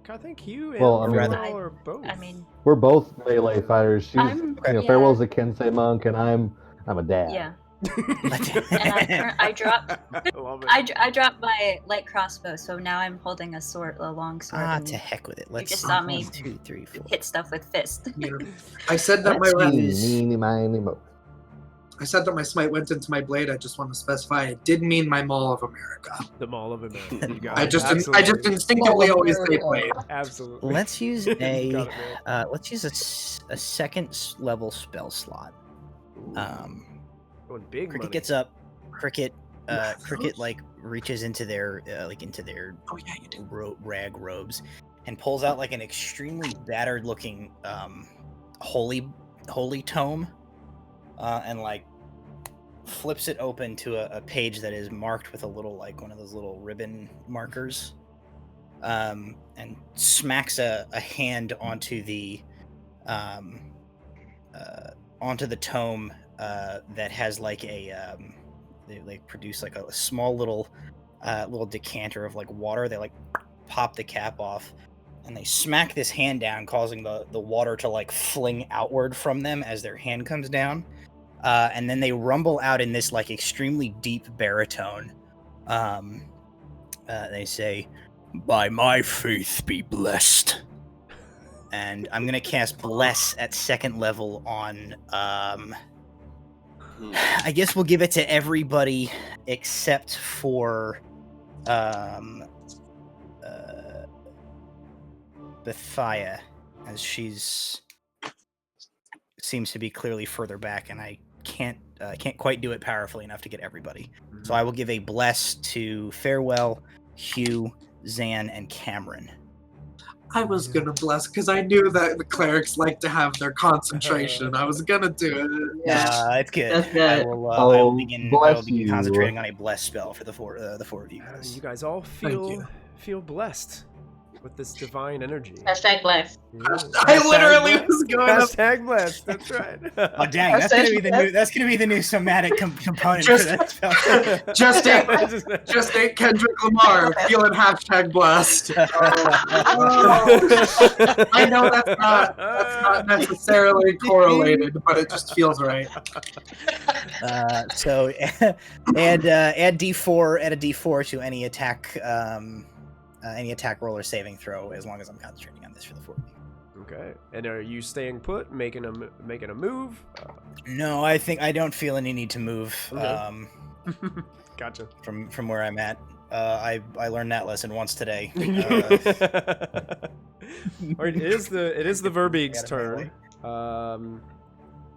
I think Hugh and Well, I mean- Farewell are both. I mean, We're both melee fighters. She's, yeah. Farewell's a Kensei monk, and I'm a dad. yeah. And I dropped I love it. I dropped my light crossbow, so now I'm holding a long sword. and To heck with it. Let's just see. saw me 1, 2, 3, 4. hit stuff with fist. Yeah. I said that Eeny, miny, mo. I said that my smite went into my blade. I just want to specify it did mean my Mall of America. The Mall of America. You got I it. just Absolutely. instinctively always say blade. Absolutely. Let's use Got a it, man. let's use a second level spell slot. Going big Cricket money. gets up. Cricket like reaches into their Oh yeah, you do. rag robes and pulls out like an extremely battered looking holy tome, and like flips it open to a page that is marked with a little, like, one of those little ribbon markers, and smacks a hand onto the tome that has like a they like produce like a small little decanter of like water. They like pop the cap off and they smack this hand down, causing the water to like fling outward from them as their hand comes down, and then they rumble out in this like extremely deep baritone. They say, "By my faith be blessed." And I'm gonna cast Bless at second level on I guess we'll give it to everybody except for Bethia, as she's seems to be clearly further back, and I can't quite do it powerfully enough to get everybody. So I will give a Bless to Farewell, Hugh, Zan, and Cameron. I was gonna bless because I knew that the clerics like to have their concentration. I was gonna do it. It's good. That's I good. will begin bless you. concentrating on a Bless spell for the four of you guys. You guys all feel blessed with this divine energy. Hashtag blessed. I literally was going to Hashtag blessed. That's right. Oh dang, that's gonna be the new somatic component Just- for that spell. just ain't Kendrick Lamar feeling hashtag blessed. I know that's not necessarily correlated, but it just feels right. So add D4, add a D4 to any attack roll or saving throw, as long as I'm concentrating on this for the 4 of you. Okay. And are you staying put, making a move? No, I don't feel any need to move. Okay. Gotcha. from where I'm at. I learned that lesson once today. All right, it is the Verbeeg's turn.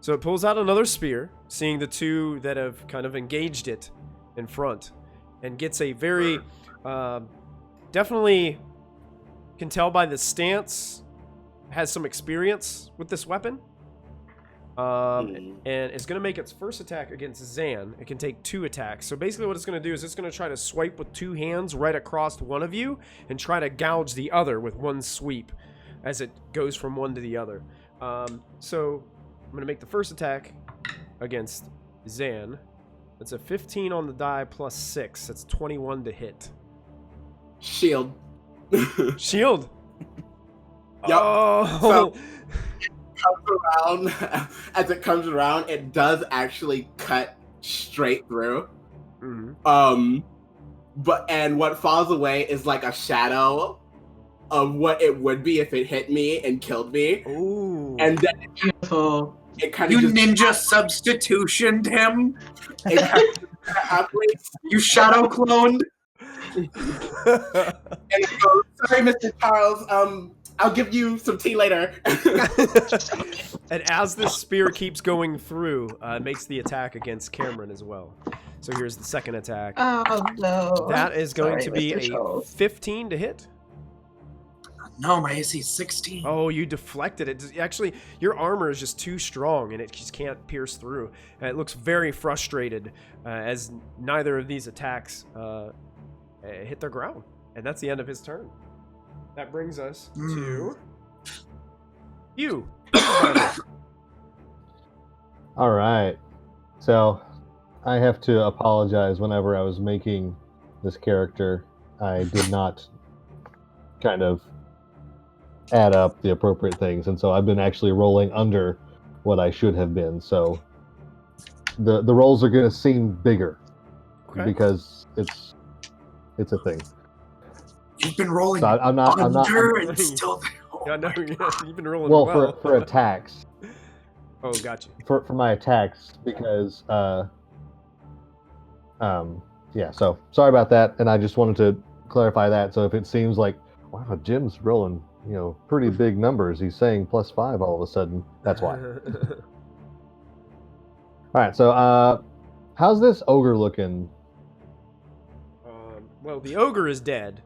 So it pulls out another spear, seeing the two that have kind of engaged it in front, and gets a very definitely can tell by the stance has some experience with this weapon. And it's going to make its first attack against Zan. It can take 2 attacks. So basically what it's going to do is it's going to try to swipe with 2 hands right across one of you and try to gouge the other with one sweep as it goes from one to the other. So I'm going to make the first attack against Zan. That's a 15 on the die plus 6. That's 21 to hit. Shield. Shield! Yep. Oh! So, as it comes around, it does actually cut straight through. Mm-hmm. And what falls away is like a shadow of what it would be if it hit me and killed me. Ooh. And then Beautiful. it kind You of ninja substitutioned him. it kind of operates. You shadow cloned. And it goes, sorry, Mr. Charles. I'll give you some tea later. And as this spear keeps going through, it makes the attack against Cameron as well. So here's the second attack. Oh no. That is going Sorry, to be Mr. a Charles. 15 to hit. No, my AC is 16. Oh, you deflected it. Actually, your armor is just too strong, and it just can't pierce through. It looks very frustrated as neither of these attacks hit the ground. And that's the end of his turn. That brings us to you. All right. So I have to apologize. Whenever I was making this character, I did not kind of add up the appropriate things, and so I've been actually rolling under what I should have been. So the rolls are going to seem bigger because it's a thing. You've been rolling So I'm not and still Yeah, no, you've been rolling well for attacks. Oh, gotcha. For my attacks, because yeah, so sorry about that, and I just wanted to clarify that. So if it seems like, wow, Jim's rolling, pretty big numbers, he's saying +5 all of a sudden, that's why. All right, so how's this ogre looking? Well, the ogre is dead.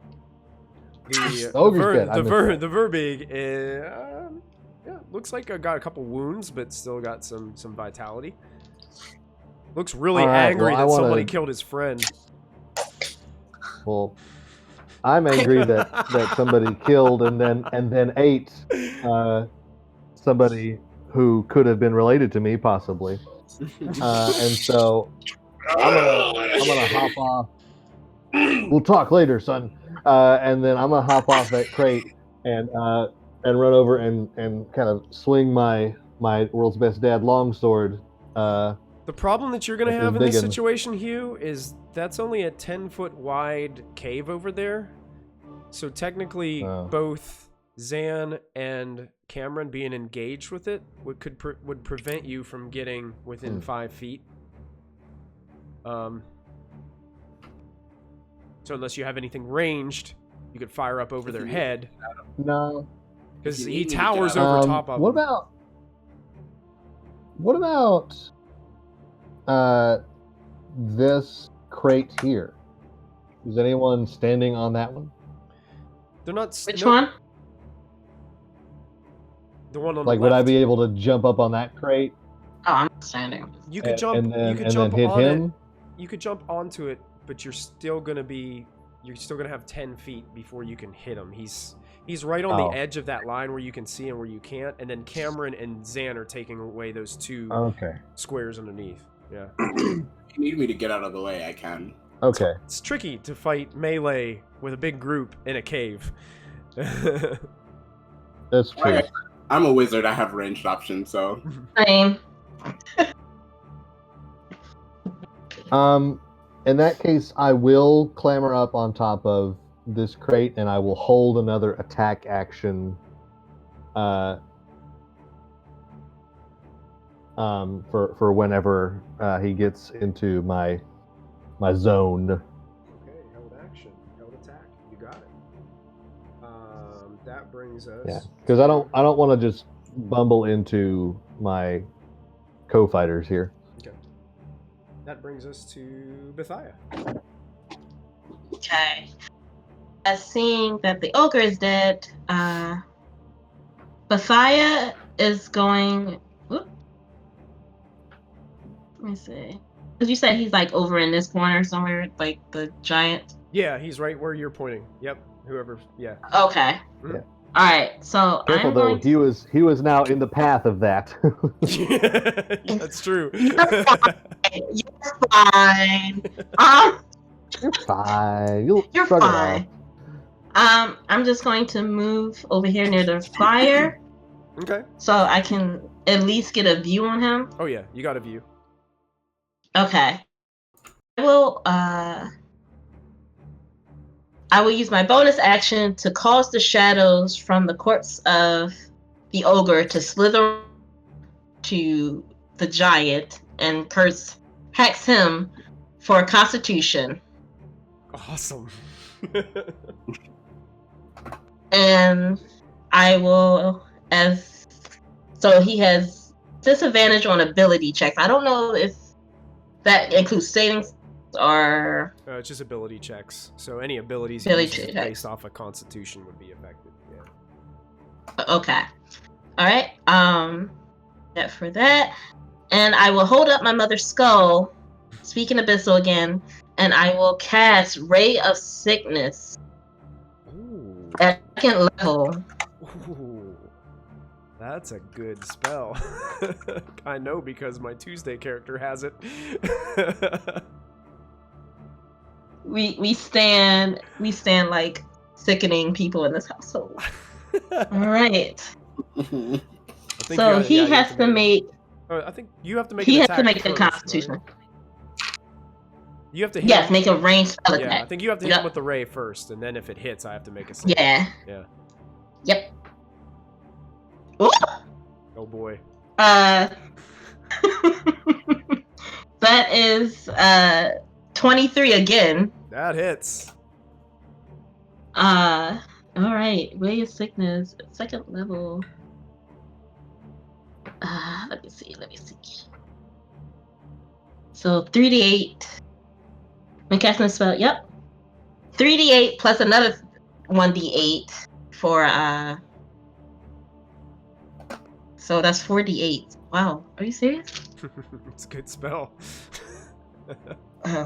The ogre's dead. The Verbeeg, yeah, looks like I got a couple wounds, but still got some vitality. Looks really angry that somebody killed his friend. Well, I'm angry that somebody killed and then ate somebody who could have been related to me, possibly. And so I'm gonna hop off. We'll talk later, son. And then I'm gonna hop off that crate and run over and kind of swing my world's best dad longsword. The problem that you're going to have in this situation, Hugh, is that's only a 10-foot wide cave over there. So technically, both Zan and Cameron being engaged with it would prevent you from getting within 5 feet. So unless you have anything ranged, you could fire up over their head. No. Because he towers over top of them. What about this crate here? Is anyone standing on that one? They're not. Which one? The one on like, the left. would I be able to jump up on that crate? Oh, I'm standing. You could jump. And then jump hit on him. It. You could jump onto it, but you're still gonna have 10 feet before you can hit him. He's right on the edge of that line where you can see and where you can't. And then Cameron and Zan are taking away those two squares underneath. Yeah. If you need me to get out of the way, I can. Okay. It's tricky to fight melee with a big group in a cave. That's true. I'm a wizard. I have ranged options, so. Same. In that case, I will clamber up on top of this crate, and I will hold another attack action for whenever he gets into my my zone. Okay, held action, held attack. You got it. That brings us. Yeah, because I don't want to just bumble into my co-fighters here. Okay. That brings us to Bethia. Okay. As seeing that the ogre is dead, Bethia is going. Whoop. Let me see. Because you said he's like over in this corner somewhere, like the giant. Yeah, he's right where you're pointing. Yep. Whoever. Yeah. Okay. Mhm. Yeah. All right. So Careful I'm though, going to... he was now in the path of that. That's true. You're fine. You're fine. You'll You're shrug it fine. I'm just going to move over here near the fire Okay. so I can at least get a view on him. Oh yeah, you got a view. Okay. I will use my bonus action to cause the shadows from the corpse of the ogre to slither to the giant and hex him for a constitution. Awesome. And I will, so he has disadvantage on ability checks. I don't know if that includes savings or... It's just ability checks. So any abilities Ability used checks. based off a Constitution would be affected. Yeah. Okay. All right. That for that. And I will hold up my mother's skull, speaking abyssal again, and I will cast Ray of Sickness Ooh. at second level. Ooh. That's a good spell. I know because my Tuesday character has it. We stand like sickening people in this household. All right. So he has to make. I think you have to make. He an has to attack make a first, Constitution. Right? You have to hit. Yes, make a ranged spell Yeah, attack. I think you have to hit him with the ray first, and then if it hits, I have to make a save. Yeah. Yeah. Yep. Ooh. Oh boy. That is 23 again. That hits. All right. Ray of Sickness, second level. Let me see. So 3d8. When casting a spell, yep. 3d8 plus another 1d8 for so that's 4d8. Wow, are you serious? It's a good spell. Okay.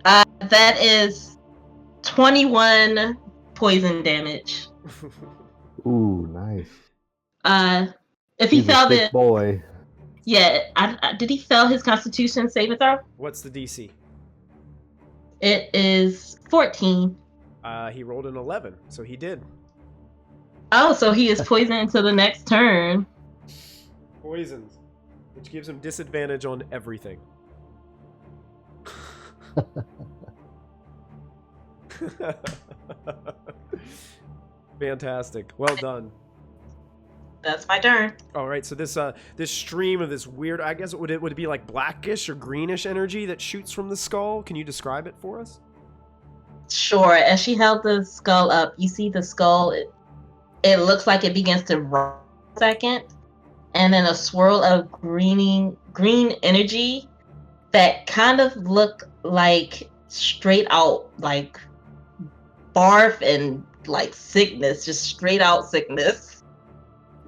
That is 21 poison damage. Ooh, nice. If he He's a failed sick it, boy. yeah. Did he fail his Constitution saving throw? What's the DC? It is 14. He rolled an 11, so he did. Oh, so he is poisoned until the next turn. Poisoned, which gives him disadvantage on everything. Fantastic. Well done. That's my turn. All right, so this stream of this weird, I guess would it be like blackish or greenish energy that shoots from the skull? Can you describe it for us? Sure. As she held the skull up, you see the skull. It looks like it begins to rise a second, and then a swirl of green energy that kind of look like straight out like barf and like sickness, just straight out sickness,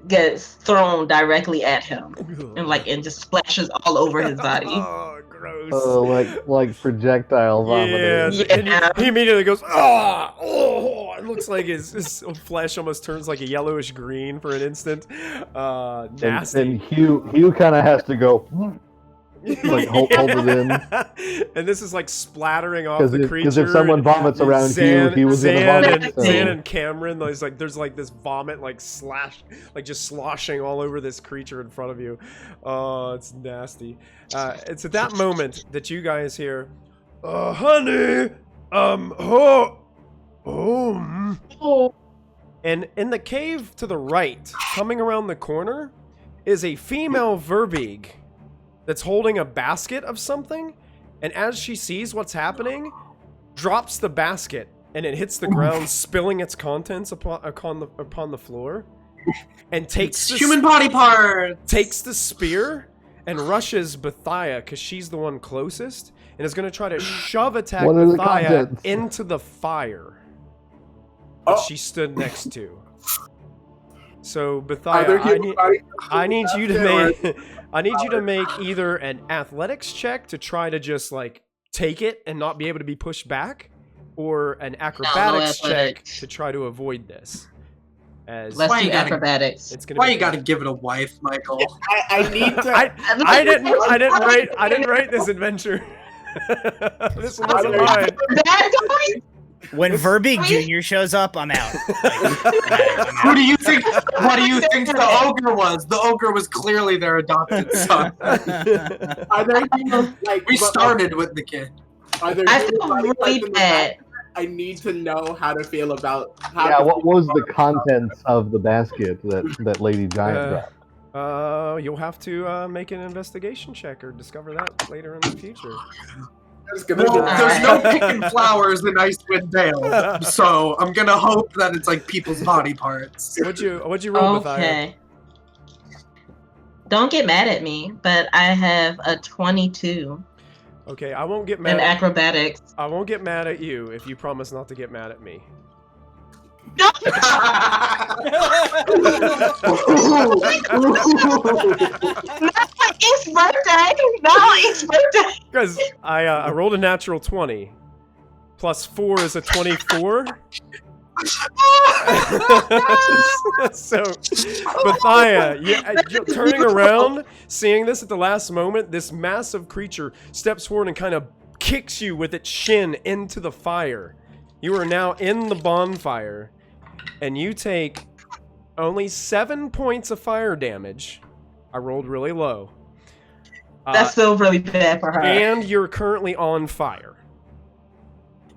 gets thrown directly at him and just splashes all over his body. Oh, gross. Oh, like projectile vomiting. Yeah, and he immediately goes, ah, oh, it looks like his flesh almost turns like a yellowish green for an instant. Nasty. And Hugh kind of has to go, like hold it in. And this is like splattering off the creature. Because if someone vomits around Hugh was in the vomit. Zan and Cameron, there's like this vomit just sloshing all over this creature in front of you. Oh, it's nasty. It's at that moment that you guys hear, honey, Boom. Oh. And in the cave to the right, coming around the corner, is a female Verbeeg that's holding a basket of something. And as she sees what's happening, drops the basket and it hits the ground, spilling its contents upon the floor. And takes the human body part. Takes the spear and rushes Bethia because she's the one closest, and is going to try to shove attack Bethia into the fire that she stood next to. So Bethia, I need you to make either an athletics check to try to just like take it and not be able to be pushed back, or an acrobatics check to try to avoid this. Let's do acrobatics. It's gonna Why you gotta give it a wife, Michael? I need to. I didn't write this adventure. This one wasn't mine. When Verbeeg Jr. shows up, I'm out. Who do you think? What do you think the ogre was? The ogre was clearly their adopted son. We started with the kid. I feel really bad. I need to know how to feel about. What was the contents of the basket that Lady Giant dropped? You'll have to make an investigation check or discover that later in the future. There's no picking flowers in Icewind Dale, so I'm gonna hope that it's like people's body parts. What'd you roll with? Okay. Don't get mad at me, but I have a 22. Okay, I won't get mad. In acrobatics. I won't get mad at you if you promise not to get mad at me. It's birthday. No, it's birthday. Because I rolled a natural 20. Plus 4 is a 24. So, Bethia, you're turning around, seeing this at the last moment, this massive creature steps forward and kind of kicks you with its shin into the fire. You are now in the bonfire, and you take only 7 points of fire damage. I rolled really low. That's still really bad for her. And you're currently on fire.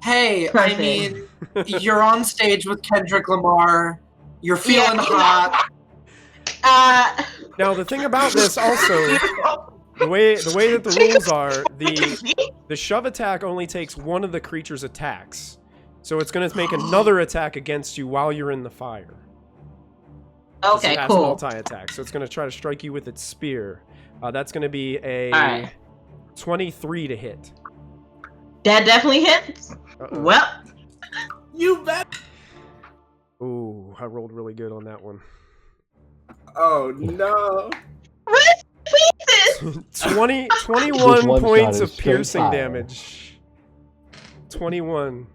Hey, perfect. I mean, you're on stage with Kendrick Lamar. You're feeling hot. Now, the thing about this also, the way that the rules are, the shove attack only takes one of the creature's attacks. So it's going to make another attack against you while you're in the fire. Okay, it has cool. Multi-attack, so it's going to try to strike you with its spear. That's going to be a 23 to hit. That definitely hits. Well, you bet. Ooh, I rolled really good on that one. Oh no. 21 points of piercing damage. 21.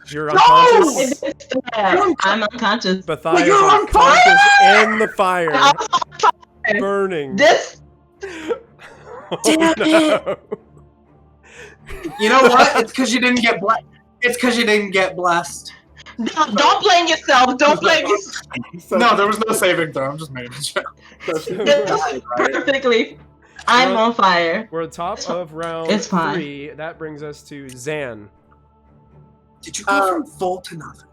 You're unconscious? I'm unconscious. Bethia is unconscious in the fire. Burning. This. Damn it. You know what? It's because you didn't get blessed. It's because you didn't get blessed. Don't blame yourself. Don't blame yourself. No, there was no saving throw. I'm just making a joke. Perfectly. I'm on fire. We're at the top of round 3. That brings us to Zan. Did you go from full to nothing?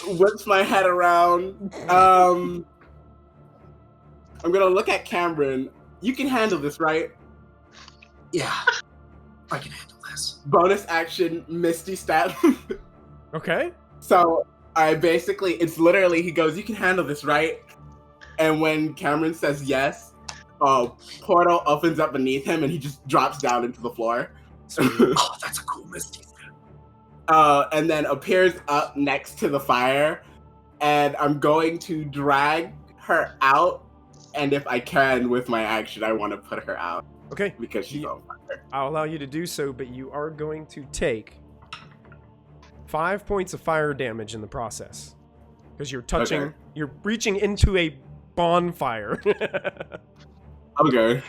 Whips my head around. I'm gonna look at Cameron. You can handle this, right? Yeah, I can handle this. Bonus action, Misty Step. Okay. So it's literally, he goes, "You can handle this, right?" And when Cameron says yes, portal opens up beneath him and he just drops down into the floor. Oh, that's a cool Misty Step. And then appears up next to the fire, and I'm going to drag her out. And if I can, with my action, I want to put her out. Okay. Because she's on fire. I'll allow you to do so, but you are going to take 5 points of fire damage in the process. Because you're you're reaching into a bonfire. Okay.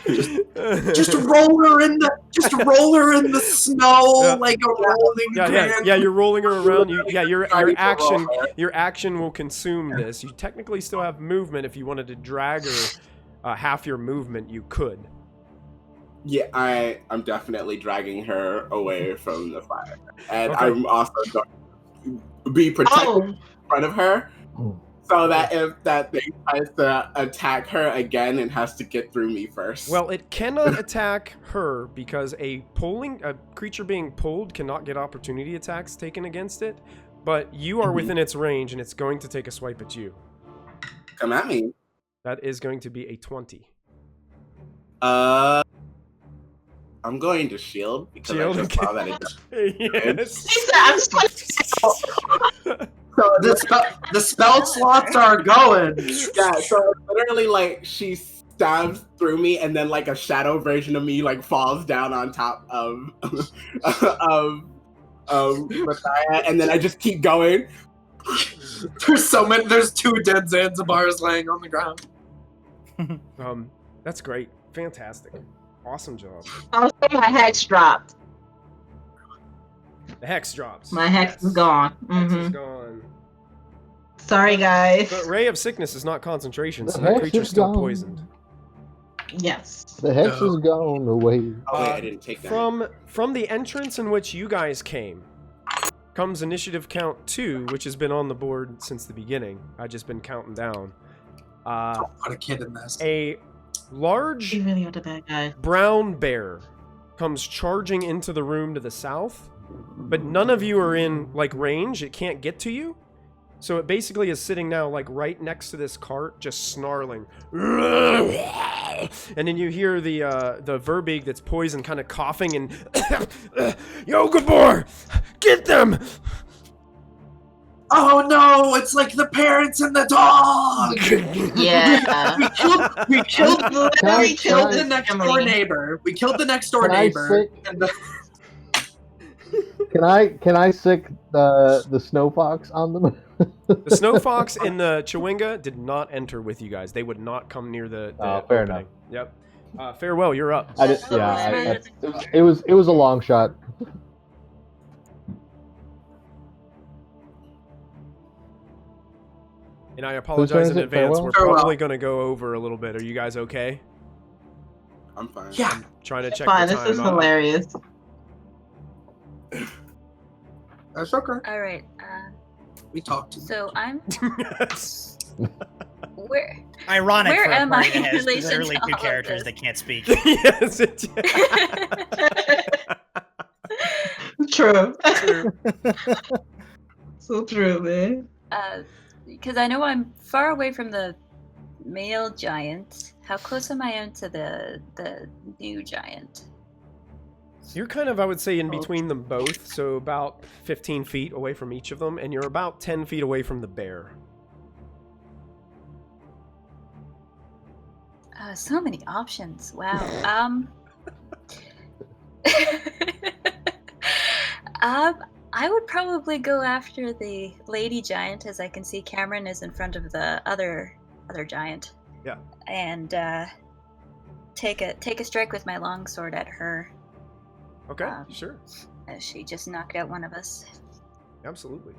Just roll her in the snow like a rolling Yeah, you're rolling her around. Your action will consume this. You technically still have movement. If you wanted to drag her half your movement, you could. Yeah, I'm definitely dragging her away from the fire. And Okay. I'm also going to be protected in front of her. So that if that thing tries to attack her again, it has to get through me first. Well, it cannot attack her because a creature being pulled cannot get opportunity attacks taken against it. But you are within its range, and it's going to take a swipe at you. Come at me. That is going to be a 20. I'm going to shield because Shield, I just saw that it does. Yes. So the spell slots are going. Yeah, so it's literally like she stabs through me, and then like a shadow version of me like falls down on top of Messiah, and then I just keep going. There's 2 dead Zanzibars laying on the ground. That's great. Fantastic. Awesome job. I'll say my hex dropped. The hex drops. My hex is gone. Hex is gone. Sorry, guys. But Ray of Sickness is not concentration, so The the hex creature's is still gone. poisoned. Yes. The hex is gone away. Oh wait, I didn't take that. From the entrance in which you guys came comes initiative count 2, which has been on the board since the beginning. I've just been counting down. Put a kid in this. A large You really are the bad guy. brown bear comes charging into the room to the south, but none of you are in like range. It can't get to you. So it basically is sitting now like right next to this cart, just snarling. And then you hear the Verbeeg that's poisoned kind of coughing and Yo, Gabor, get them! Oh no, it's like the parents and the dog! Yeah. we killed Can the next door neighbor. We killed the next door Can I neighbor. sick- And the, Can I sick the snow fox on them? The snow fox and the Chewinga did not enter with you guys. They would not come near the fair opening. Yep. Farewell, you're up. It was a long shot. And I apologize in turn is it? advance. Farewell? We're Farewell. probably going to go over a little bit. Are you guys okay? I'm fine. yeah. Trying to check Fine, the this time. is hilarious. That's okay. All right. We talked. So I'm where? Ironic Where for a am party I in that has relation literally to 2 all of characters this? that can't speak. Yes, True. True. So true, man. Because I know I'm far away from the male giant. How close am I to the new giant? You're kind of, I would say, in between them both, so about 15 feet away from each of them, and you're about 10 feet away from the bear. So many options. Wow. I would probably go after the lady giant, as I can see Cameron is in front of the other giant. Yeah. And take a strike with my longsword at her. Okay, sure. As she just knocked out one of us. Absolutely.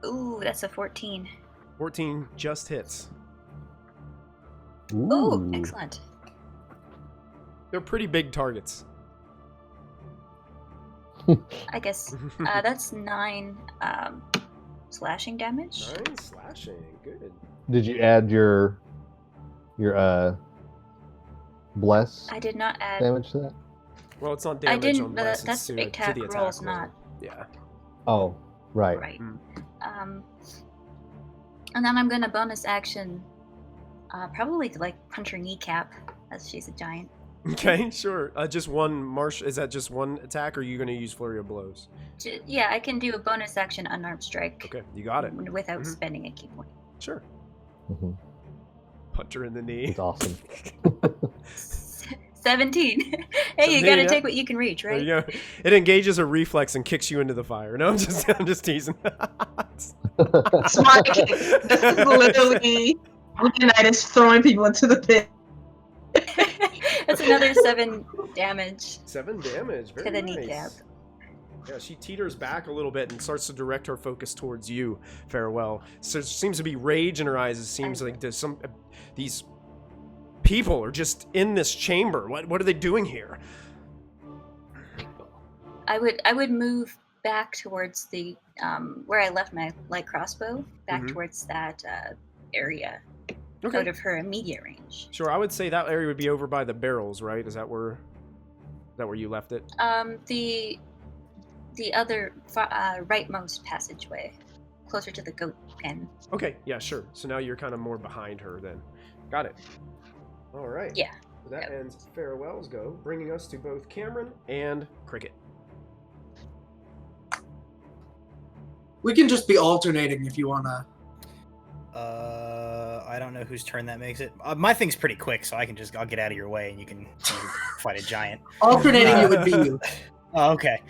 Ooh, that's a 14. 14 just hits. Ooh, excellent. They're pretty big targets. I guess that's 9 slashing damage. 9 slashing, good. Did you add your bless I did not add. damage to that? Well, it's not I damage didn't. on bless, That's it's big to tap the attack rolls, roll. not Yeah. Oh, right. right. Mm. And then I'm gonna bonus action, probably like punch her kneecap, as she's a giant. Okay, sure. Just one is that just one attack, or are you going to use flurry of blows? Yeah, I can do a bonus action unarmed strike. Okay, you got it. Without Mhm. spending a key point. Sure. Mhm. Punch her in the knee. It's awesome. 17. Hey, you gotta take what you can reach, There right? you go. It engages a reflex and kicks you into the fire. No, I'm just teasing. Smart kick. This is literally Leonidas throwing people into the pit. That's another 7 damage 7 damage. Very to the nice. kneecap. Yeah, she teeters back a little bit and starts to direct her focus towards you, Farewell. So there seems to be rage in her eyes. It seems like there's these people are just in this chamber. What are they doing here? I would move back towards the where I left my light crossbow, back towards that area, out of her immediate range. Sure, I would say that area would be over by the barrels, right? Is that where you left it? The other rightmost passageway, closer to the goat pen. Okay, yeah, sure. So now you're kind of more behind her then. Got it. All right. Yeah. So that ends Farewell's go, bringing us to both Cameron and Cricket. We can just be alternating if you wanna. I don't know whose turn that makes it. My thing's pretty quick, so I'll get out of your way and you can fight a giant. Alternating it would be you. Oh, okay.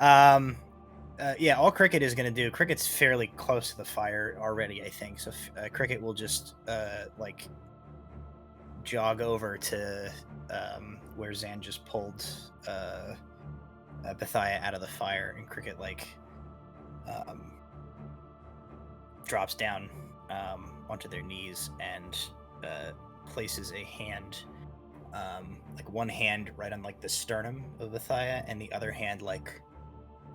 Yeah, all Cricket is going to do. Cricket's fairly close to the fire already, I think. So Cricket will just jog over to where Zan just pulled Bethia out of the fire, and Cricket drops down onto their knees and places a hand, one hand right on the sternum of Bethia, and the other hand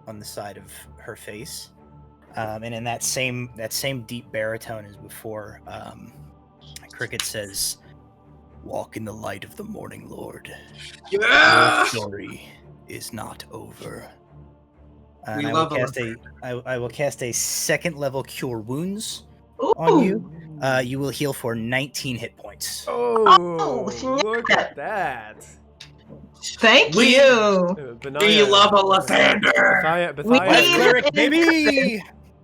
on the side of her face, and in that same deep baritone as before, Cricket says, "Walk in the light of the morning, Lord. Yeah! Your story is not over." And I will cast a second level Cure Wounds on you. You will heal for 19 hit points. Oh, look at that. Thank you. We love a Lathander. Bethia, Cleric, baby!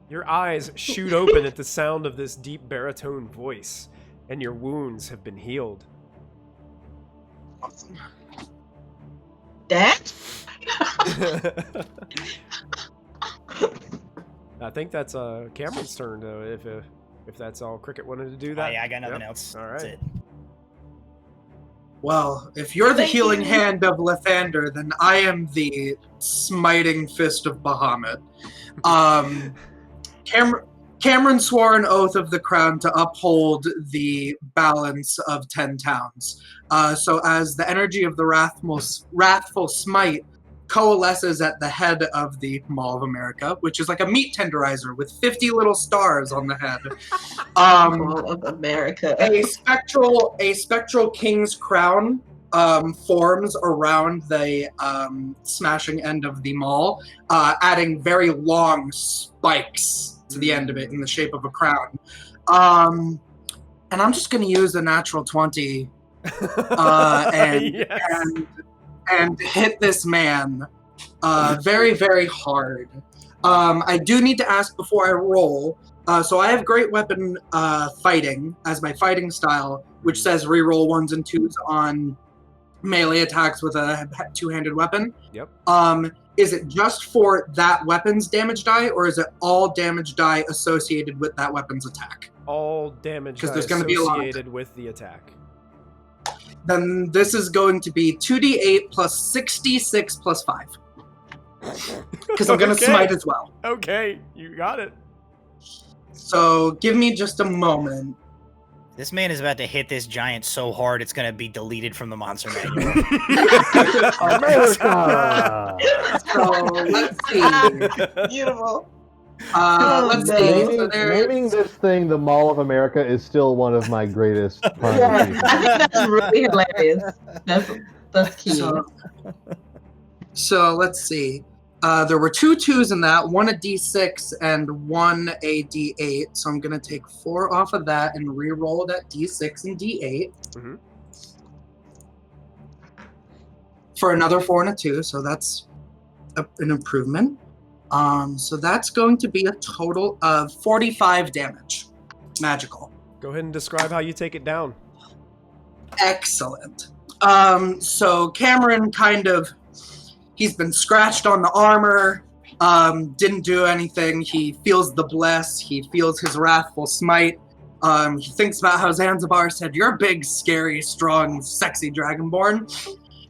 Your eyes shoot open at the sound of this deep baritone voice, and your wounds have been healed. Dad? I think that's Cameron's turn, though, if that's all Cricket wanted to do that. Oh, yeah, I got nothing else. All right. That's it. Well, if you're the healing hand of Lathander, then I am the smiting fist of Bahamut. Cameron swore an oath of the crown to uphold the balance of 10 towns. So as the energy of the wrathful smite coalesces at the head of the Mall of America, which is like a meat tenderizer with 50 little stars on the head. Mall of America. A spectral king's crown forms around the smashing end of the mall, adding very long spikes to the end of it in the shape of a crown. And I'm just going to use a natural 20 and hit this man very, very hard. I do need to ask before I roll. So I have Great Weapon Fighting as my fighting style, which says reroll 1s and 2s on melee attacks with a two-handed weapon. Yep. Is it just for that weapon's damage die, or is it all damage die associated with that weapon's attack? All damage die there's gonna be a lot. associated with the attack. Then this is going to be 2d8 plus 66 plus 5. Because I'm going to smite as well. Okay, you got it. So give me just a moment. This man is about to hit this giant so hard it's going to be deleted from the monster manual. America! So let's see. Beautiful. Let's see. So Naming this thing the Mall of America is still one of my greatest pronunciations. That's really hilarious. That's cute. So let's see. There were 2 2s in that, 1 a d6 and 1 a d8. So I'm going to take 4 off of that and re-roll that d6 and d8. Mm-hmm. For another 4 and a 2, so that's an improvement. So that's going to be a total of 45 damage. Magical. Go ahead and describe how you take it down. Excellent. So Cameron he's been scratched on the armor, didn't do anything. He feels the bless. He feels his wrathful smite. He thinks about how Zanzibar said, "You're big, scary, strong, sexy dragonborn."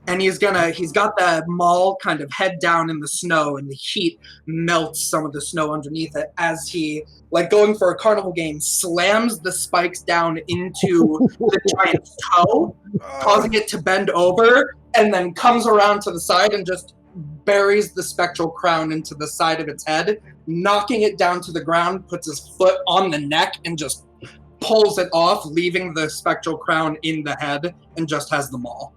and he's got the maul kind of head down in the snow, and the heat melts some of the snow underneath it as he, like going for a carnival game, slams the spikes down into the giant's toe, causing it to bend over, and then comes around to the side and just buries the spectral crown into the side of its head, knocking it down to the ground, puts his foot on the neck, and just pulls it off, leaving the spectral crown in the head, and just has the maul.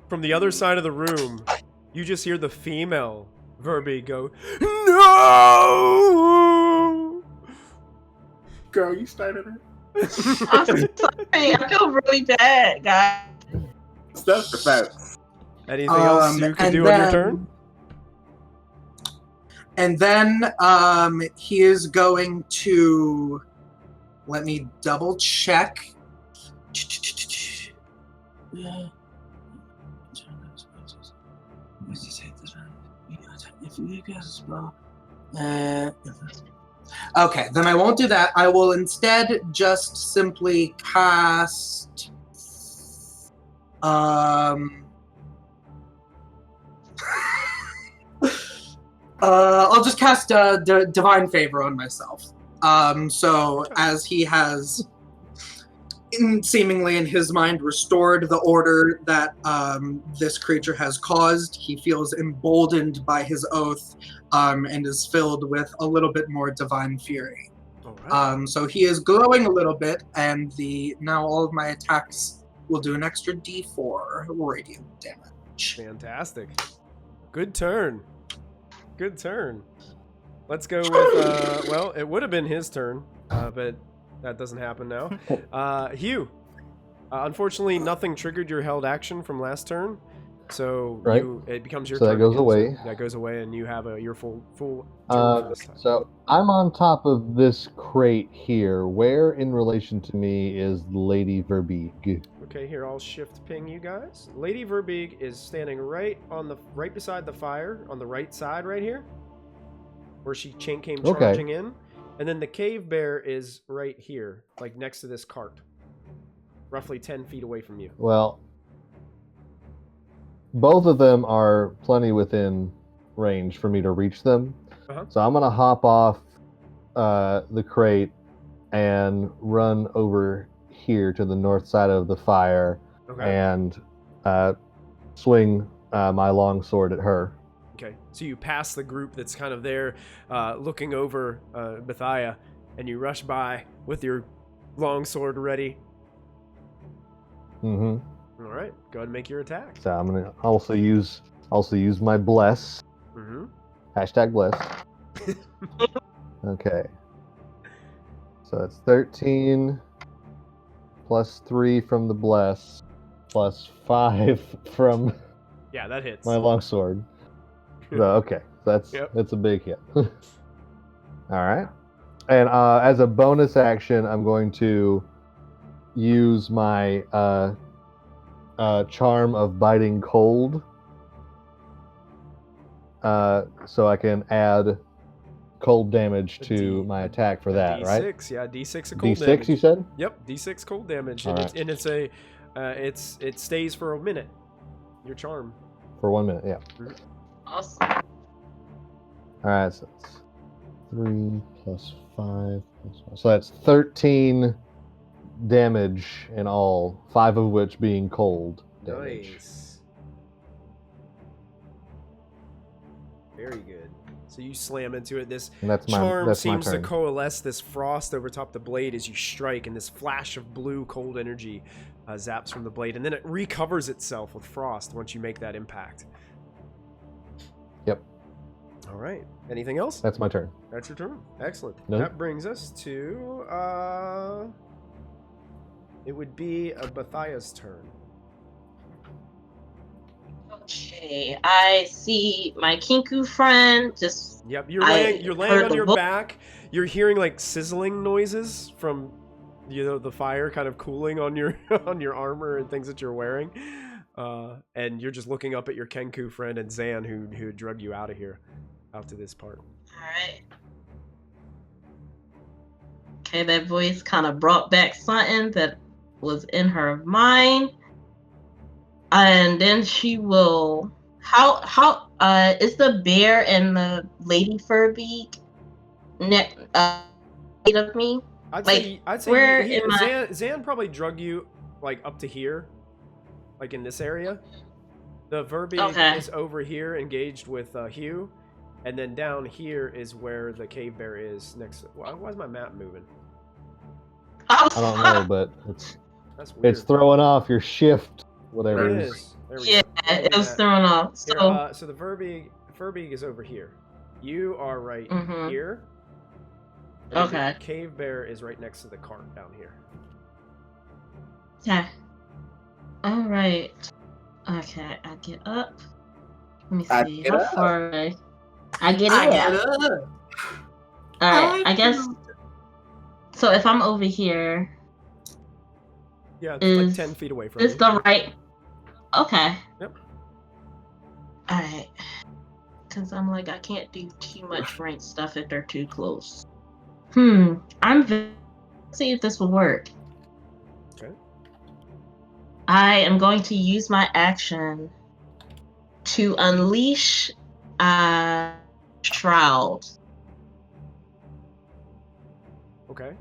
From the other side of the room, you just hear the female Verbeeg go, "No!" Girl, you started it. I'm sorry. I feel really bad, guys. Self-defense. Anything else you can do on your turn? And then he is going to... Let me double check. Okay, then I won't do that. I will instead just simply cast... I'll just cast Divine Favor on myself. So as he has seemingly in his mind restored the order that this creature has caused, he feels emboldened by his oath and is filled with a little bit more divine fury. Right. So he is glowing a little bit, and now all of my attacks will do an extra D4 radiant damage. Fantastic. Good turn. Good turn. Let's go with, well, it would have been his turn, but that doesn't happen now. Hugh, unfortunately, nothing triggered your held action from last turn, so right. It becomes your so turn. That goes away. So that goes away, and you have your full turn for this time. So I'm on top of this crate here. Where in relation to me is Lady Verbeeg? Okay, here, I'll shift ping you guys. Lady Verbeeg is standing right beside the fire on the right side right here, where she came charging in. And then the cave bear is right here, like next to this cart, roughly 10 feet away from you. Well, both of them are plenty within range for me to reach them. So I'm going to hop off the crate and run over here to the north side of the fire and swing my long sword at her. Okay, so you pass the group that's kind of there looking over Bethia, and you rush by with your long sword ready. Mm-hmm. All right, go ahead and make your attack. So I'm gonna also use my bless. Mm-hmm. Hashtag bless. Okay. So it's 13 plus 3 from the bless plus 5 from Yeah, that hits. my longsword. So, okay, that's a big hit. All right, and as a bonus action, I'm going to use my charm of biting cold, so I can add cold damage to my attack for that, D6, right? Yeah, D6 of cold D6, damage. you said? Yep, D6 cold damage, All and right. it stays for a minute. Your charm. For 1 minute, yeah. Awesome. All right, so it's 3 plus 5 plus 5. So that's 13 damage in all, 5 of which being cold damage. Nice. Very good. So you slam into it. This charm seems to coalesce this frost over top the blade as you strike, and this flash of blue cold energy zaps from the blade, and then it recovers itself with frost once you make that impact. Yep. All right. Anything else? That's my turn. That's your turn. Excellent. Nope. That brings us to it would be Bethia's turn. Okay, I see my Kinku friend just. Yep, you're laying on your back. You're hearing like sizzling noises from, the fire kind of cooling on your on your armor and things that you're wearing, and you're just looking up at your Kenku friend and Zan who drug you out of here, out to this part. All right. Okay, that voice kind of brought back something that was in her mind. And then she will. How is the bear and the lady Verbeeg next of me? I'd Like, say where am I? Zan probably drug you like up to here, like in this area. The Verbeeg Okay. is over here, engaged with Hugh, and then down here is where the cave bear is next. Why is my map moving? I don't know, but That's weird. it's throwing off your shift, whatever There it it is. is. There we Yeah, go. it was thrown off. Here, So, so the Verbeeg is over here. You are right Mhm. here. And Okay. The cave bear is right next to the cart down here. okay. All right. Okay, I get up. Let me I see get how up. far I get I up. get it. All right, I guess. know. So if I'm over here, Yeah, it's like is 10 feet away from this you. the right? Okay. Yep. All right. Because I'm like, I can't do too much rank stuff if they're too close. Let's see if this will work. Okay. I am going to use my action to unleash Shroud. Okay.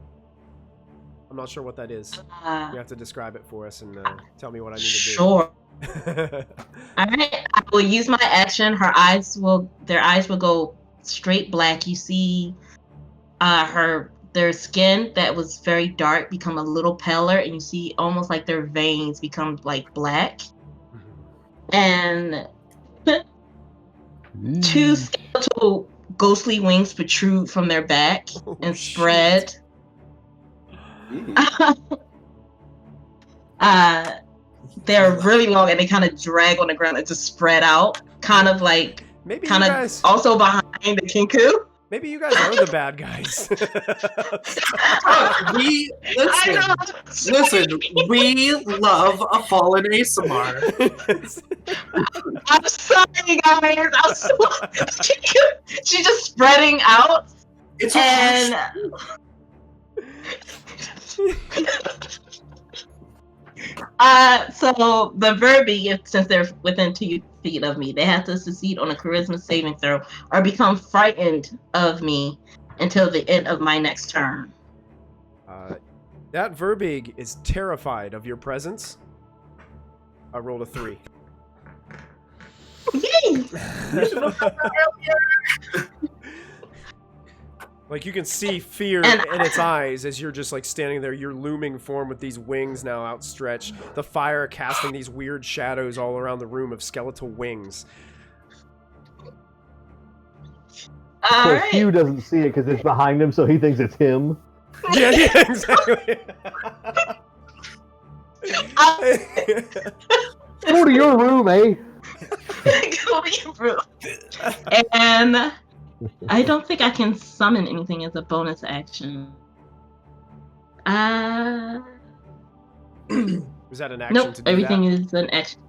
I'm not sure what that is. Uh, You have to describe it for us and tell me what I need to do. Sure. Alright, I will use my action. Their eyes will go straight black. You see their skin that was very dark become a little paler, and you see almost like their veins become like black. And two skeletal ghostly wings protrude from their back and spread. They're really long and they kind of drag on the ground and just spread out, kind of also behind the Kinku. Maybe you guys are the bad guys. Listen, we love a fallen ASMR. I'm sorry, guys. She's just spreading out. It's and so the Verbeeg, since they're within 2 feet of me, they have to succeed on a charisma saving throw or become frightened of me until the end of my next turn. That Verbeeg is terrified of your presence. I rolled a 3. Like, you can see fear in its eyes as you're just like standing there, your looming form with these wings now outstretched, the fire casting these weird shadows all around the room of skeletal wings. So Hugh doesn't see it because it's behind him, so he thinks it's him. Yeah, exactly. Go to your room, eh? Go to your room. And I don't think I can summon anything as a bonus action. Was that an action Nope, to do everything that? is an action.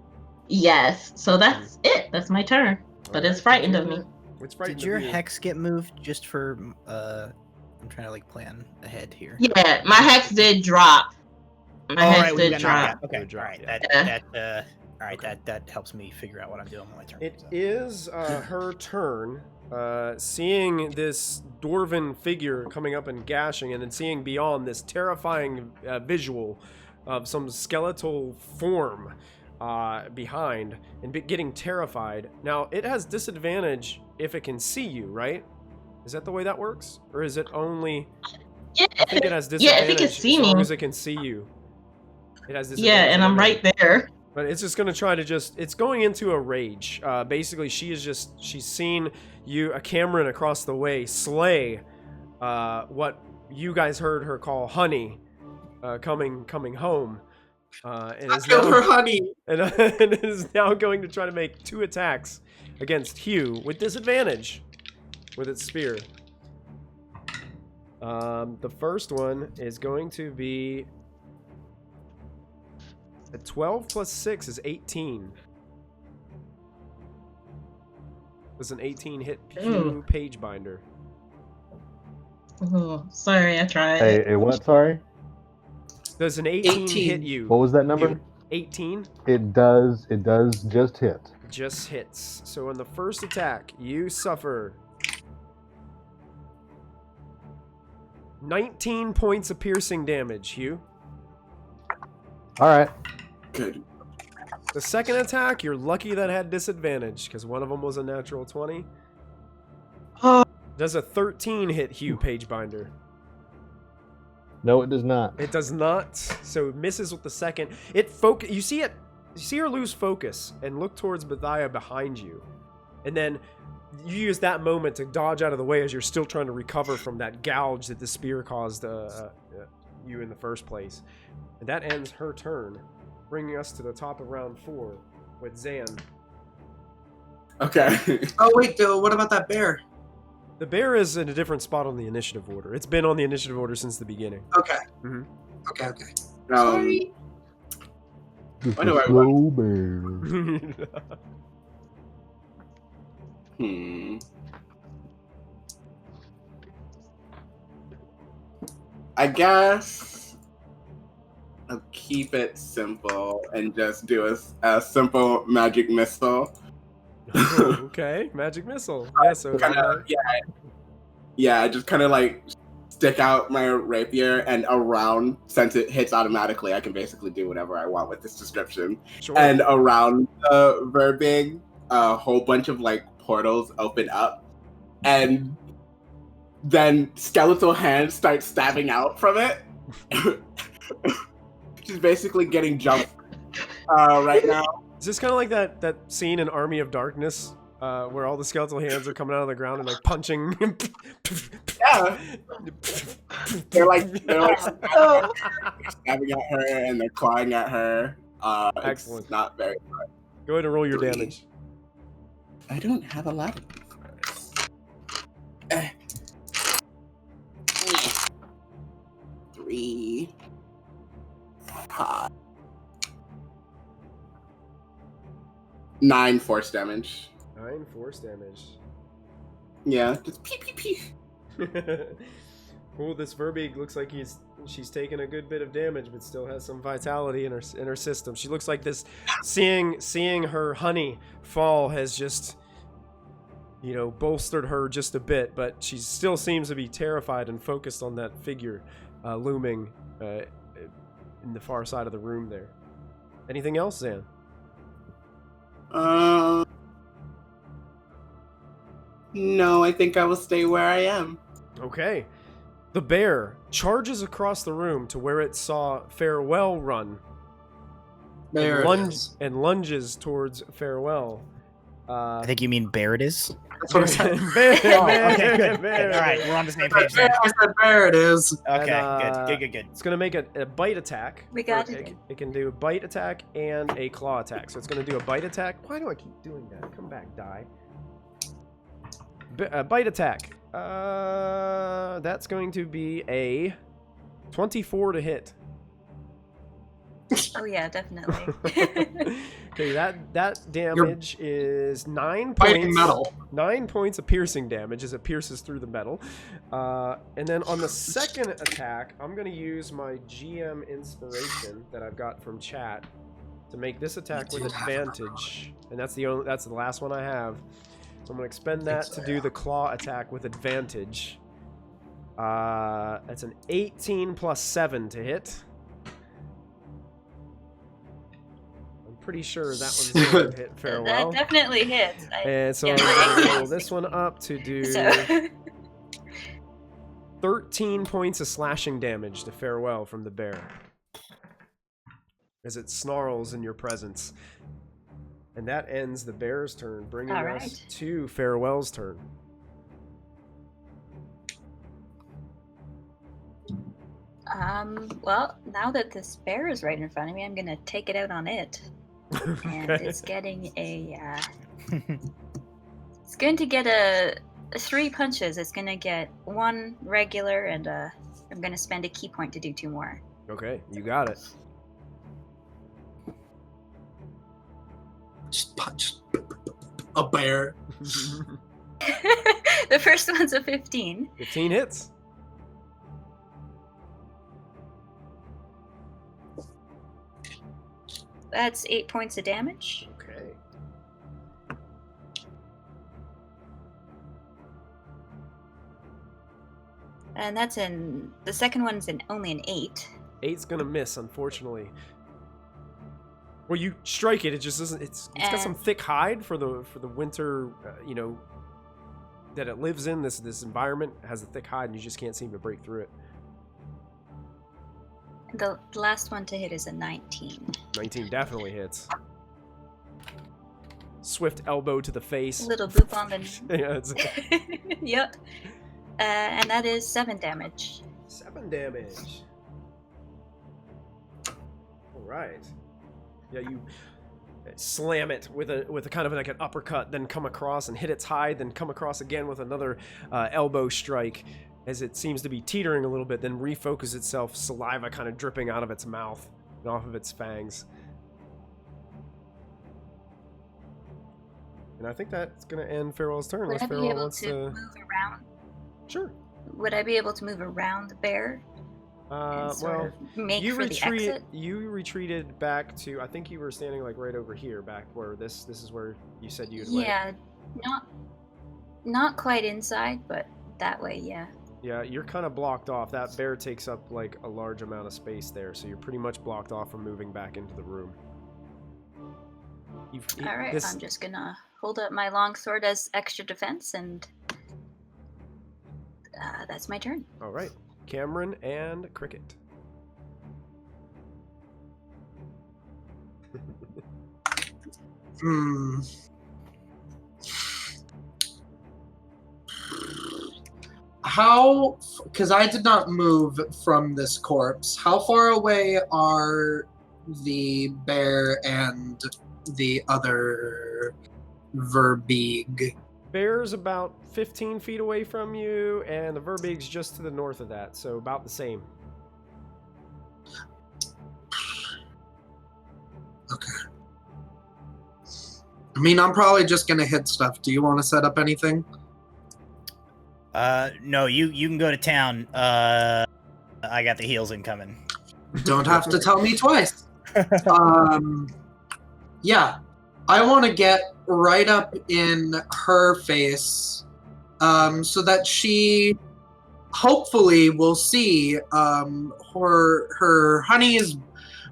Yes, so that's it. That's my turn. But it's frightened of me. It's frightened Did your of you. hex get moved just for I'm trying to like plan ahead here. Yeah, my hex did drop. My hex we did got drop. knocked out. Okay, Drop, all right. yeah. All right, that helps me figure out what I'm doing on my turn. It so. is her turn. Seeing this dwarven figure coming up and gashing, and then seeing beyond this terrifying visual of some skeletal form behind, and getting terrified. Now, it has disadvantage if it can see you, right? Is that the way that works? Or is it only... Yeah, I think it has disadvantage yeah, if it can see as long me. as it can see you. It has disadvantage. Yeah, and on I'm everything. right there. But it's just gonna try to it's going into a rage. Basically, she's seen a Cameron across the way slay what you guys heard her call Honey, coming home. And I killed her honey. And is now going to try to make 2 attacks against Hugh with disadvantage with its spear. The first one is going to be a 12 plus 6 is 18. Does an 18 hit Hugh Hagebinder? Oh, sorry, I tried. Hey, what? Sorry. Does an 18 hit 18. you? What was that number? 18 It does just hit. just hits. So on the first attack, you suffer 19 points of piercing damage, Hugh. All right. Good. The second attack, you're lucky that had disadvantage because one of them was a natural 20. Does a 13 hit Hugh Hagebinder? No, it does not. It does not. So it misses with the second. You see her lose focus and look towards Bethia behind you. And then you use that moment to dodge out of the way as you're still trying to recover from that gouge that the spear caused you in the first place. And that ends her turn, bringing us to the top of round 4 with Zan. Okay. Oh wait, what about that bear? The bear is in a different spot on the initiative order. It's been on the initiative order since the beginning. Okay. Mhm. Okay. Sorry. Just Why do a I- slow bear. I guess I'll keep it simple and just do a simple magic missile. Okay, magic missile. Yeah, so I just kind of like stick out my rapier, and around, since it hits automatically, I can basically do whatever I want with this description. sure. And around the Verbeeg, a whole bunch of like portals open up, and then skeletal hands start stabbing out from it. She's basically getting jumped right now. Is this kind of like that scene in Army of Darkness where all the skeletal hands are coming out of the ground and like punching? Yeah, they're like stabbing at her and they're clawing at her. Excellent. It's not very. Go ahead and roll your 3. damage. I don't have a lot of these. 3. 9 force damage. 9 force damage. Yeah, just pee pee pee. Cool. This Verbeeg looks like she's taken a good bit of damage, but still has some vitality in her system. She looks like this. Seeing her honey fall has just, bolstered her just a bit, but she still seems to be terrified and focused on that figure looming in the far side of the room there. Anything else, Zan? No, I think I will stay where I am. Okay. The bear charges across the room to where it saw Farewell run. There and, it is. and lunges towards Farewell. I think you mean bear it is. That's what I said. Bear, Oh, bear, okay, good. bear. All right, we're on the same I page then. said there it is. Okay, And, good. It's going to make a bite attack. We got it. It can do a bite attack and a claw attack. So it's going to do a bite attack. Why do I keep doing that? Come back, die. Bite attack. That's going to be a 24 to hit. Oh yeah, definitely. Okay, that damage is 9 Fighting points. metal. 9 points of piercing damage as it pierces through the metal. And then on the second attack, I'm going to use my GM inspiration that I've got from chat to make this attack with advantage. And that's the last one I have. So I'm going to expend that to do the claw attack with advantage. That's an 18 plus 7 to hit. Pretty sure that one's going to hit Farewell. That definitely hits. And so yeah, I'm going to roll this one up to do So, 13 points of slashing damage to Farewell from the bear. As it snarls in your presence. And that ends the bear's turn, bringing All us right. to Farewell's turn. well, now that this bear is right in front of me, I'm gonna take it out on it. And Okay. it's getting it's going to get 3 punches. It's gonna get 1 regular, and I'm gonna spend a key point to do 2 more. Okay, you got it. Just punch a bear. The first one's a 15. 15 hits. That's 8 points of damage. Okay. And that's the second one's only an 8. 8's gonna miss, unfortunately. Well, you strike it, it just doesn't. It's got some thick hide for the winter, that it lives in. This environment has a thick hide, and you just can't seem to break through it. The last one to hit is a 19. 19 definitely hits. Swift elbow to the face. Little boop on the Yeah, that's it. Yep. And that is 7 damage. 7 damage. All right. Yeah, you slam it with a kind of like an uppercut, then come across and hit its hide, then come across again with another elbow strike, as it seems to be teetering a little bit, then refocus itself, saliva kind of dripping out of its mouth and off of its fangs. And I think that's going to end Farewell's turn. Would Unless I be Farewell able wants to move around? Sure. Would I be able to move around the bear? And sort Well, of make you for the exit? You retreated back to. I think you were standing like right over here, back where this is where you said you'd. Yeah, not quite inside, but that way, yeah. Yeah, you're kind of blocked off. That bear takes up like a large amount of space there, so you're pretty much blocked off from moving back into the room. All right, I'm just gonna hold up my longsword as extra defense, and that's my turn. All right, Cameron and Cricket. How, because I did not move from this corpse, how far away are the bear and the other Verbeeg? Bear's about 15 feet away from you, and the Verbeeg's just to the north of that, so about the same. Okay. I mean, I'm probably just gonna hit stuff. Do you want to set up anything? No, you can go to town. I got the heals incoming. Don't have to tell me twice. Yeah, I want to get right up in her face, so that she hopefully will see her honey's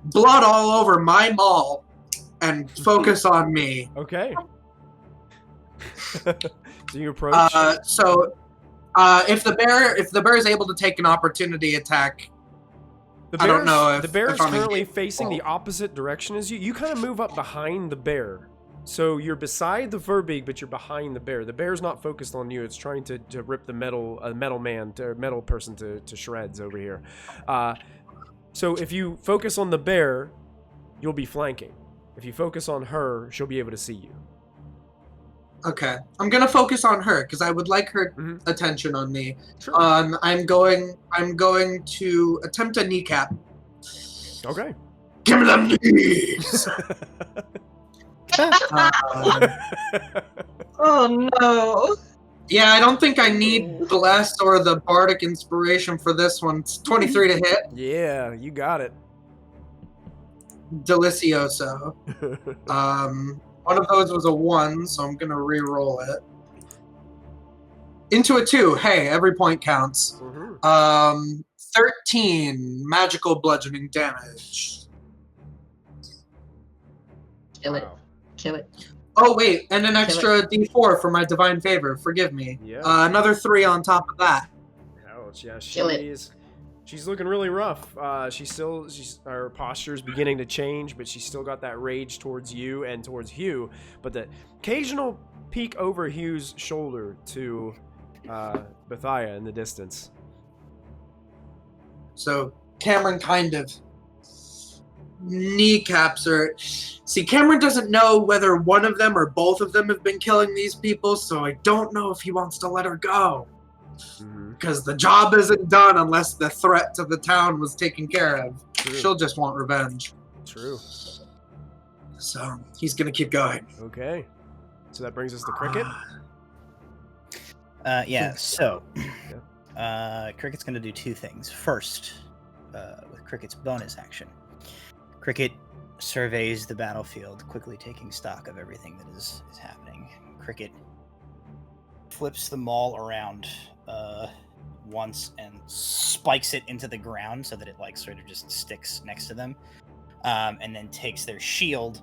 blood all over my maul and focus on me. Okay. So you approach. If the bear is able to take an opportunity attack, I don't know if the bear is I'm currently facing the opposite direction as you. You kind of move up behind the bear, so you're beside the Verbeeg, but you're behind the bear. The bear's not focused on you; it's trying to rip the metal person to shreds over here. So if you focus on the bear, you'll be flanking. If you focus on her, she'll be able to see you. Okay, I'm gonna focus on her because I would like her attention on me. Sure. I'm going to attempt a kneecap. Okay. Give me them knees. Oh no. Yeah, I don't think I need Bless or the Bardic Inspiration for this one. It's 23 to hit. Yeah, you got it. Delicioso. One of those was a 1, so I'm gonna re-roll it. Into a 2. Hey, every point counts. 13 magical bludgeoning damage. Kill it. Wow. Kill it. Oh wait, and an extra D4 for my divine favor. Forgive me. Yeah. Another 3 on top of that. Ouch, yeah, Kill it. She's looking really rough. Her posture's beginning to change, but she's still got that rage towards you and towards Hugh. But the occasional peek over Hugh's shoulder to Bethia in the distance. So Cameron kind of kneecaps her. See, Cameron doesn't know whether one of them or both of them have been killing these people, so I don't know if he wants to let her go. Because the job isn't done unless the threat to the town was taken care of. True. She'll just want revenge. True. So he's gonna keep going. Okay. So that brings us to Cricket. Yeah, so Cricket's going to do 2 things. First, with Cricket's bonus action, Cricket surveys the battlefield, quickly taking stock of everything that is happening. Cricket flips the maul around once and spikes it into the ground so that it like sort of just sticks next to them, and then takes their shield,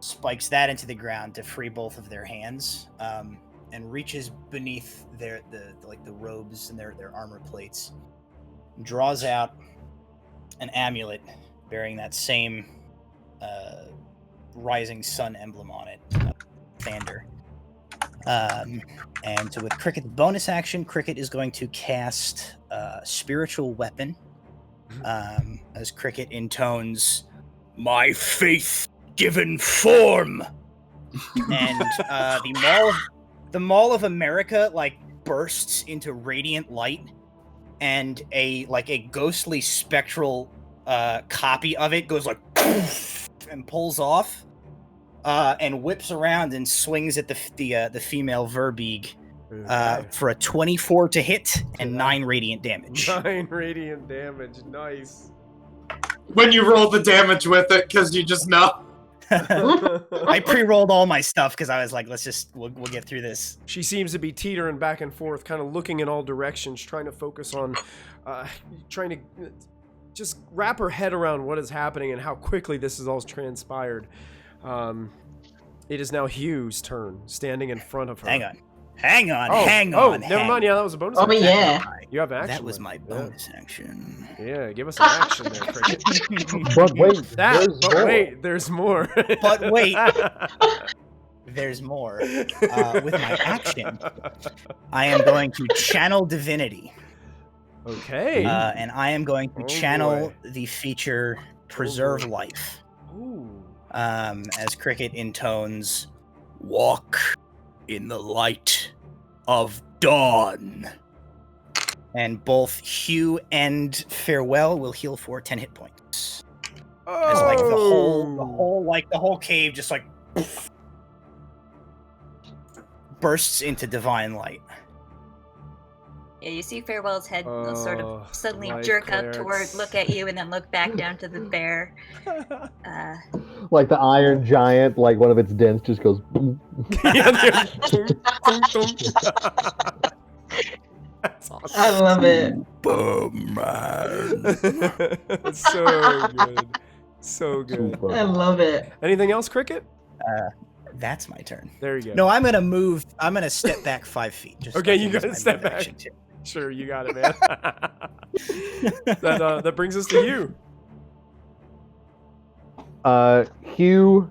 spikes that into the ground to free both of their hands, and reaches beneath the robes and their armor plates, draws out an amulet bearing that same rising sun emblem on it, Thander. And so with Cricket's bonus action, Cricket is going to cast Spiritual Weapon, as Cricket intones, "My faith-given form!" And the Mall of America like bursts into radiant light, and a ghostly spectral copy of it goes like poof, and pulls off, and whips around and swings at the female Verbeeg for a 24 to hit and 9 radiant damage. 9 radiant damage, nice. When you roll the damage with it, because you just know. I pre-rolled all my stuff because I was like, we'll get through this. She seems to be teetering back and forth, kind of looking in all directions, trying to focus on, trying to just wrap her head around what is happening and how quickly this is all transpired. It is now Hugh's turn, standing in front of her. Hang on. Never mind. Yeah, that was a bonus action. Yeah. You have action. That was my left. bonus action. Yeah, give us an action there, Cricket. But wait, There's more. But wait, there's more. With my action, I am going to channel divinity. Okay. And I am going to channel boy. the feature Preserve Life. Ooh. As Cricket intones, "Walk in the light of dawn." And both Hugh and Farewell will heal for 10 hit points. As like the whole cave just like poof, bursts into divine light. Yeah, you see Farewell's head will sort of suddenly light jerk clerics. up toward, look at you, and then look back down to the bear. like the Iron Giant, like one of its dents just goes. Boom. That's awesome. I love it. Boom, man. So good. So good. I love it. Anything else, Cricket? That's my turn. There you go. No, I'm gonna step back 5 feet. Just Okay, like you it was gotta my step move back. action too. Sure, you got it, man. That brings us to you. Hugh,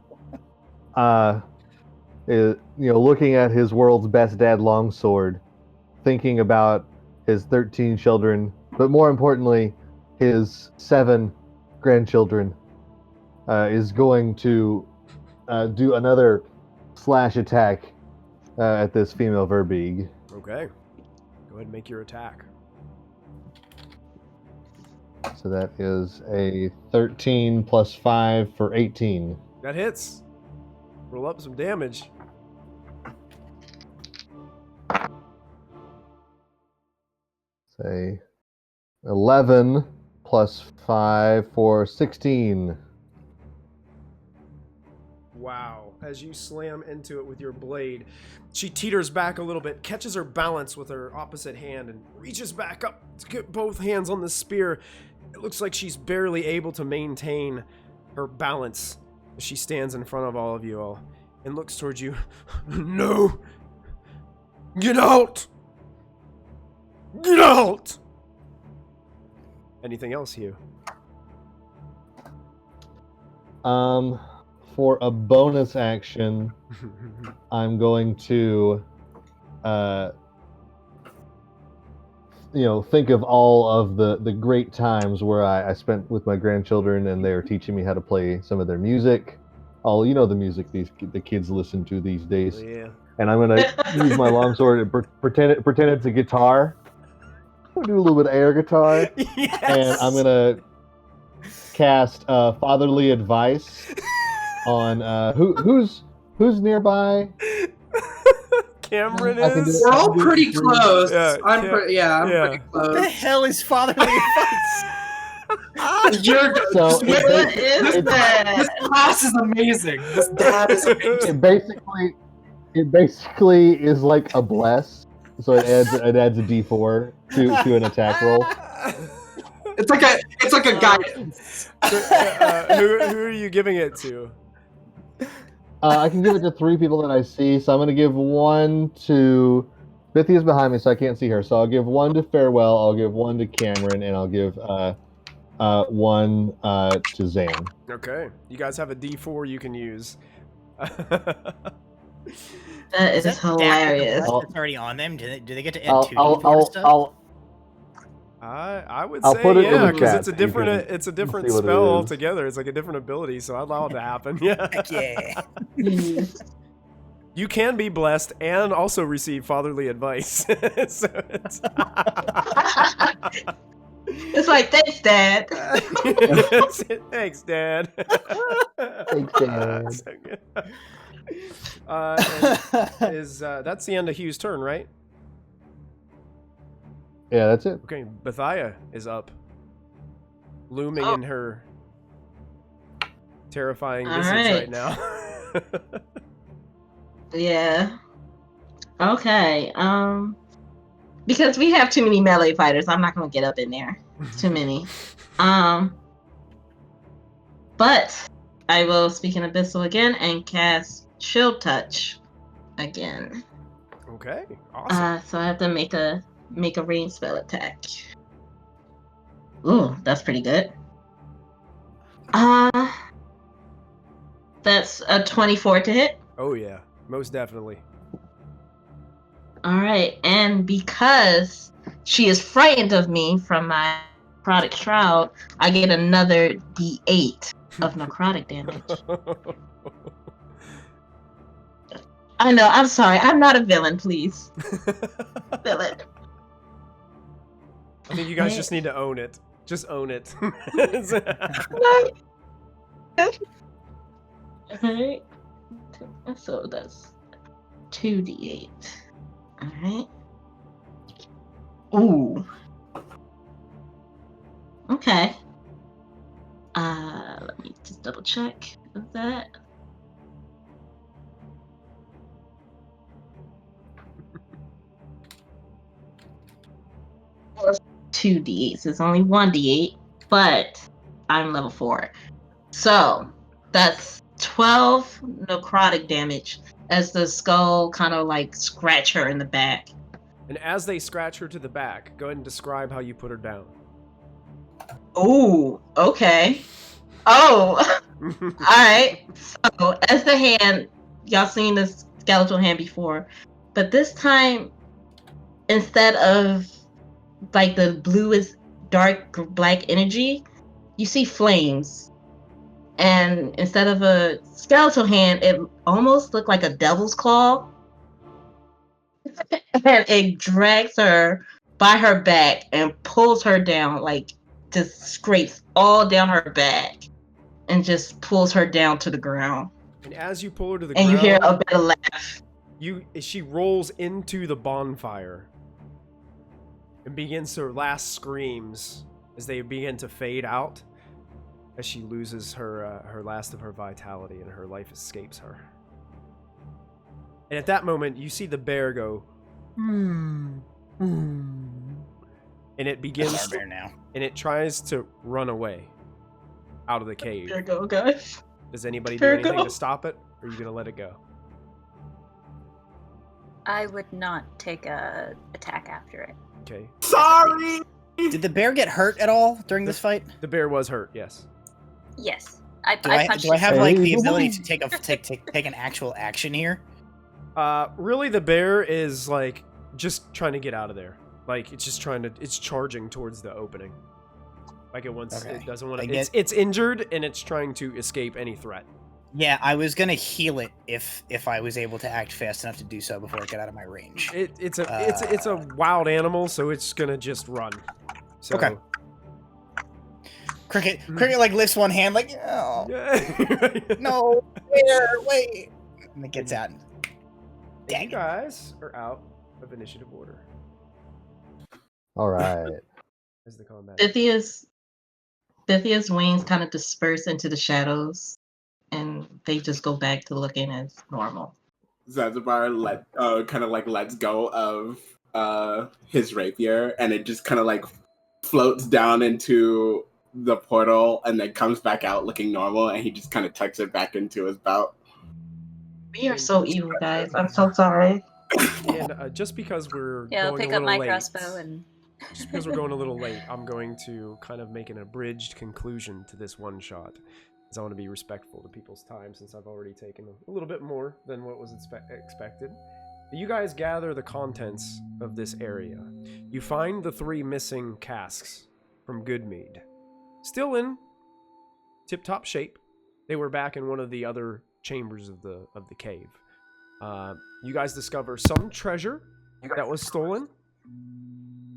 is looking at his world's best dad longsword, thinking about his 13 children, but more importantly, his 7 grandchildren, is going to do another slash attack at this female Verbeeg. Okay. Go ahead and make your attack. So that is a 13 plus 5 for 18. That hits. Roll up some damage. Say 11 plus 5 for 16. Wow. As you slam into it with your blade, she teeters back a little bit, catches her balance with her opposite hand, and reaches back up to get both hands on the spear. It looks like she's barely able to maintain her balance as she stands in front of all of you all and looks towards you. No! Get out! Get out! Anything else, Hugh? For a bonus action, I'm going to, think of all of the great times where I spent with my grandchildren, and they were teaching me how to play some of their music. The music the kids listen to these days. Yeah. And I'm gonna use my longsword and pretend it's a guitar. I'm gonna do a little bit of air guitar, Yes! and I'm gonna cast Fatherly Advice on who's nearby. Cameron I can do is. it. We're all pretty close. Yeah, I'm yeah, pretty yeah. close. What the hell is fatherly advice? You're So this, What is that? this class is amazing. This dad is amazing. it basically is like a bless. So it adds a D4 to an attack roll. It's like a guidance. Who are you giving it to? I can give it to 3 people that I see. So I'm going to give 1 to Bithy is behind me, so I can't see her. So I'll give 1 to Farewell. I'll give 1 to Cameron, and I'll give 1 to Zane. Okay, you guys have a D4 you can use. That is that hilarious. That's already on them. Do they get to add 2 D4 stuff? I would I'll say put it in yeah, the because chat it's a so you different can it's a different see what it spell is. altogether. It's like a different ability, so I allow it to happen. Yeah. Heck yeah. You can be blessed and also receive fatherly advice. So it's... It's like, thanks, Dad. Thanks, Dad. Thanks, Dad. So good. That's the end of Hugh's turn, right? Yeah, that's it. Okay, Bethia is up, looming in her terrifying All visage right. right now. Yeah. Okay. Because we have too many melee fighters, I'm not gonna get up in there. Too many. But I will speak in Abyssal again and cast Shield Touch again. Okay, awesome. So I have to make a ranged spell attack. Ooh, that's pretty good. That's a 24 to hit. Oh yeah, most definitely. All right, and because she is frightened of me from my necrotic shroud, I get another D8 of necrotic damage. I know. I'm sorry. I'm not a villain. Please, villain. I think you guys just need to own it. Just own it. Alright. So that's 2d8. Alright. Ooh. Okay. Let me just double check that. Well, 2d8, so it's only 1d8, but I'm level 4. So that's 12 necrotic damage as the skull kind of like scratch her in the back. And as they scratch her to the back, go ahead and describe how you put her down. Oh, okay. Oh, all right. So as the hand, y'all seen this skeletal hand before, but this time, instead of like the bluest dark black energy, you see flames. And instead of a skeletal hand, it almost looked like a devil's claw. And it drags her by her back and pulls her down, like just scrapes all down her back and just pulls her down to the ground. And as you pull her to the And ground, you hear a bit of laugh. she rolls into the bonfire and begins her last screams as they begin to fade out, as she loses her last of her vitality and her life escapes her. And at that moment, you see the bear go, and it begins, Bear now. and it tries to run away out of the cave. There you go, guys. Does anybody do There you anything go. to stop it, or are you gonna let it go? I would not take a attack after it. Okay. Sorry. Did the bear get hurt at all during this fight? The bear was hurt, yes. Yes, I Do punched I have it. like the ability to take an actual action here? Really, the bear is like just trying to get out of there. Like it's charging towards the opening. Like it doesn't want to. It's injured and it's trying to escape any threat. Yeah, I was gonna heal it if I was able to act fast enough to do so before it got out of my range. It's a wild animal, so it's gonna just run. So, Okay. Cricket like lifts one hand like, oh, no, wait, and it gets out. You guys are out of initiative order All right. as the combat. Bithy's Bithia's wings kind of disperse into the shadows, and they just go back to looking as normal. Zanzibar kind of like lets go of his rapier, and it just kind of like floats down into the portal and then comes back out looking normal, and he just kind of tucks it back into his belt. We are so evil, guys. I'm so sorry. And just because we're Yeah, I'll going pick a up little my late, crossbow and. just because we're going a little late, I'm going to kind of make an abridged conclusion to this one shot, because I want to be respectful to people's time since I've already taken a little bit more than what was expected. You guys gather the contents of this area. You find the 3 missing casks from Goodmead, still in tip-top shape. They were back in one of the other chambers of the cave. You guys discover some treasure that was stolen.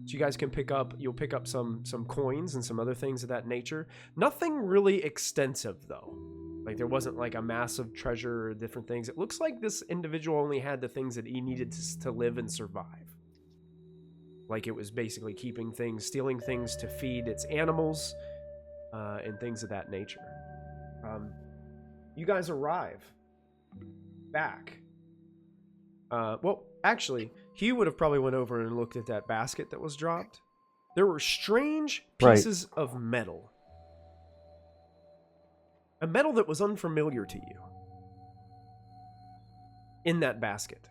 So you guys can pick up. You'll pick up some coins and some other things of that nature. Nothing really extensive though. Like there wasn't like a massive treasure or different things. It looks like this individual only had the things that he needed to live and survive. Like it was basically stealing things to feed its animals, and things of that nature. You guys arrive back. Well, actually, Hugh would have probably went over and looked at that basket that was dropped. There were strange pieces of metal. A metal that was unfamiliar to you. In that basket.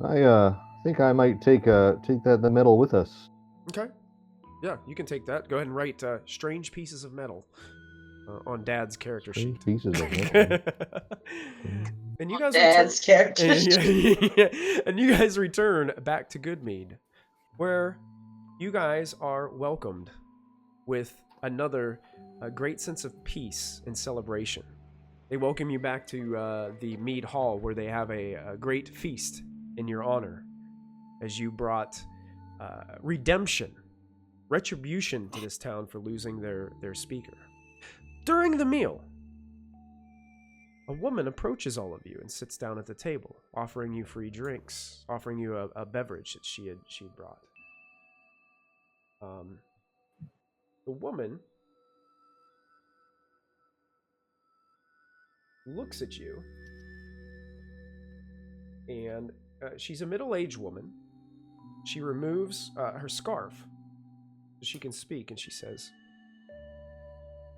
I think I might take the metal with us. Okay. Yeah, you can take that. Go ahead and write strange pieces of metal on Dad's character sheet. Pieces of metal. And you guys Dad's character and you guys return back to Goodmead, where you guys are welcomed with another great sense of peace and celebration. They welcome you back to the Mead Hall, where they have a great feast in your honor, as you brought retribution to this town for losing their speaker. During the meal, a woman approaches all of you and sits down at the table, offering you free drinks, offering you a beverage that she had brought. The woman looks at you, and she's a middle-aged woman. She removes her scarf so she can speak, and she says,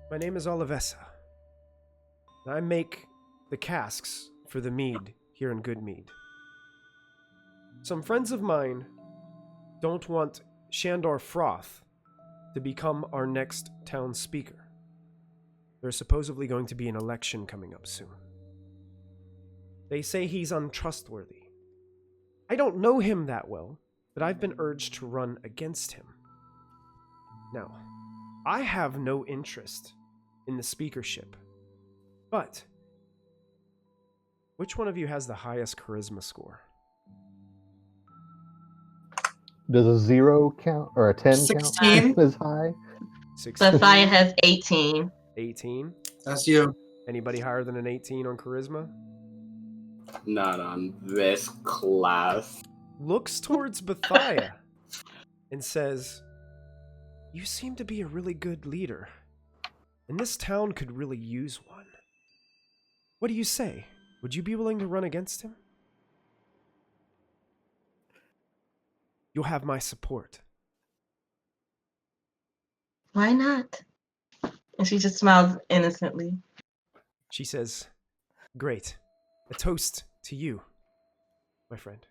"My name is Olivessa. I make the casks for the mead here in Goodmead. Some friends of mine don't want Shandor Froth to become our next town speaker. There's supposedly going to be an election coming up soon. They say he's untrustworthy. I don't know him that well, but I've been urged to run against him. Now, I have no interest in the speakership, but which one of you has the highest charisma score?" Does a 0 count or a 10 16? count as high? 16. Sophia has 18. 18. That's you. Anybody higher than an 18 on charisma? Not on this class. Looks towards Bethia and says, "You seem to be a really good leader, and this town could really use one. What do you say? Would you be willing to run against him? You'll have my support." Why not? And she just smiles innocently. She says, "Great. A toast to you, my friend."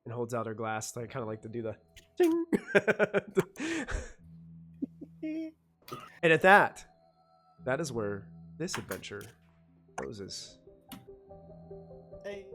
And holds out her glass. I kind of like to do the ding. And at that is where this adventure closes. Hey.